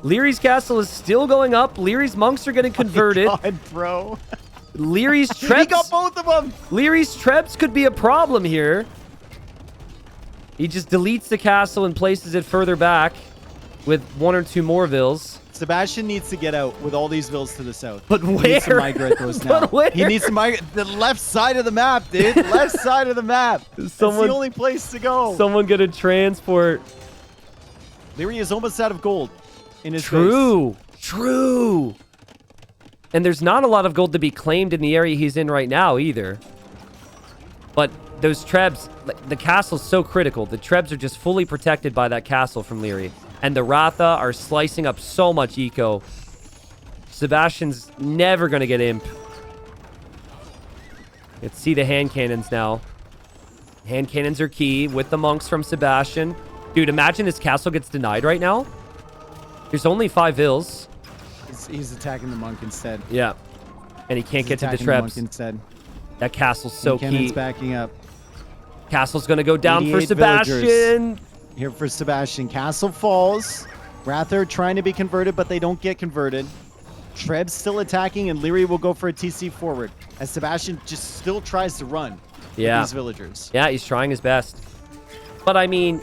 Leary's castle is still going up. Leary's monks are getting converted. Oh my God, bro. Leary's Trebs. He got both of them. Leary's Trebs could be a problem here. He just deletes the castle and places it further back with 1 or 2 more vills. Sebastian needs to get out with all these vills to the south. But He where? needs to migrate those now. But where? He needs to migrate the left side of the map, dude. Left side of the map. That's the only place to go. Someone get a transport. Leary is almost out of gold in his True. base. True. And there's not a lot of gold to be claimed in the area he's in right now either. But those Trebs, the castle's so critical. The Trebs are just fully protected by that castle from Leary. And the Ratha are slicing up so much eco. Sebastian's never going to get imp. Let's see the hand cannons now. Hand cannons are key with the monks from Sebastian. Dude, imagine this castle gets denied right now. There's only 5 vills. He's attacking the monk instead. Yeah. And he can't get to the attacking the monk Trebs. instead. That castle's so Cannon's key. backing up. Castle's going to go down for 88 Sebastian. villagers. Here for Sebastian. Castle falls. Rather trying to be converted, but they don't get converted. Treb's still attacking, and Leary will go for a TC forward as Sebastian just still tries to run with these villagers. Yeah, he's trying his best. But, I mean,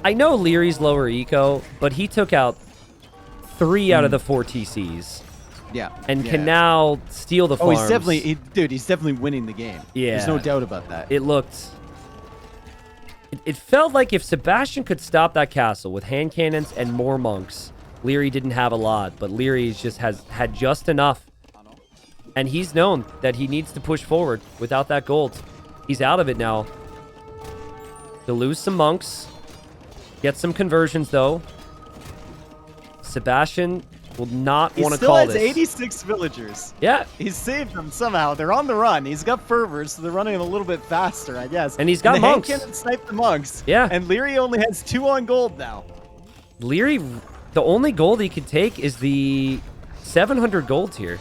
I know Leary's lower eco, but he took out 3 out of the 4 TCs. Yeah. And can now steal the farms. Oh, he's definitely... dude, he's definitely winning the game. Yeah. There's no doubt about that. It looked... It felt like if Sebastian could stop that castle with hand cannons and more monks, Leary didn't have a lot, but Leary just had just enough. And he's known that he needs to push forward without that gold. He's out of it now. He'll lose some monks. Get some conversions, though. Sebastian will not want to call this. He still has 86 villagers. Yeah. He's saved them somehow. They're on the run. He's got fervors, so they're running a little bit faster, I guess. And he's got monks. The hand cannon sniped the monks. Yeah. And Leary only has 2 on gold now. Leary, the only gold he could take is the 700 gold here.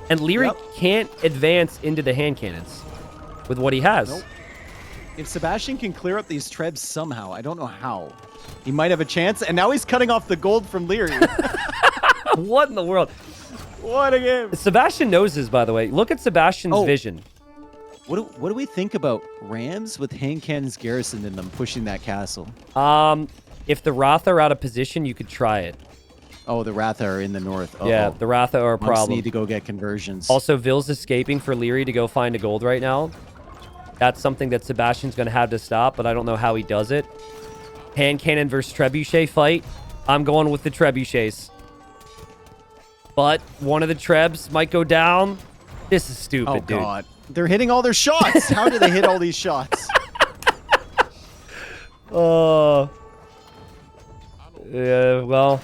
And Leary can't advance into the hand cannons with what he has. Nope. If Sebastian can clear up these Trebs somehow, I don't know how, he might have a chance. And now he's cutting off the gold from Leary. What in the world? What a game. Sebastian knows this, by the way. Look at Sebastian's vision. What do we think about Rams with hand cannons garrisoned in them pushing that castle? If the Ratha are out of position, you could try it. Oh, the Ratha are in the north. Uh-oh. Yeah, the Ratha are a Monks problem. need to go get conversions. Also, Vill's escaping for Leary to go find a gold right now. That's something that Sebastian's going to have to stop, but I don't know how he does it. Hand cannon versus trebuchet fight. I'm going with the trebuchets. But one of the trebs might go down. This is stupid, dude. Oh, God. They're hitting all their shots. How do they hit all these shots? Yeah, well,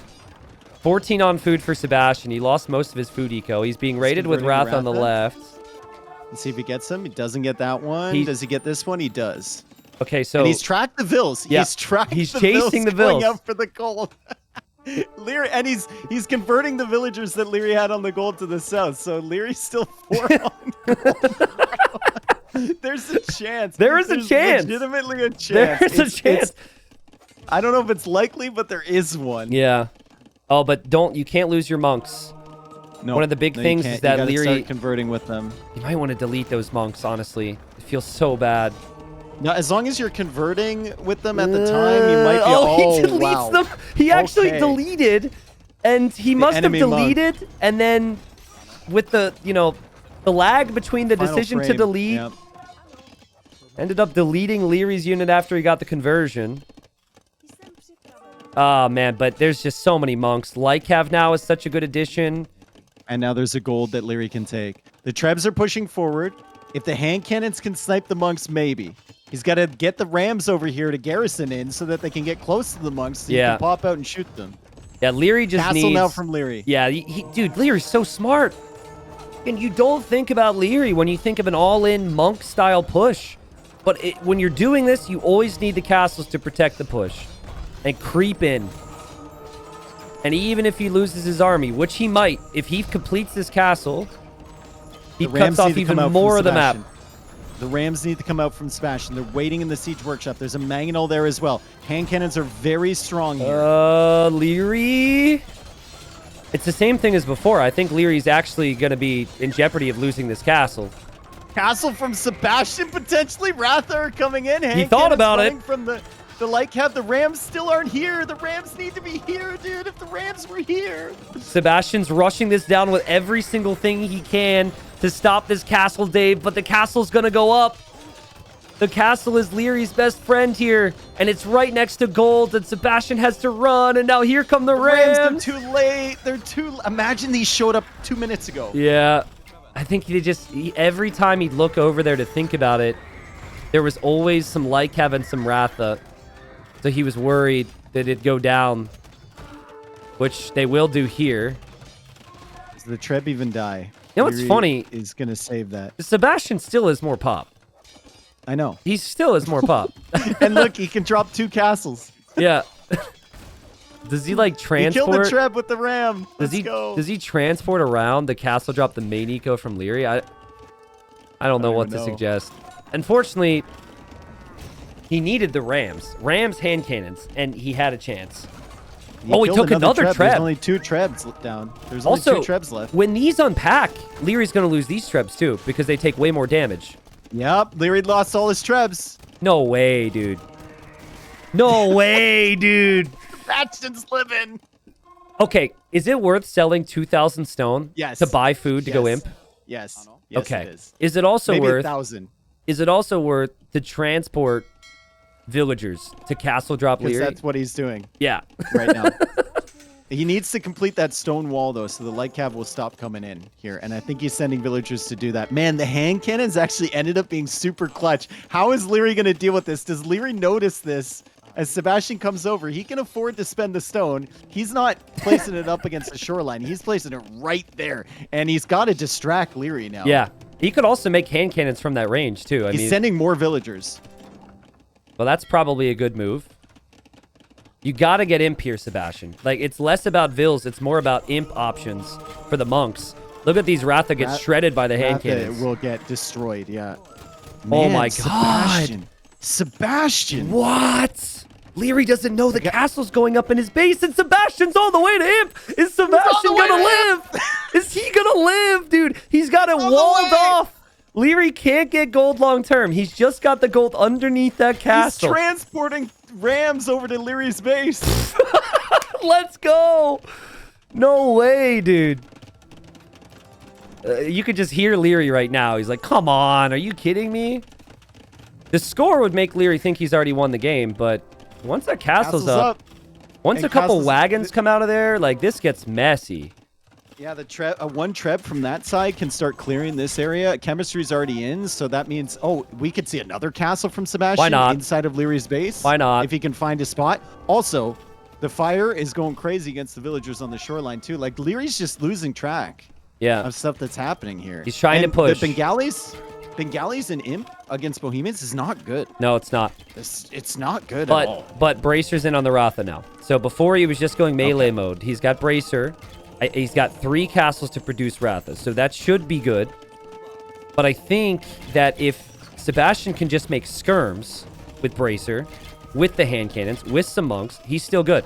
14 on food for Sebastian. He lost most of his food eco. He's being raided with converting Wrath on the Ratha. left. Let's see if he gets them. He doesn't get that one. Does he get this one? He does. Okay, so And he's tracked the Vills. Yeah, He's tracked he's the chasing Vills the going Vills. up for the gold. Leary, and he's converting the villagers that Leary had on the gold to the south. So Leary's still 4 on gold. There's a chance. There is a There's chance. legitimately a chance. There's a chance. I don't know if it's likely, but there is one. Yeah. Oh, but you can't lose your monks. No, One of the big you things can't. is that you gotta Leary... start converting with them. You might want to delete those monks, honestly. It feels so bad. Now, as long as you're converting with them at the time, you might be. He deletes wow. them. He actually Okay. deleted, and he must have enemy monk. deleted, and then with the, the lag between the Final decision to frame. delete, Yep. ended up deleting Leary's unit after he got the conversion. Oh, man, but there's just so many monks. Lycav now is such a good addition. And now there's a gold that Leary can take. The Trebs are pushing forward. If the hand cannons can snipe the monks, maybe. He's got to get the Rams over here to garrison in so that they can get close to the monks so you Yeah. can pop out and shoot them. Yeah, Leary just Castle needs... now from Leary. Yeah, dude, Leary's so smart. And you don't think about Leary when you think of an all-in monk-style push. But when you're doing this, you always need the castles to protect the push. And creep in. And even if he loses his army, which he might, if he completes this castle, he The Rams cuts off need to even come out more from of the map. Sebastian. The Rams need to come out from Sebastian. They're waiting in the siege workshop. There's a mangonel there as well. Hand cannons are very strong here. Leary... It's the same thing as before. I think Leary's actually going to be in jeopardy of losing this castle. Castle from Sebastian, potentially. Ratha are coming in. Hand thought cannons about it. running from the Lycav. The Rams still aren't here. The Rams need to be here, dude. If the Rams were here. Sebastian's rushing this down with every single thing he can to stop this castle, Dave, but the castle's going to go up. The castle is Leary's best friend here, and it's right next to gold, and Sebastian has to run, and now here come the Rams. They're too late. They're too... Imagine these showed up 2 minutes ago. Yeah, I think every time he'd look over there to think about it, there was always some Lycav and some Ratha. So he was worried that it'd go down, which they will do here. Does the Treb even die? You know what's Leary funny? is going to save that. Sebastian still has more pop. I know. He still has more pop. And look, he can drop 2 castles. Yeah. Does he like He transport? killed the Treb with the Ram. Let's go. Does he transport around the castle drop the main eco from Leary? I don't know what to suggest. Unfortunately, he needed the Rams. Rams hand cannons, and he had a chance. He killed took another Treb. Treb. There's only 2 Trebs down. There's Also, only 2 Trebs left. when these unpack, Leary's going to lose these Trebs too, because they take way more damage. Yep, Leary lost all his Trebs. No way, dude. No way, dude. Bastion's living. Okay, is it worth selling 2,000 stone Yes. to buy food to go Yes. imp? Yes. Yes, Okay. it is. Is it also Maybe worth 1,000. Is it also worth to transport villagers to castle drop Because Leary? that's what he's doing Yeah. right now. He needs to complete that stone wall, though, so the light cav will stop coming in here. And I think he's sending villagers to do that. Man, the hand cannons actually ended up being super clutch. How is Leary going to deal with this? Does Leary notice this? As Sebastian comes over, he can afford to spend the stone. He's not placing it up against the shoreline. He's placing it right there. And he's got to distract Leary now. Yeah. He could also make hand cannons from that range, too. I He's mean, sending more villagers. well, that's probably a good move. You got to get imp here, Sebastian. Like, it's less about vills. It's more about imp options for the monks. Look at these Ratha get shredded by the hand Ratha cannons. will get destroyed, yeah. Oh Man, my God. Sebastian. What? Leary doesn't know the castle's going up in his base, and Sebastian's all the way to imp. Is Sebastian gonna live? Is he gonna live, dude? He's got it walled off Leary can't get gold long term. He's just got the gold underneath that He's castle. transporting rams over to Leary's base. Let's go. No way, dude. You could just hear Leary right now. He's like, come on. Are you kidding me? The score would make Leary think he's already won the game, but once that castle's up, once and a couple castle's- wagons come out of there, like, this gets messy. Yeah, the one treb from that side can start clearing this area. Chemistry's already in, so that means, oh, we could see another castle from Sebastian not? inside of Leary's base. Why not? If he can find a spot. Also, the fire is going crazy against the villagers on the shoreline, too. Like, Leary's just losing track Yeah. of stuff that's happening here. He's trying to And push. The Bengalis and Imp against Bohemians is not good. No, it's not. It's not good at all. But Bracer's in on the Ratha now. So before he was just going melee mode. He's got Bracer. He's got 3 castles to produce Ratha. So that should be good. But I think that if Sebastian can just make skirms with Bracer, with the hand cannons, with some monks, he's still good.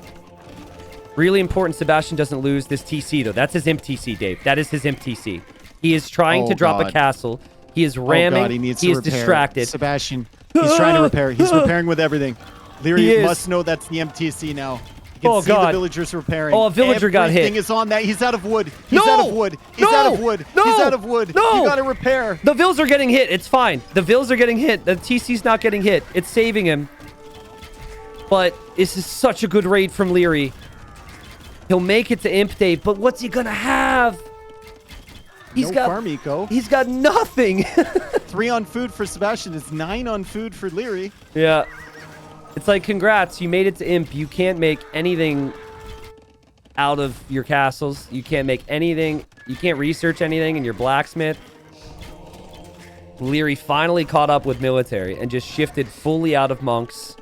Really important Sebastian doesn't lose this TC, though. That's his Imp TC, Dave. That is his Imp TC. He is trying to drop a castle. He is ramming. Oh God, he needs to is repair. distracted. Sebastian, he's trying to repair. He's repairing with everything. He Leary is. must know that's the MTC now. You can Oh, see God. the villagers repairing. Oh, a villager got hit. Everything is on that. He's out of wood. He's No! out of wood. He's No! out of wood. No! He's out of wood. No! You got to repair. The Vills are getting hit. It's fine. The Vills are getting hit. The TC's not getting hit. It's saving him. But this is such a good raid from Leary. He'll make it to Imp Dave, but what's he gonna have? No farm eco. He's got nothing. 3 on food for Sebastian. It's 9 on food for Leary. Yeah. It's like, congrats, you made it to Imp. You can't make anything out of your castles. You can't make anything. You can't research anything in your blacksmith. Leary finally caught up with military and just shifted fully out of monks.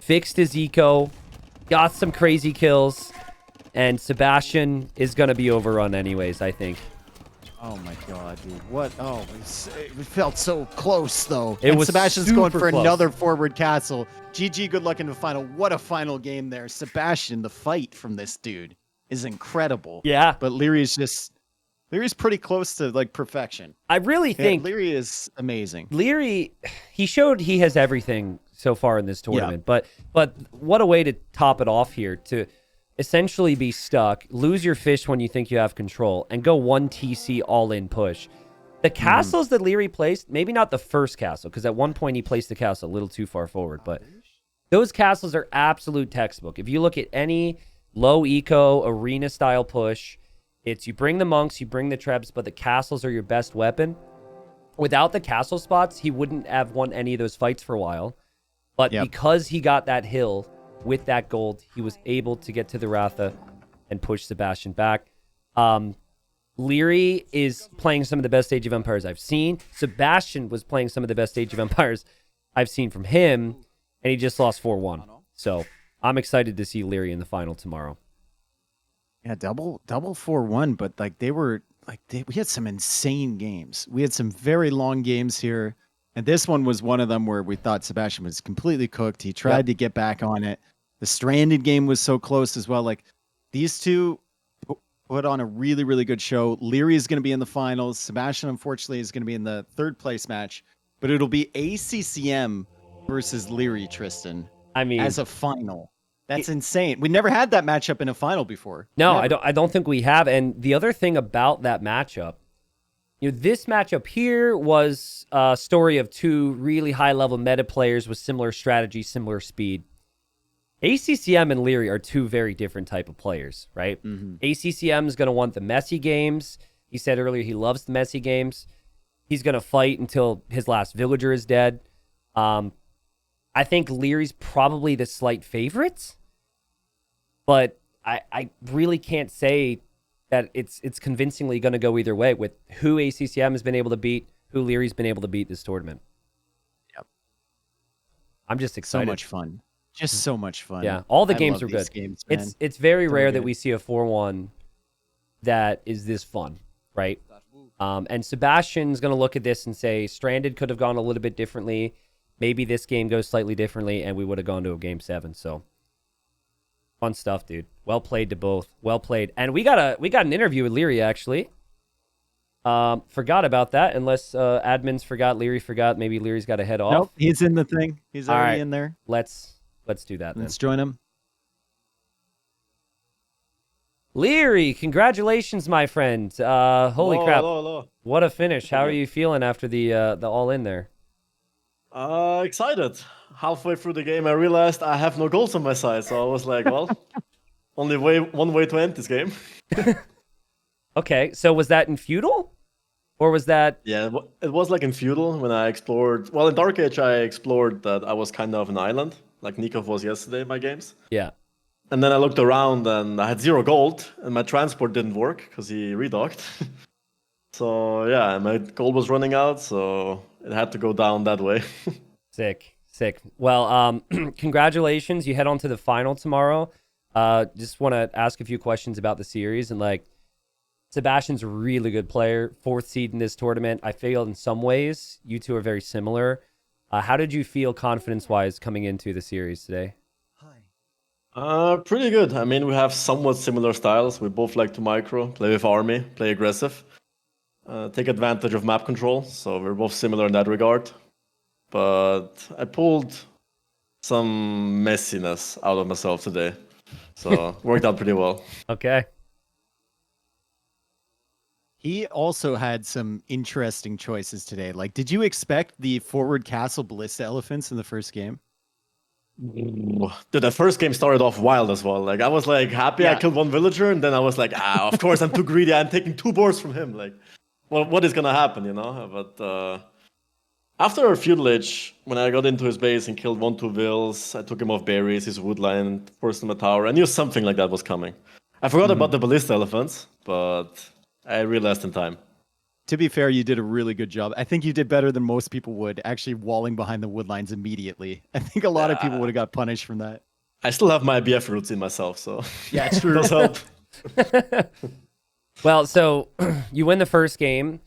Fixed his eco. Got some crazy kills. And Sebastian is going to be overrun anyways, I think. Oh my God, dude! What? Oh, it felt so close though. It And was Sebastian's going super for close. another forward castle. GG, good luck in the final. What a final game there, Sebastian. The fight from this dude is incredible. Yeah. But Leary's pretty close to like perfection. I really Yeah, think Leary is amazing. Leary, he showed he has everything so far in this tournament. But what a way to top it off here, to essentially be stuck, lose your fish when you think you have control, and go 1 TC all-in push. The castles that Leary placed, maybe not the first castle, because at one point he placed the castle a little too far forward, but those castles are absolute textbook. If you look at any low eco arena style push, it's you bring the monks, you bring the trebs, but the castles are your best weapon. Without the castle spots, he wouldn't have won any of those fights for a while. But because he got that hill with that gold, he was able to get to the Ratha and push Sebastian back. Leary is playing some of the best Age of Empires I've seen. Sebastian was playing some of the best Age of Empires I've seen from him, and he just lost 4-1. So I'm excited to see Leary in the final tomorrow. Yeah, double 4-1, but like we had some insane games. We had some very long games here, and this one was one of them where we thought Sebastian was completely cooked. He tried to get back on it. The Stranded game was so close as well. Like, these two put on a really, really good show. Leary is going to be in the finals. Sebastian, unfortunately, is going to be in the 3rd place match, but it'll be ACCM versus Leary, Tristan. I mean, as a final. That's insane. We never had that matchup in a final before. No, Never. I don't think we have. And the other thing about that matchup, this matchup here was a story of 2 really high-level meta players with similar strategy, similar speed. ACCM and Leary are 2 very different type of players, right? ACCM is going to want the messy games. He said earlier he loves the messy games. He's going to fight until his last villager is dead. I think Leary's probably the slight favorite, but I really can't say that it's convincingly going to go either way with who ACCM has been able to beat, who Leary's been able to beat this tournament. Yep. I'm just excited. So much fun. Just so much fun. Yeah, all the I games love were these good. Games, man. It's very So rare good. that we see a 4-1 that is this fun, right? And Sebastian's going to look at this and say, Stranded could have gone a little bit differently. Maybe this game goes slightly differently, and we would have gone to a Game 7. So, fun stuff, dude. Well played to both. Well played. And we got an interview with Leary, actually. Forgot about that. Unless admins forgot, Leary forgot. Maybe Leary's got to head off. Nope, he's in the thing. He's All already right. in there. Let's do that then. Let's join him. Leary, congratulations, my friend. Holy Hello, crap. hello. What a finish. How are you feeling after the all in there? Excited. Halfway through the game, I realized I have no goals on my side, so I was like, well, one way to end this game. Okay, so was that in Feudal? Or was that... Yeah, it was like in Feudal when I explored. Well, in Dark Age, I explored that I was kind of an island, like Nikov was yesterday in my games. Yeah. And then I looked around and I had 0 gold, and my transport didn't work because he redocked. So yeah, my gold was running out, so it had to go down that way. Sick. Well, congratulations. You head on to the final tomorrow. Just want to ask a few questions about the series. And like, Sebastian's a really good player, 4th seed in this tournament. I feel in some ways you two are very similar. How did you feel confidence-wise coming into the series today? Pretty good. I mean, we have somewhat similar styles. We both like to micro, play with army, play aggressive, take advantage of map control. So we're both similar in that regard. But I pulled some messiness out of myself today. So worked out pretty well. Okay. He also had some interesting choices today. Like, did you expect the forward castle ballista elephants in the first game? Dude, the first game started off wild as well. Like, I was like happy I killed 1 villager, and then I was like, of course I'm too greedy. I'm taking 2 boards from him. Like, well, what is gonna happen, you know? But after our Feudal Age, when I got into his base and killed 1-2 vills, I took him off berries, his woodline, forced him a tower. I knew something like that was coming. I forgot about the ballista elephants, but I realized in time. To be fair, you did a really good job. I think you did better than most people would, actually walling behind the woodlines immediately. I think a lot of people would have got punished from that. I still have my BF roots in myself, so Yeah, it's true. does help. Well, so you win the first game.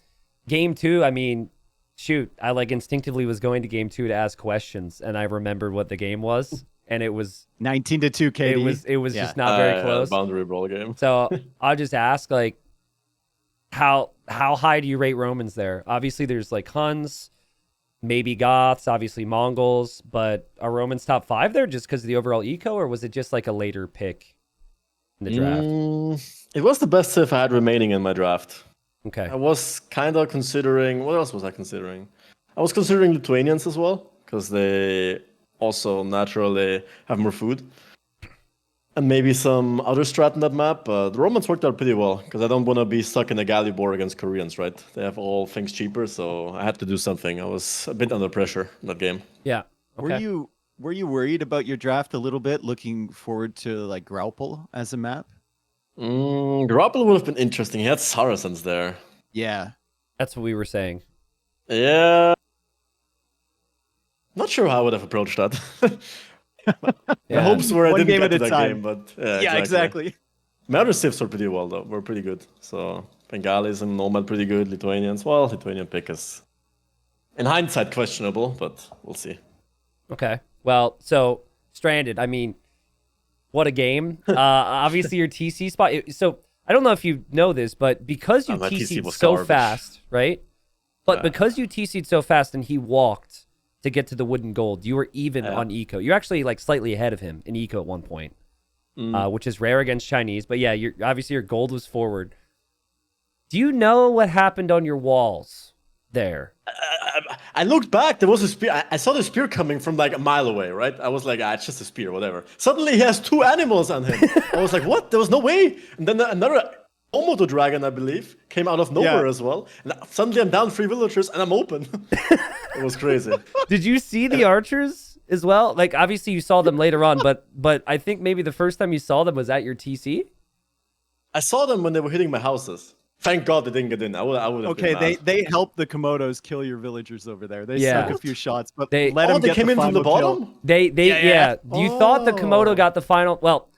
Game 2, I mean, shoot, I like instinctively was going to game 2 to ask questions, and I remembered what the game was, and it was 19-2 KD. it was just not very close. Boundary brawl game. So I'll just ask, like, how high do you rate Romans there? Obviously, there's like Huns, maybe Goths, obviously Mongols, but are Romans top 5 there just because of the overall eco, or was it just like a later pick in the draft? It was the best Civ I had remaining in my draft. Okay. I was kind of considering. What else was I considering? I was considering Lithuanians as well, because they also naturally have more food. And maybe some other strat in that map, but the Romans worked out pretty well, because I don't want to be stuck in a galley war against Koreans, right? They have all things cheaper, so I had to do something. I was a bit under pressure in that game. Yeah. Okay. Were you worried about your draft a little bit, looking forward to like Graupel as a map? Garoppolo would have been interesting. He had Saracens there. Yeah. That's what we were saying. Yeah. Not sure how I would have approached that. Yeah. My hopes were I One didn't game get at to a that time. game, but Yeah, exactly. My other civs were pretty well, though. Were pretty good. So Bengalis and Nomad pretty good. Lithuanians, well, Lithuanian pick is in hindsight questionable, but we'll see. Okay. Well, so Stranded, I mean, what a game. Obviously your TC spot. So I don't know if you know this, but because you my TC TC'd was so garbage. fast, right? But because you TC'd so fast and he walked to get to the wooden gold, you were even on eco. You're actually like slightly ahead of him in eco at one point, which is rare against Chinese. But yeah, you're obviously your gold was forward. Do you know what happened on your walls there? I looked back. There was a spear. I saw the spear coming from like a mile away, right? I was like, it's just a spear, whatever. Suddenly he has 2 animals on him. I was like, what? There was no way. And then another Omoto dragon, I believe, came out of nowhere as well. And suddenly I'm down 3 villagers and I'm open. It was crazy. Did you see the archers as well? Like obviously you saw them later on, but I think maybe the first time you saw them was at your TC. I saw them when they were hitting my houses. Thank God they didn't get in. I would have Okay, been mad. they helped the Komodos kill your villagers over there. They Yeah. stuck a few shots, but They- let them they get came the in from the final kill. bottom? Yeah. You thought the Komodo Oh. got the final. Well,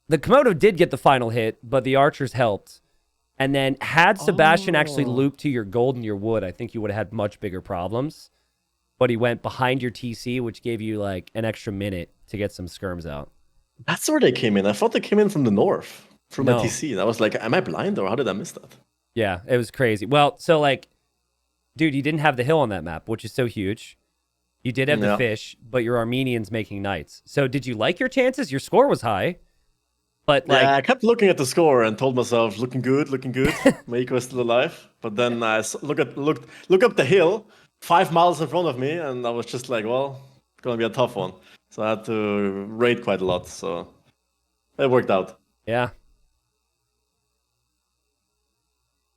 the Komodo did get the final hit, but the archers helped. And then had Sebastian actually looped to your gold and your wood, I think you would have had much bigger problems. But he went behind your TC, which gave you like an extra minute to get some skirms out. That's where they came in. I thought they came in from the north, from No. my TC. And I was like, am I blind or how did I miss that? Yeah, it was crazy. Well, so like, dude, you didn't have the hill on that map, which is so huge. You did have the Yeah. fish, but your Armenians making knights. So did you like your chances? Your score was high, but like, Yeah, I kept looking at the score and told myself, looking good, looking good. Meiko is still alive. But then I look up the hill, 5 miles in front of me, and I was just like, well, it's gonna be a tough one. So I had to raid quite a lot. So it worked out. yeah.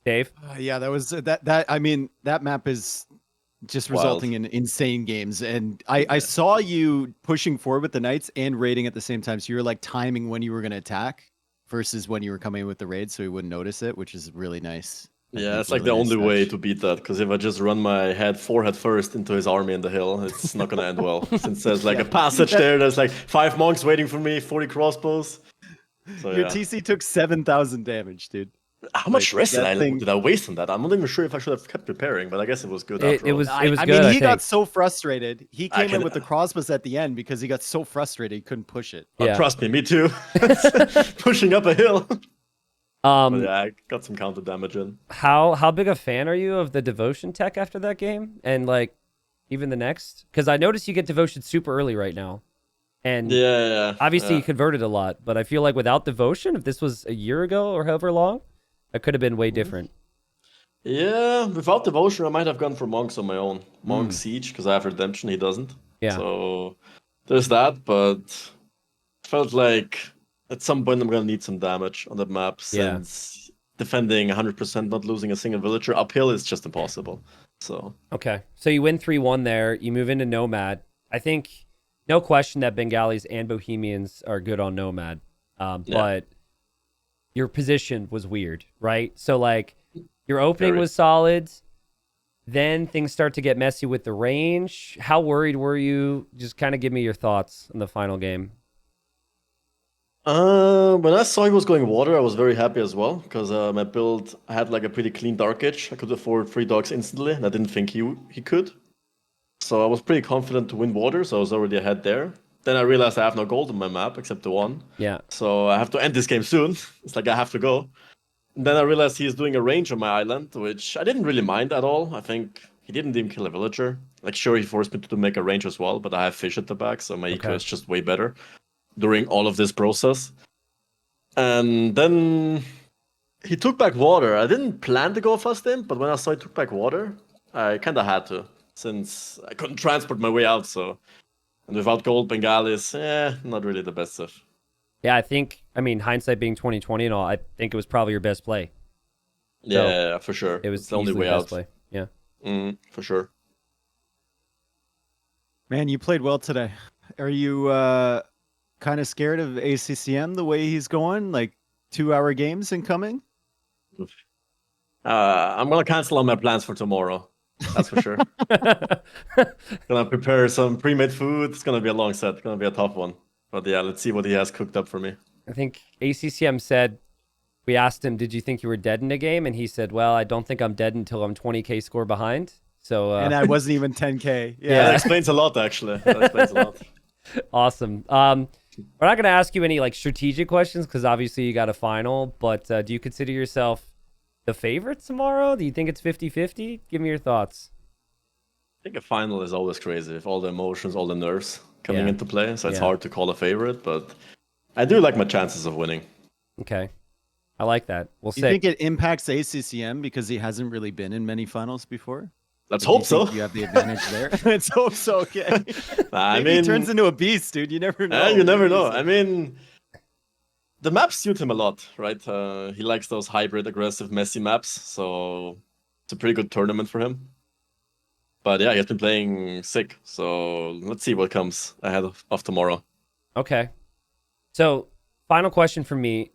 Dave? Yeah, that was that. I mean, that map is just Wild. resulting in insane games. And I saw you pushing forward with the knights and raiding at the same time. So you were like timing when you were going to attack versus when you were coming in with the raid, so he wouldn't notice it, which is really nice. I Yeah, think it's like the really nice only way touch. to beat that. Because if I just run my forehead first into his army in the hill, it's not gonna end well. Since there's like Yeah. a passage there, there's like 5 monks waiting for me, 40 crossbows. So Your yeah. TC took 7,000 damage, dude. How much Like, rest did that thing- I waste on that? I'm not even sure if I should have kept preparing, but I guess it was good It after all. was I good. mean, I he got think. so frustrated. He I came in can- with the crossbows at the end because he got so frustrated he couldn't push it. Oh, Yeah. trust me too. Pushing up a hill. But yeah, I got some counter damage in. How big a fan are you of the devotion tech after that game, and like even the next? Because I noticed you get devotion super early right now, and Yeah. obviously yeah. you converted a lot. But I feel like without devotion, if this was a year ago or however long, it could have been way different. Yeah, without devotion, I might have gone for monks on my own. Monk Mm. siege, because I have redemption, he doesn't. Yeah. So there's that, but felt like at some point I'm gonna need some damage on the map Yeah. since defending 100%, not losing a single villager uphill is just impossible. So Okay, so you win 3-1 there. You move into Nomad. I think no question that Bengalis and Bohemians are good on Nomad, but your position was weird, right? So like your opening Very. was solid. Then things start to get messy with the range. How worried were you? Just kind of give me your thoughts on the final game. when I saw he was going water, I was very happy as well because my build I had like a pretty clean dark edge. I could afford 3 dogs instantly, and I didn't think he could. So I was pretty confident to win water, so I was already ahead there. Then I realized I have no gold on my map except the one. Yeah. So I have to end this game soon. It's like I have to go. And then I realized he's doing a range on my island, which I didn't really mind at all. I think he didn't even kill a villager. Like, sure, he forced me to make a range as well, but I have fish at the back, so my eco Okay. is just way better during all of this process. And then he took back water. I didn't plan to go fast in, but when I saw he took back water, I kind of had to, since I couldn't transport my way out, so. And without gold, Bengalis, not really the best stuff. Yeah, I mean, hindsight being 2020 and all, I think it was probably your best play. Yeah, for sure. It was It's the only easily way best out. play. Yeah. For sure. Man, you played well today. Are you kind of scared of ACCM the way he's going? Like 2-hour games incoming? I'm gonna cancel all my plans for tomorrow. That's for sure. Gonna prepare some pre-made food. It's gonna be a long set. It's gonna be a tough one. But yeah, let's see what he has cooked up for me. I think ACCM said, we asked him, did you think you were dead in a game? And he said, well, I don't think I'm dead until I'm 20K score behind. So And I wasn't even 10K. Yeah. That explains a lot, actually. That explains a lot. awesome. We're not going to ask you any like strategic questions because obviously you got a final, but do you consider yourself the favorite tomorrow? Do you think it's 50-50? Give me your thoughts. I think a final is always crazy with all the emotions, all the nerves coming Yeah. into play. So it's Yeah. hard to call a favorite, but I do like my chances of winning. Okay. I like that. We'll Do you say. think it impacts ACCM because he hasn't really been in many finals before? Let's Do you hope so. think you have the advantage there. Let's hope so. Okay. I Maybe mean, he turns into a beast, dude. You never know. you never know. Maybe I mean, the maps suit him a lot, right? He likes those hybrid, aggressive, messy maps, so it's a pretty good tournament for him. But yeah, he has been playing sick, so let's see what comes ahead of tomorrow. Okay. So, final question from me.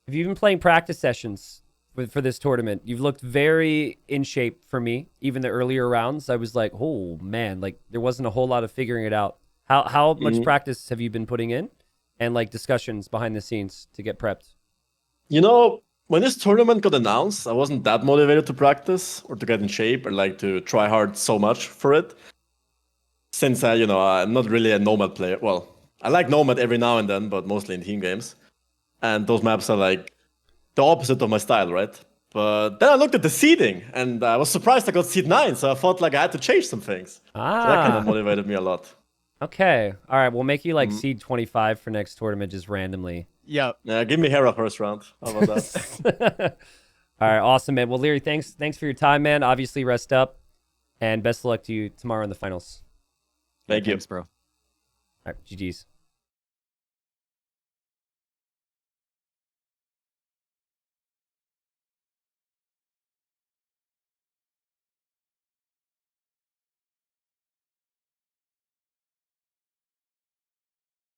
Have you been playing practice sessions for this tournament? You've looked very in shape for me. Even the earlier rounds, I was like, oh man, like there wasn't a whole lot of figuring it out. How much practice have you been putting in? And like discussions behind the scenes to get prepped? You know, when this tournament got announced, I wasn't that motivated to practice or to get in shape or like to try hard so much for it. Since I'm not really a Nomad player. Well, I like Nomad every now and then, but mostly in team games. And those maps are like the opposite of my style, right? But then I looked at the seeding, and I was surprised I got seed 9, so I felt like I had to change some things. So that kind of motivated me a lot. Okay. All right. We'll make you like seed 25 for next tournament just randomly. Yep. Yeah, give me Hera first round. How about that? All right. Awesome, man. Well, Leary, thanks for your time, man. Obviously, rest up. And best of luck to you tomorrow in the finals. Thank you. Thanks, bro. All right. GG's.